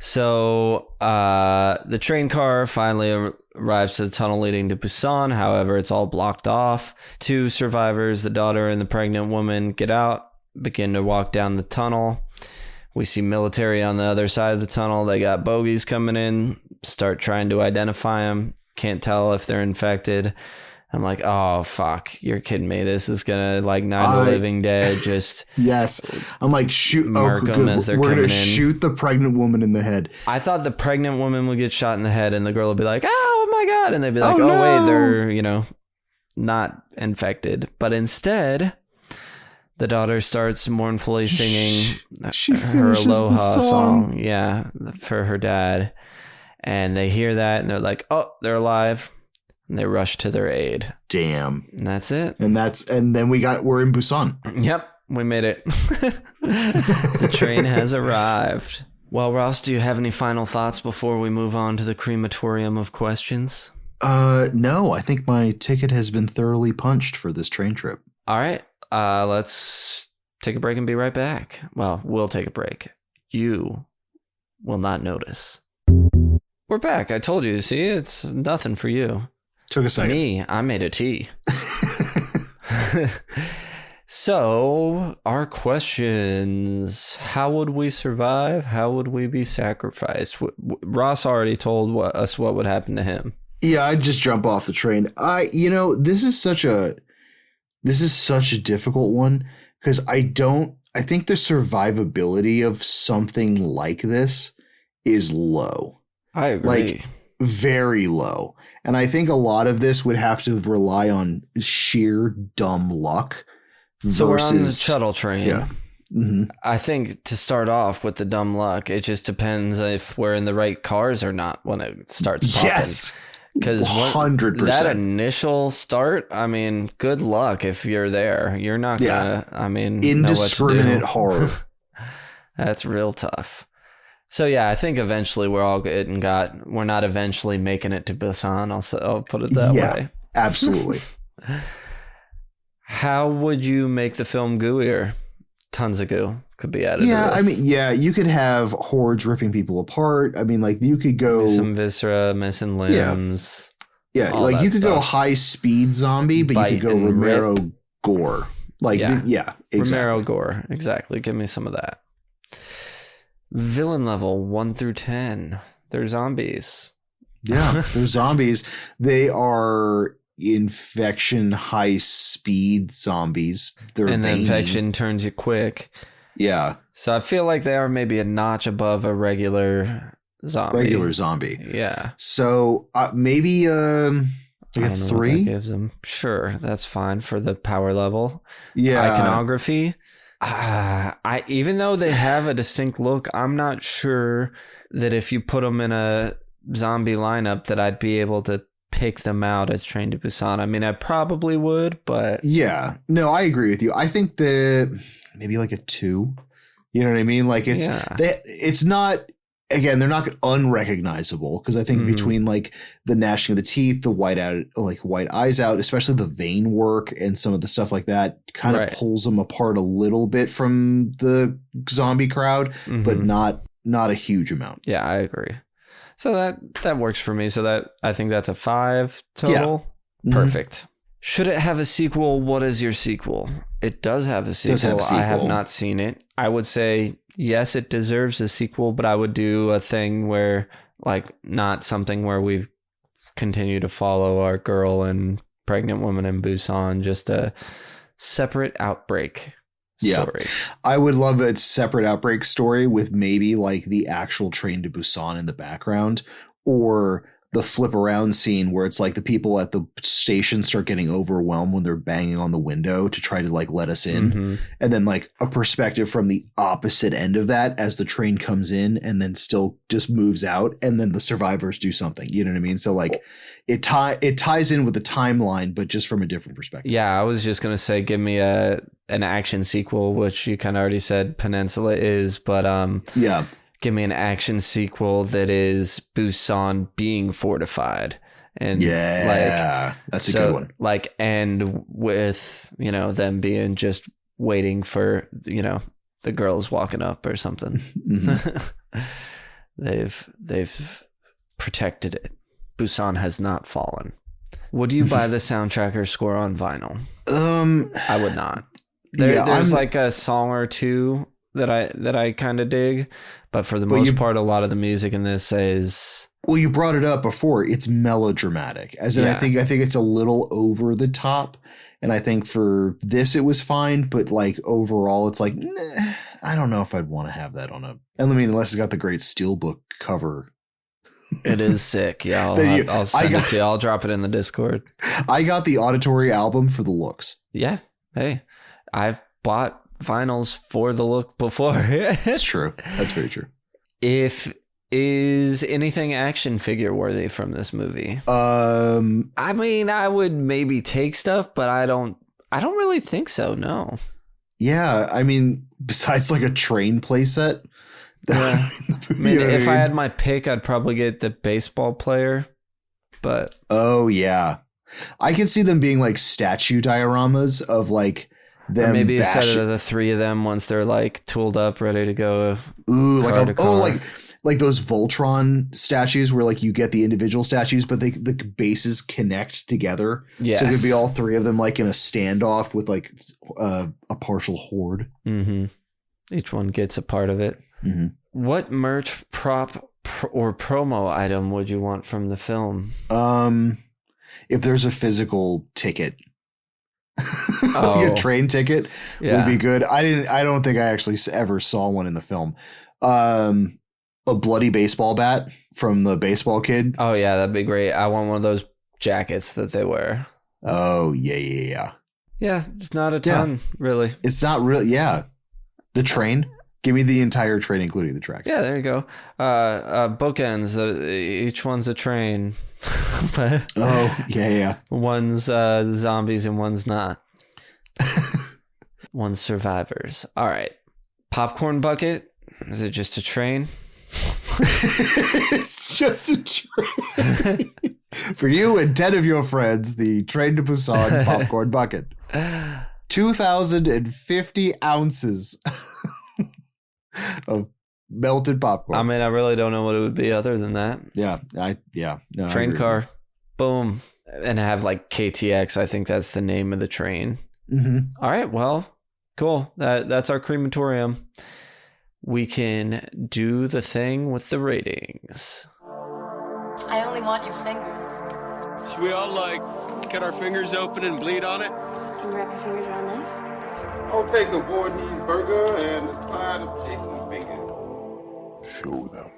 Speaker 1: So the train car finally arrives to the tunnel leading to Busan. However, it's all blocked off. 2 survivors, the daughter and the pregnant woman, get out, begin to walk down the tunnel. We see military on the other side of the tunnel. They got bogies coming in, start trying to identify them. Can't tell if they're infected. I'm like, oh fuck, you're kidding me. This is gonna like Night of the Living Dead just
Speaker 3: yes. I'm like, shoot,
Speaker 1: mark them as they're
Speaker 3: we're
Speaker 1: coming
Speaker 3: gonna
Speaker 1: in.
Speaker 3: shoot the pregnant woman in the head.
Speaker 1: I thought the pregnant woman would get shot in the head and the girl would be like, oh my God. And they'd be like,
Speaker 3: Oh, no.
Speaker 1: wait, they're, not infected. But instead, the daughter starts mournfully singing
Speaker 3: She
Speaker 1: her
Speaker 3: finishes the
Speaker 1: Aloha
Speaker 3: song.
Speaker 1: song. Yeah, for her dad. And they hear that and they're like, oh, they're alive. And they rush to their aid.
Speaker 3: Damn.
Speaker 1: And that's it.
Speaker 3: And then we're in Busan.
Speaker 1: Yep, we made it. The train has arrived. Well, Ross, do you have any final thoughts before we move on to the crematorium of questions?
Speaker 3: No, I think my ticket has been thoroughly punched for this train trip.
Speaker 1: All right, let's take a break and be right back. Well, we'll take a break. You will not notice. We're back. I told you. See, it's nothing for you.
Speaker 3: Took a second.
Speaker 1: Me, I made a tea. So, our questions. How would we survive? How would we be sacrificed? Ross already told us what would happen to him.
Speaker 3: Yeah, I'd just jump off the train. This is such a difficult one because I think the survivability of something like this is low.
Speaker 1: I agree.
Speaker 3: Like very low. And I think a lot of this would have to rely on sheer dumb luck.
Speaker 1: So we're on the Chuddle train.
Speaker 3: Yeah. Mm-hmm.
Speaker 1: I think to start off with the dumb luck, it just depends if we're in the right cars or not when it starts popping.
Speaker 3: Yes.
Speaker 1: Because
Speaker 3: 100%.
Speaker 1: that initial start, I mean, good luck if you're there. You're not gonna,
Speaker 3: indiscriminate horror.
Speaker 1: That's real tough. So yeah, I think eventually we're all good and we're not eventually making it to Busan. I'll put it that way.
Speaker 3: Absolutely.
Speaker 1: How would you make the film gooier? Tons of goo could be added.
Speaker 3: Yeah,
Speaker 1: to this.
Speaker 3: you could have hordes ripping people apart. I mean, like you could go
Speaker 1: some viscera, missing limbs.
Speaker 3: Yeah, like you could go high speed zombie, but you could go Romero Gore. Like exactly.
Speaker 1: Romero Gore, exactly. Give me some of that. Villain level 1 through 10. They're zombies.
Speaker 3: Yeah, they're zombies. They are infection high speed zombies.
Speaker 1: And the infection turns you quick.
Speaker 3: Yeah.
Speaker 1: So I feel like they are maybe a notch above a regular zombie. Yeah.
Speaker 3: So maybe like a 3
Speaker 1: that gives them. Sure, that's fine for the power level.
Speaker 3: Yeah.
Speaker 1: Iconography. Even though they have a distinct look, I'm not sure that if you put them in a zombie lineup that I'd be able to pick them out as Train to Busan. I mean, I probably would, but
Speaker 3: yeah, no, I agree with you. I think that maybe like a 2. You know what I mean? Like it's not. Again, they're not unrecognizable because I think between like the gnashing of the teeth, the white eyes out, especially the vein work and some of the stuff like that kind of pulls them apart a little bit from the zombie crowd, but not a huge amount.
Speaker 1: Yeah, I agree. So that works for me. So I think that's a 5 total. Yeah. Perfect. Should it have a sequel? What is your sequel? It does have a sequel. I have not seen it. I would say yes, it deserves a sequel, but I would do a thing where like not something where we continue to follow our girl and pregnant woman in Busan, just a separate outbreak story.
Speaker 3: I would love a separate outbreak story with maybe like the actual Train to Busan in the background, or the flip around scene where it's like the people at the station start getting overwhelmed when they're banging on the window to try to like let us in. And then like a perspective from the opposite end of that as the train comes in and then still just moves out. And then the survivors do something, you know what I mean? So like it ties in with the timeline, but just from a different perspective.
Speaker 1: Yeah. I was just going to say, give me an action sequel, which you kind of already said Peninsula is, but
Speaker 3: yeah.
Speaker 1: Give me an action sequel that is Busan being fortified. And
Speaker 3: that's a good one.
Speaker 1: Like, and with, them being just waiting for, the girls walking up or something. They've protected it. Busan has not fallen. Would you buy the soundtrack or score on vinyl? I would not. There's like a song or two that I kind of dig, but for the most part, a lot of the music in this is
Speaker 3: Well, you brought it up before. It's melodramatic, as in I think it's a little over the top, and I think for this it was fine, but like overall, it's like I don't know if I'd want to have that on a. And I mean, unless it's got the great steelbook cover.
Speaker 1: It is sick. Yeah, I'll send it to you. I'll drop it in the Discord.
Speaker 3: I got the auditory album for the looks.
Speaker 1: Yeah. Hey, I've bought vinyls for the look before.
Speaker 3: It's true. That's very true.
Speaker 1: Is anything action figure worthy from this movie? I mean, I would maybe take stuff, but I don't really think so. No.
Speaker 3: Yeah, I mean, besides like a train playset.
Speaker 1: Yeah. I mean, if I had my pick, I'd probably get the baseball player. But
Speaker 3: oh yeah, I can see them being like statue dioramas of like them.
Speaker 1: Or maybe a set of the three of them once they're like tooled up, ready to go.
Speaker 3: Ooh, like those Voltron statues where like you get the individual statues, but the bases connect together.
Speaker 1: Yes.
Speaker 3: So it could be all three of them like in a standoff with like a partial horde.
Speaker 1: Mm-hmm. Each one gets a part of it.
Speaker 3: Mm-hmm.
Speaker 1: What merch, prop, or promo item would you want from the film?
Speaker 3: If there's a physical ticket, like a train ticket would be good. I don't think I actually ever saw one in the film. A bloody baseball bat from the baseball kid.
Speaker 1: Oh yeah, that'd be great. I want one of those jackets that they wear.
Speaker 3: Oh yeah.
Speaker 1: Yeah, it's not a ton, really.
Speaker 3: It's not real. Yeah, the train. Give me the entire train, including the tracks.
Speaker 1: Yeah, there you go. Bookends. Each one's a train.
Speaker 3: Oh yeah.
Speaker 1: One's zombies and one's not. One's survivors. All right. Popcorn bucket. Is it just a train?
Speaker 3: It's just a train. For you and 10 of your friends, the Train to Busan popcorn bucket. 2,050 ounces of melted popcorn.
Speaker 1: I mean, I really don't know what it would be other than that.
Speaker 3: Yeah. No,
Speaker 1: train car. Boom. And have like KTX. I think that's the name of the train.
Speaker 3: Mm-hmm.
Speaker 1: All right. Well, cool. That's our crematorium. We can do the thing with the ratings.
Speaker 7: I only want your fingers.
Speaker 8: Should we all, cut our fingers open and bleed on it?
Speaker 7: Can you wrap your fingers around this?
Speaker 9: I'll take a Voorhees burger and a side of Jason's fingers.
Speaker 5: Show them.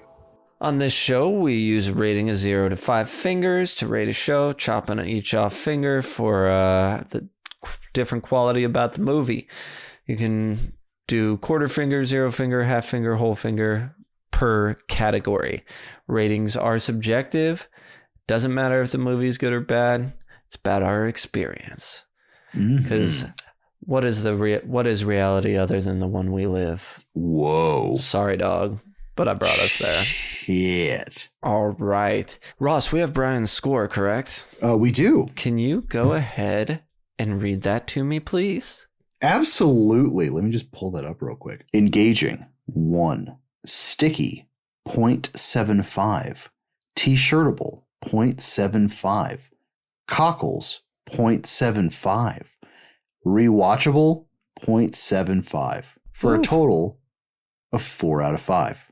Speaker 1: On this show, we use a rating of 0 to 5 fingers to rate a show, chopping each off finger for the different quality about the movie. You can do quarter finger, 0 finger, half finger, whole finger per category. Ratings are subjective. Doesn't matter if the movie is good or bad. It's about our experience. Because what is reality other than the one we live?
Speaker 3: Whoa.
Speaker 1: Sorry, dog, but I brought us there.
Speaker 3: Shit.
Speaker 1: All right. Ross, we have Brian's score, correct?
Speaker 3: We do.
Speaker 1: Can you go ahead and read that to me, please?
Speaker 3: Absolutely. Let me just pull that up real quick. Engaging, 1. Sticky, 0.75. T-shirtable, 0.75. Cockles, 0.75. Rewatchable, 0.75. For a total of 4 out of 5.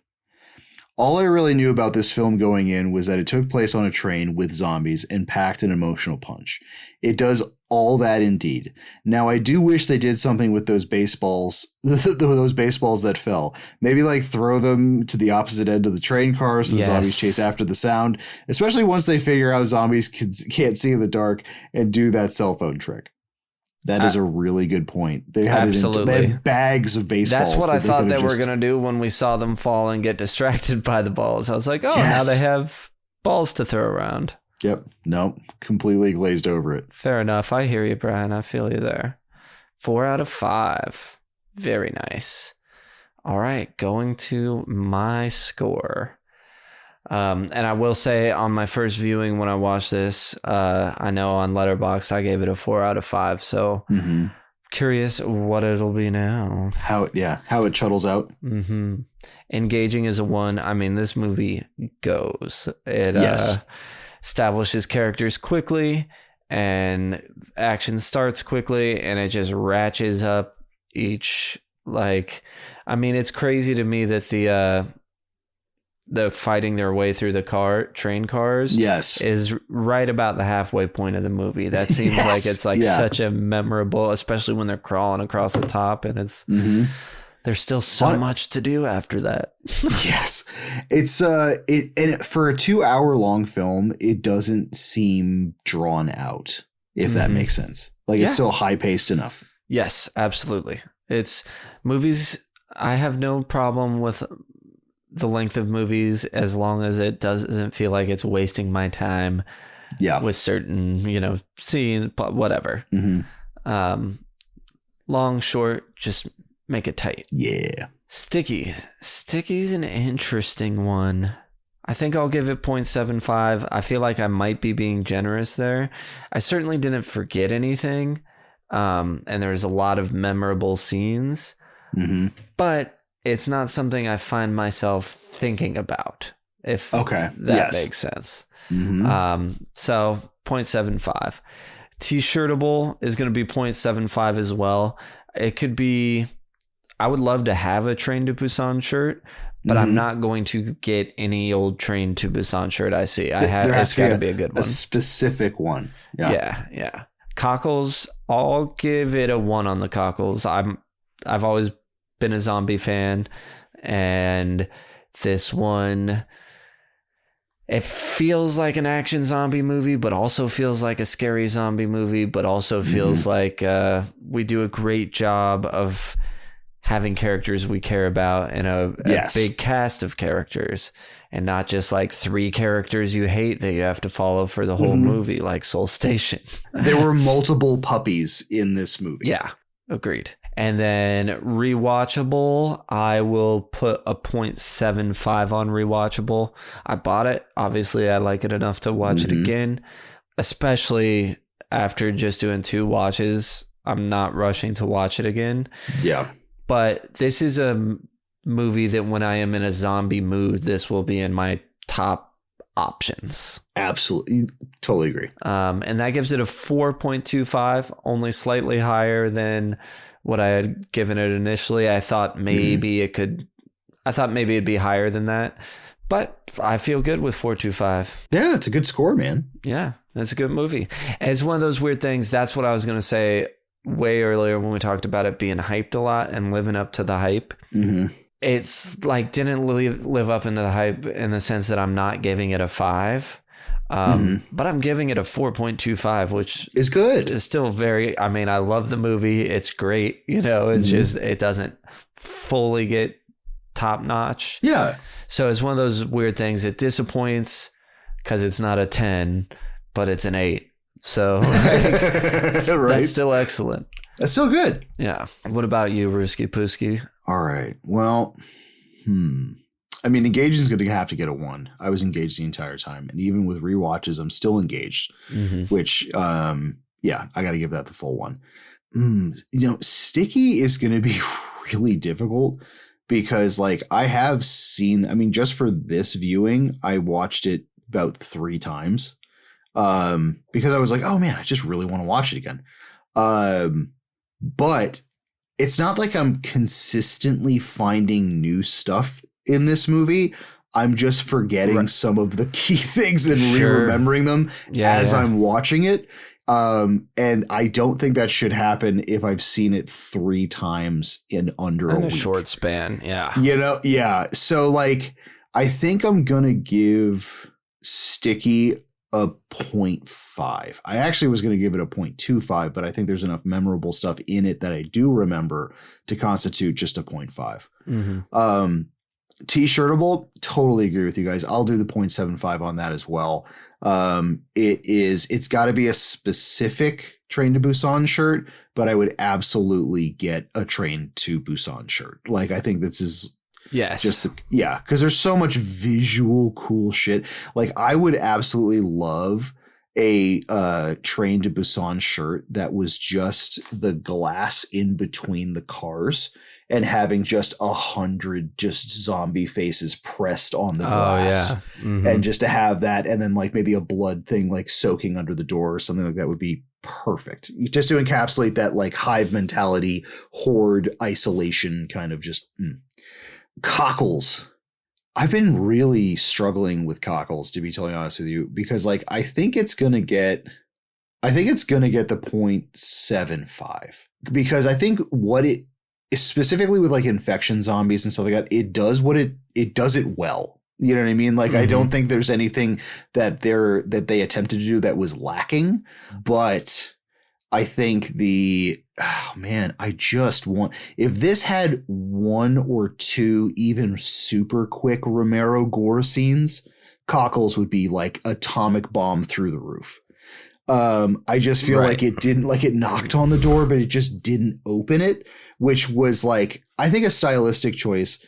Speaker 3: All I really knew about this film going in was that it took place on a train with zombies and packed an emotional punch. It does all that indeed. Now, I do wish they did something with those baseballs, those baseballs that fell. Maybe throw them to the opposite end of the train car so the zombies chase after the sound, especially once they figure out zombies can't see in the dark and do that cell phone trick. That is a really good point. They had they had bags of baseballs.
Speaker 1: That's what I thought they were going to do when we saw them fall and get distracted by the balls. I was like, now they have balls to throw around.
Speaker 3: Yep. Nope. Completely glazed over it.
Speaker 1: Fair enough. I hear you, Brian. I feel you there. 4 out of 5. Very nice. All right. Going to my score. And I will say on my first viewing when I watched this, I know on Letterboxd I gave it a 4 out of 5. So curious what it'll be now.
Speaker 3: How it chuddles out.
Speaker 1: Engaging is a 1. I mean, this movie goes. It establishes characters quickly and action starts quickly and it just ratchets up each. It's crazy to me that the fighting their way through the train cars,
Speaker 3: yes,
Speaker 1: is right about the halfway point of the movie. That seems like it's like such a memorable, especially when they're crawling across the top, and it's there's still so much to do after that.
Speaker 3: Yes, it's and for a 2-hour long film, it doesn't seem drawn out, if that makes sense. Like it's still high paced enough.
Speaker 1: Yes, absolutely. It's movies. I have no problem with the length of movies as long as it doesn't feel like it's wasting my time. Yeah, with certain scenes, whatever. Long, short, just make it tight.
Speaker 3: Yeah.
Speaker 1: Sticky's an interesting one. I think I'll give it 0.75. I feel like I might be being generous there. I certainly didn't forget anything. And there's a lot of memorable scenes. But it's not something I find myself thinking about, if that makes sense. So 0.75. T-shirtable is going to be 0.75 as well. It could be, I would love to have a Train to Busan shirt, but I'm not going to get any old Train to Busan shirt I see. It's got to be a good one.
Speaker 3: A specific one.
Speaker 1: Yeah. Cockles, I'll give it a 1 on the cockles. I've always been a zombie fan, and this one, it feels like an action zombie movie, but also feels like a scary zombie movie, but also feels like we do a great job of having characters we care about and a big cast of characters, and not just like 3 characters you hate that you have to follow for the whole movie, like Soul Station.
Speaker 3: There were multiple puppies in this movie.
Speaker 1: Yeah, agreed. And then rewatchable, I will put a 0.75 on rewatchable. I bought it. Obviously, I like it enough to watch it again, especially after just doing 2 watches. I'm not rushing to watch it again.
Speaker 3: Yeah.
Speaker 1: But this is a movie that when I am in a zombie mood, this will be in my top options.
Speaker 3: Absolutely. Totally agree.
Speaker 1: And that gives it a 4.25, only slightly higher than what I had given it initially. I thought maybe it'd be higher than that, but I feel good with 4.25.
Speaker 3: Yeah, it's a good score, man.
Speaker 1: Yeah, it's a good movie. And it's one of those weird things. That's what I was going to say way earlier when we talked about it being hyped a lot and living up to the hype. It's like didn't live up into the hype in the sense that I'm not giving it a 5. But I'm giving it a 4.25, which
Speaker 3: is good.
Speaker 1: It's still very, I mean, I love the movie. It's great. It's just, it doesn't fully get top notch.
Speaker 3: Yeah.
Speaker 1: So it's one of those weird things. It disappoints because it's not a 10, but it's an 8. So that's still excellent.
Speaker 3: That's still good.
Speaker 1: Yeah. What about you, Ruski Pooski?
Speaker 3: All right. Well, I mean, engaging is going to have to get a 1. I was engaged the entire time. And even with rewatches, I'm still engaged, which, I got to give that the full 1. Sticky is going to be really difficult because like I have seen, I mean, just for this viewing, I watched it about 3 times because I was like, oh man, I just really want to watch it again. But it's not like I'm consistently finding new stuff in this movie. I'm just forgetting some of the key things and re-remembering them as I'm watching it. And I don't think that should happen if I've seen it 3 times in under a week.
Speaker 1: Short span. Yeah.
Speaker 3: Yeah. So like, I think I'm going to give Sticky a 0.5. I actually was going to give it a 0.25, but I think there's enough memorable stuff in it that I do remember to constitute just a 0.5. T-shirtable, totally agree with you guys. I'll do the 0.75 on that as well. It's got to be a specific Train to Busan shirt, but I would absolutely get a Train to Busan shirt. Like, I think this is because there's so much visual cool shit. Like, I would absolutely love a Train to Busan shirt that was just the glass in between the cars and having just 100 just zombie faces pressed on the glass. And just to have that, and then like maybe a blood thing like soaking under the door or something like that would be perfect. Just to encapsulate that like hive mentality, horde isolation kind of just cockles. I've been really struggling with Cockles, to be totally honest with you, because like I think it's gonna get the 0.75, because I think what it is specifically with like infection zombies and stuff like that, it does it well. You know what I mean? Like I don't think there's anything that they attempted to do that was lacking, but I think I just want, if this had one or two even super quick Romero Gore scenes, Cockles would be like atomic bomb through the roof. I just feel like it didn't, like it knocked on the door, but it just didn't open it, which was like, I think a stylistic choice.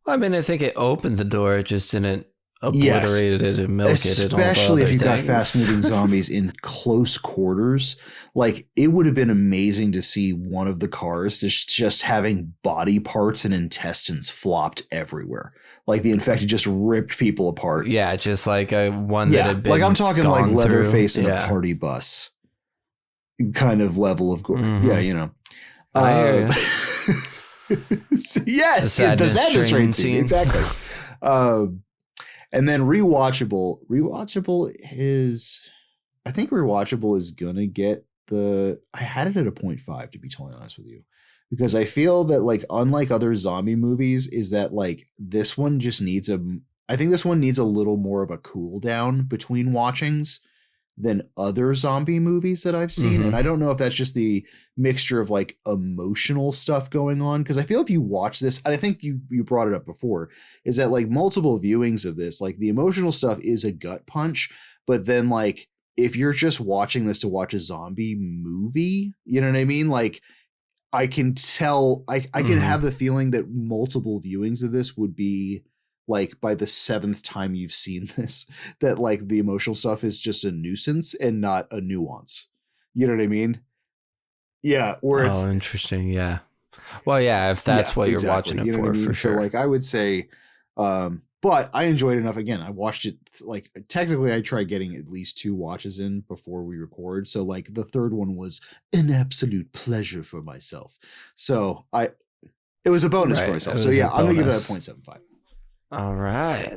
Speaker 1: I mean, I think it opened the door, it just didn't obliterate it and milk it.
Speaker 3: Especially if you got fast-moving zombies in close quarters. Like, it would have been amazing to see one of the cars just having body parts and intestines flopped everywhere. Like, the infected just ripped people apart.
Speaker 1: Yeah, just like one that had been
Speaker 3: like I'm talking like Leatherface in
Speaker 1: a
Speaker 3: party bus kind of level of gore. Yeah, you know.
Speaker 1: I hear you.
Speaker 3: Yes, the sadness train scene. Exactly. And then rewatchable is, I think rewatchable is gonna get I had it at a 0.5, to be totally honest with you, because I feel that like unlike other zombie movies, is that like this one just needs I think this one needs a little more of a cool down between watchings than other zombie movies that I've seen. And I don't know if that's just the mixture of like emotional stuff going on, because I feel if you watch this, and I think you brought it up before, is that like multiple viewings of this, like the emotional stuff is a gut punch, but then like if you're just watching this to watch a zombie movie, you know what I mean? Like I can tell, I can have the feeling that multiple viewings of this would be like by the 7th time you've seen this, that like the emotional stuff is just a nuisance and not a nuance. You know what I mean? Yeah. Or it's
Speaker 1: interesting. Yeah. Well, yeah, if that's what you're watching it for sure.
Speaker 3: So like I would say, but I enjoyed it enough. Again, I watched it, like technically I tried getting at least 2 watches in before we record. So like the third one was an absolute pleasure for myself. So it was a bonus for myself. So yeah, I'm gonna give that a 0.75.
Speaker 1: All right.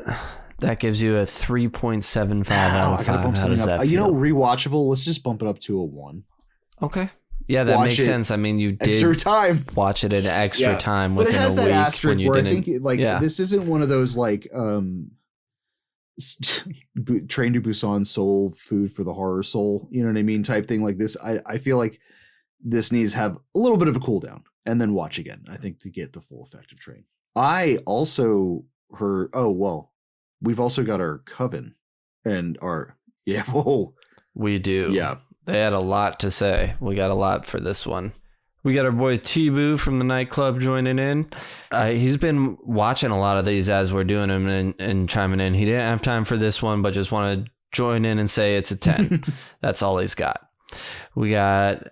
Speaker 1: That gives you a 3.75 out of 5. How does that feel?
Speaker 3: You know, rewatchable, let's just bump it up to a 1.
Speaker 1: Okay. Yeah, that makes sense. I mean, you did
Speaker 3: extra time.
Speaker 1: Watch it at extra time within a week.
Speaker 3: But it has that asterisk
Speaker 1: when you
Speaker 3: where
Speaker 1: didn't,
Speaker 3: I think like this isn't one of those like Train to Busan soul food for the horror soul, you know what I mean, type thing like this. I feel like this needs to have a little bit of a cool down and then watch again, I think, to get the full effect of Train. I also heard, we've also got our Coven and our
Speaker 1: we do.
Speaker 3: Yeah.
Speaker 1: They had a lot to say. We got a lot for this one. We got our boy T-Boo from the nightclub joining in. He's been watching a lot of these as we're doing them and chiming in. He didn't have time for this one, but just want to join in and say it's a 10. That's all he's got. We got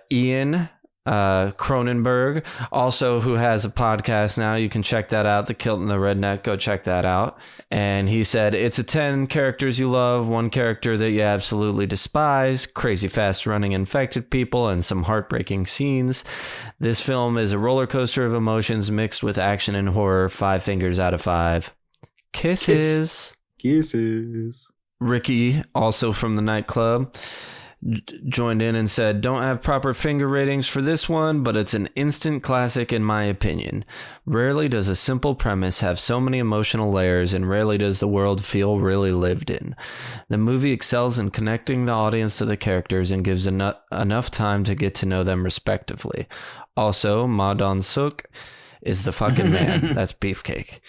Speaker 1: Ian Cronenberg, also, who has a podcast now. You can check that out, The Kilt and the Redneck. Go check that out. And he said, it's a 10 characters you love, 1 character that you absolutely despise, crazy fast running infected people, and some heartbreaking scenes. This film is a roller coaster of emotions mixed with action and horror. 5 fingers out of 5. Kisses.
Speaker 3: Kisses.
Speaker 1: Ricky, also from the nightclub, joined in and said, don't have proper finger ratings for this one, but it's an instant classic in my opinion. Rarely does a simple premise have so many emotional layers, and rarely does the world feel really lived in. The movie excels in connecting the audience to the characters and gives enough time to get to know them respectively. Also, Ma Dong-suk is the fucking man. That's Beefcake.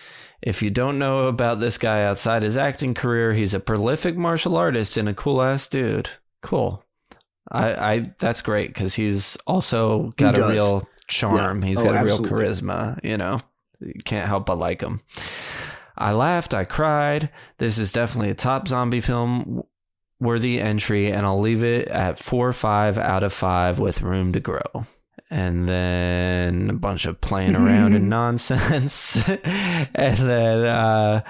Speaker 1: If you don't know about this guy outside his acting career, he's a prolific martial artist and a cool ass dude. Cool. I that's great, because he's also got a real charm. Yeah. He's got a real charisma, you know. You can't help but like him. I laughed, I cried. This is definitely a top zombie film worthy entry, and I'll leave it at 4 or 5 out of 5 with room to grow. And then a bunch of playing around and nonsense. And then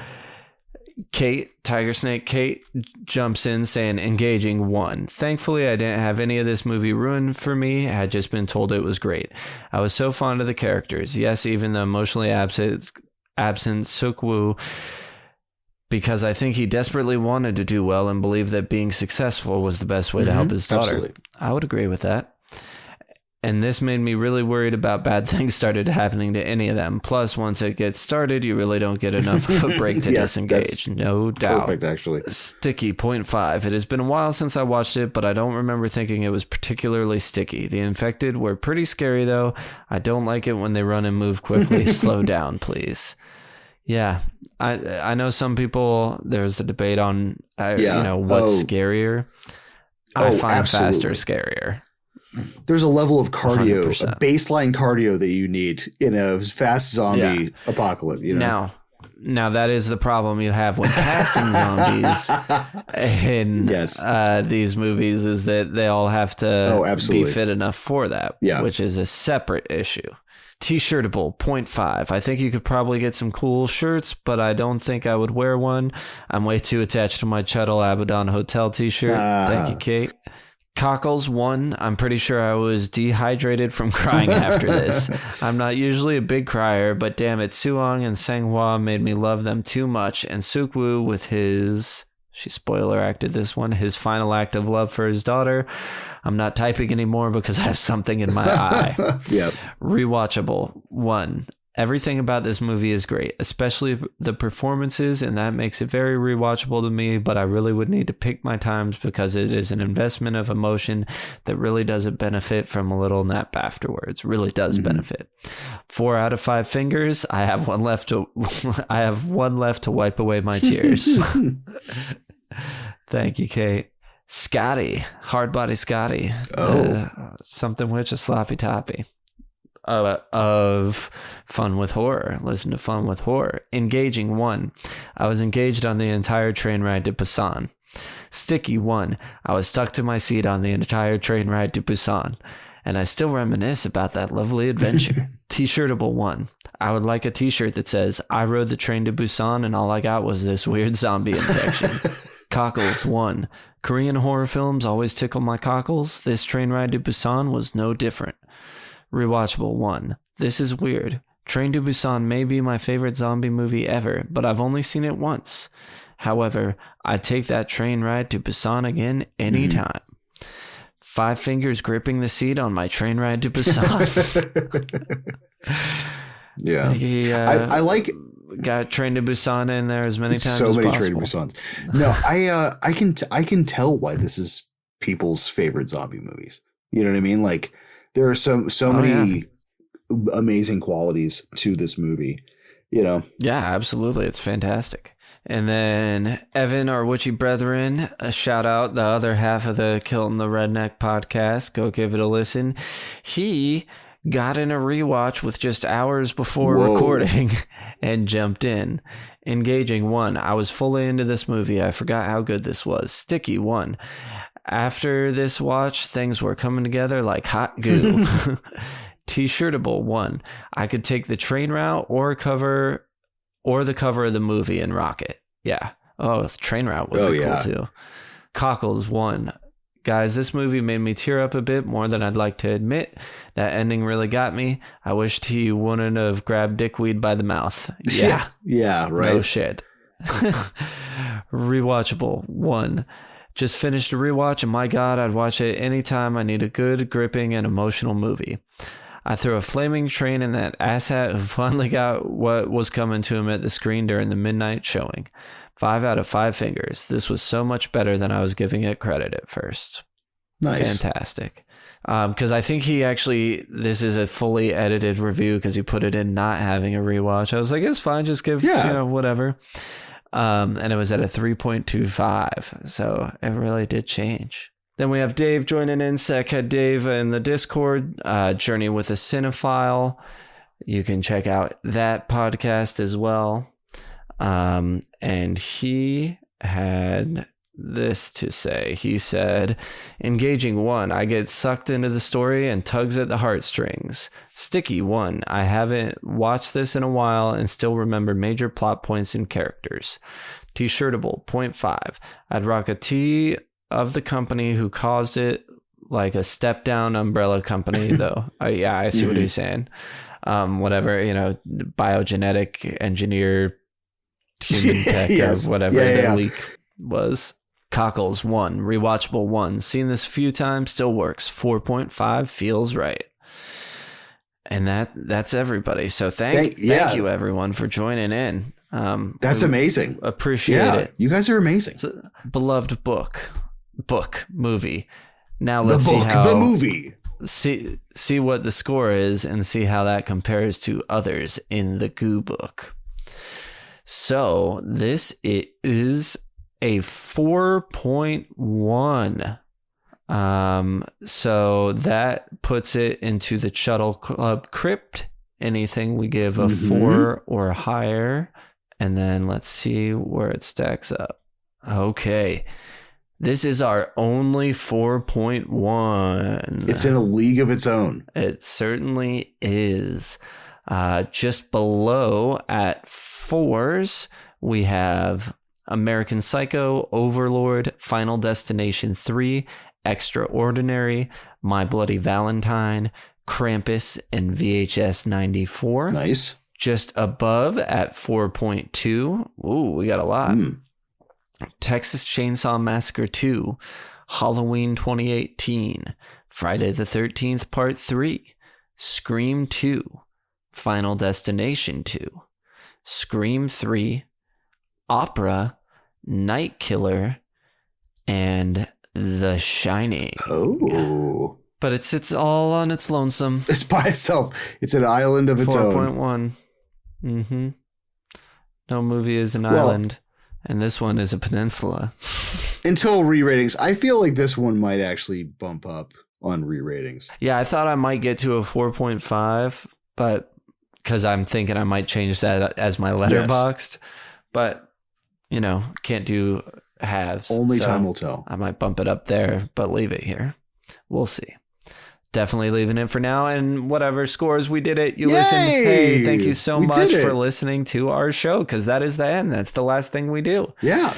Speaker 1: Kate, Tiger Snake Kate, jumps in saying, engaging 1. Thankfully, I didn't have any of this movie ruined for me. I had just been told it was great. I was so fond of the characters. Yes, even the emotionally absent Suk-woo because I think he desperately wanted to do well and believed that being successful was the best way to help his daughter.
Speaker 3: Absolutely.
Speaker 1: I would agree with that. And this made me really worried about bad things started happening to any of them. Plus, once it gets started, you really don't get enough of a break to disengage. No doubt.
Speaker 3: Perfect, actually.
Speaker 1: Sticky, 0.5. It has been a while since I watched it, but I don't remember thinking it was particularly sticky. The infected were pretty scary, though. I don't like it when they run and move quickly. Slow down, please. Yeah, I know some people, there's a debate on, what's scarier. I find
Speaker 3: absolutely.
Speaker 1: faster scarier.
Speaker 3: There's a level of cardio,
Speaker 1: 100%.
Speaker 3: a baseline cardio that you need in a fast zombie apocalypse. You know?
Speaker 1: Now that is the problem you have when casting zombies in these movies is that they all have to be fit enough for that, which is a separate issue. T-shirtable, 0.5. I think you could probably get some cool shirts, but I don't think I would wear one. I'm way too attached to my Chuddle Abaddon Hotel t-shirt. Thank you, Kate. Cockles, 1. I'm pretty sure I was dehydrated from crying after this. I'm not usually a big crier, but damn it, Suong and Sanghua made me love them too much, and Suk-woo with his... She spoiler acted this one. His final act of love for his daughter. I'm not typing anymore because I have something in my eye. Rewatchable. 1. Everything about this movie is great, especially the performances, and that makes it very rewatchable to me, but I really would need to pick my times because it is an investment of emotion that really doesn't benefit from a little nap afterwards. Really does benefit. 4 out of 5 fingers. I have one left to wipe away my tears. Thank you, Kate. Scotty, hard body Scotty. Something which a sloppy toppy. Of Fun with Horror. Listen to Fun with Horror. Engaging, 1. I was engaged on the entire train ride to Busan. Sticky, 1. I was stuck to my seat on the entire train ride to Busan. And I still reminisce about that lovely adventure. T-shirtable, 1. I would like a t-shirt that says, I rode the train to Busan and all I got was this weird zombie infection. Cockles, 1. Korean horror films always tickle my cockles. This train ride to Busan was no different. Rewatchable, 1. This is weird. Train to Busan may be my favorite zombie movie ever, but I've only seen it once. However, I'd take that train ride to Busan again anytime. 5 fingers gripping the seat on my train ride to Busan.
Speaker 3: I like...
Speaker 1: Got Train to Busan in there as many times
Speaker 3: so
Speaker 1: as
Speaker 3: many
Speaker 1: possible.
Speaker 3: Train to Busans. No, I can tell why this is people's favorite zombie movies. You know what I mean? Like, there are so many amazing qualities to this movie, you know?
Speaker 1: Yeah, absolutely. It's fantastic. And then Evan, our witchy brethren, a shout out, the other half of the Killing the Redneck podcast. Go give it a listen. He got in a rewatch with just hours before recording and jumped in. Engaging, 1. I was fully into this movie. I forgot how good this was. Sticky, 1. After this watch, things were coming together like hot goo. T-shirtable, 1. I could take the train route or the cover of the movie and rock it. Yeah. Oh, the train route would be cool too. Cockles, 1. Guys, this movie made me tear up a bit more than I'd like to admit. That ending really got me. I wished he wouldn't have grabbed dickweed by the mouth. Yeah.
Speaker 3: Yeah, right.
Speaker 1: No shit. Rewatchable, 1. Just finished a rewatch, and my God, I'd watch it anytime I need a good, gripping, and emotional movie. I threw a flaming train in that asshat who finally got what was coming to him at the screen during the midnight showing. 5 out of 5 fingers. This was so much better than I was giving it credit at first.
Speaker 3: Nice.
Speaker 1: Fantastic. Because I think this is a fully edited review because he put it in not having a rewatch. I was like, it's fine, just give, whatever. And it was at a 3.25. So it really did change. Then we have Dave joining in. Sackhead Dave in the Discord. Journey with a Cinephile. You can check out that podcast as well. And he had this to say. He said, engaging, 1. I get sucked into the story and tugs at the heartstrings. Sticky, 1. I haven't watched this in a while and still remember major plot points and characters. T-shirtable, 0.5. I'd rock a tee of the company who caused it, like a step down umbrella company though. I see what he's saying. whatever, biogenetic engineer human tech or whatever the leak was. Cockles 1, rewatchable 1. Seen this a few times, still works. 4.5 feels right. And that's everybody. So thank you everyone for joining in.
Speaker 3: That's amazing.
Speaker 1: Appreciate it.
Speaker 3: You guys are amazing.
Speaker 1: It's a beloved movie. Now let's see what the score is and see how that compares to others in the Goo Book. So this is a 4.1. So that puts it into the Chuddle Club Crypt. Anything we give a 4 or higher. And then let's see where it stacks up. Okay. This is our only 4.1.
Speaker 3: It's in a league of its own.
Speaker 1: It certainly is. Just below at 4s, we have American Psycho, Overlord, Final Destination 3, Extraordinary, My Bloody Valentine, Krampus, and VHS 94.
Speaker 3: Nice.
Speaker 1: Just above at 4.2. Ooh, we got a lot. Texas Chainsaw Massacre 2, Halloween 2018, Friday the 13th Part 3, Scream 2, Final Destination 2, Scream 3, Opera, Night Killer, and The Shining.
Speaker 3: Oh.
Speaker 1: But it sits all on its lonesome.
Speaker 3: It's by itself. It's an island of its own.
Speaker 1: 4.1. Mm-hmm. No movie is an island. And this one is a peninsula.
Speaker 3: Until re-ratings. I feel like this one might actually bump up on re-ratings.
Speaker 1: Yeah, I thought I might get to a 4.5, but because I'm thinking I might change that as my letterboxed. But, can't do halves.
Speaker 3: Only time will tell.
Speaker 1: I might bump it up there, but leave it here. We'll see. Definitely leaving it for now, and whatever scores, we did it. You listened. Hey, thank you so much for listening to our show, because that is the end. That's the last thing we do.
Speaker 3: Yeah.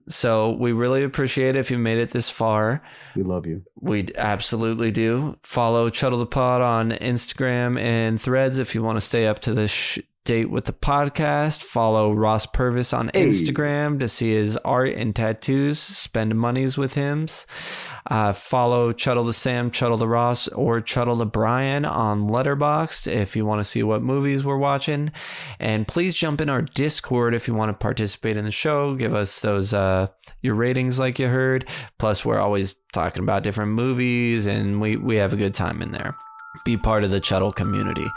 Speaker 1: So we really appreciate it if you made it this far.
Speaker 3: We love you.
Speaker 1: We absolutely do. Follow Chuddle the Pod on Instagram and Threads if you want to stay up to the date with the podcast. Follow Ross Purvis on Instagram to see his art and tattoos. Spend monies with him. Follow Chuddle the Sam, Chuddle the Ross, or Chuddle the Brian on Letterboxd if you want to see what movies we're watching. And please jump in our Discord if you want to participate in the show. Give us those your ratings like you heard. Plus, we're always talking about different movies, and we have a good time in there. Be part of the Chuddle community.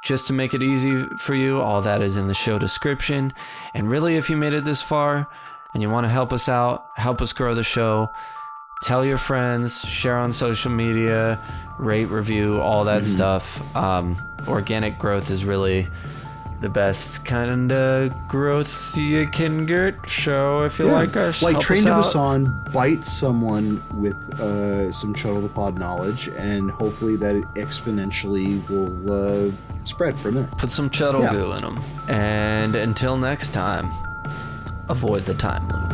Speaker 1: Just to make it easy for you, all that is in the show description. And really, if you made it this far and you want to help us out, help us grow the show, tell your friends, share on social media, rate, review, all that stuff. Organic growth is really the best kind of growth you can get. So if you like us,
Speaker 3: like
Speaker 1: help
Speaker 3: Train
Speaker 1: us
Speaker 3: to
Speaker 1: out.
Speaker 3: Busan bites someone with some Chuddle the Pod knowledge, and hopefully that exponentially will spread from there.
Speaker 1: Put some Chuddle goo in them. And until next time, avoid the time loop.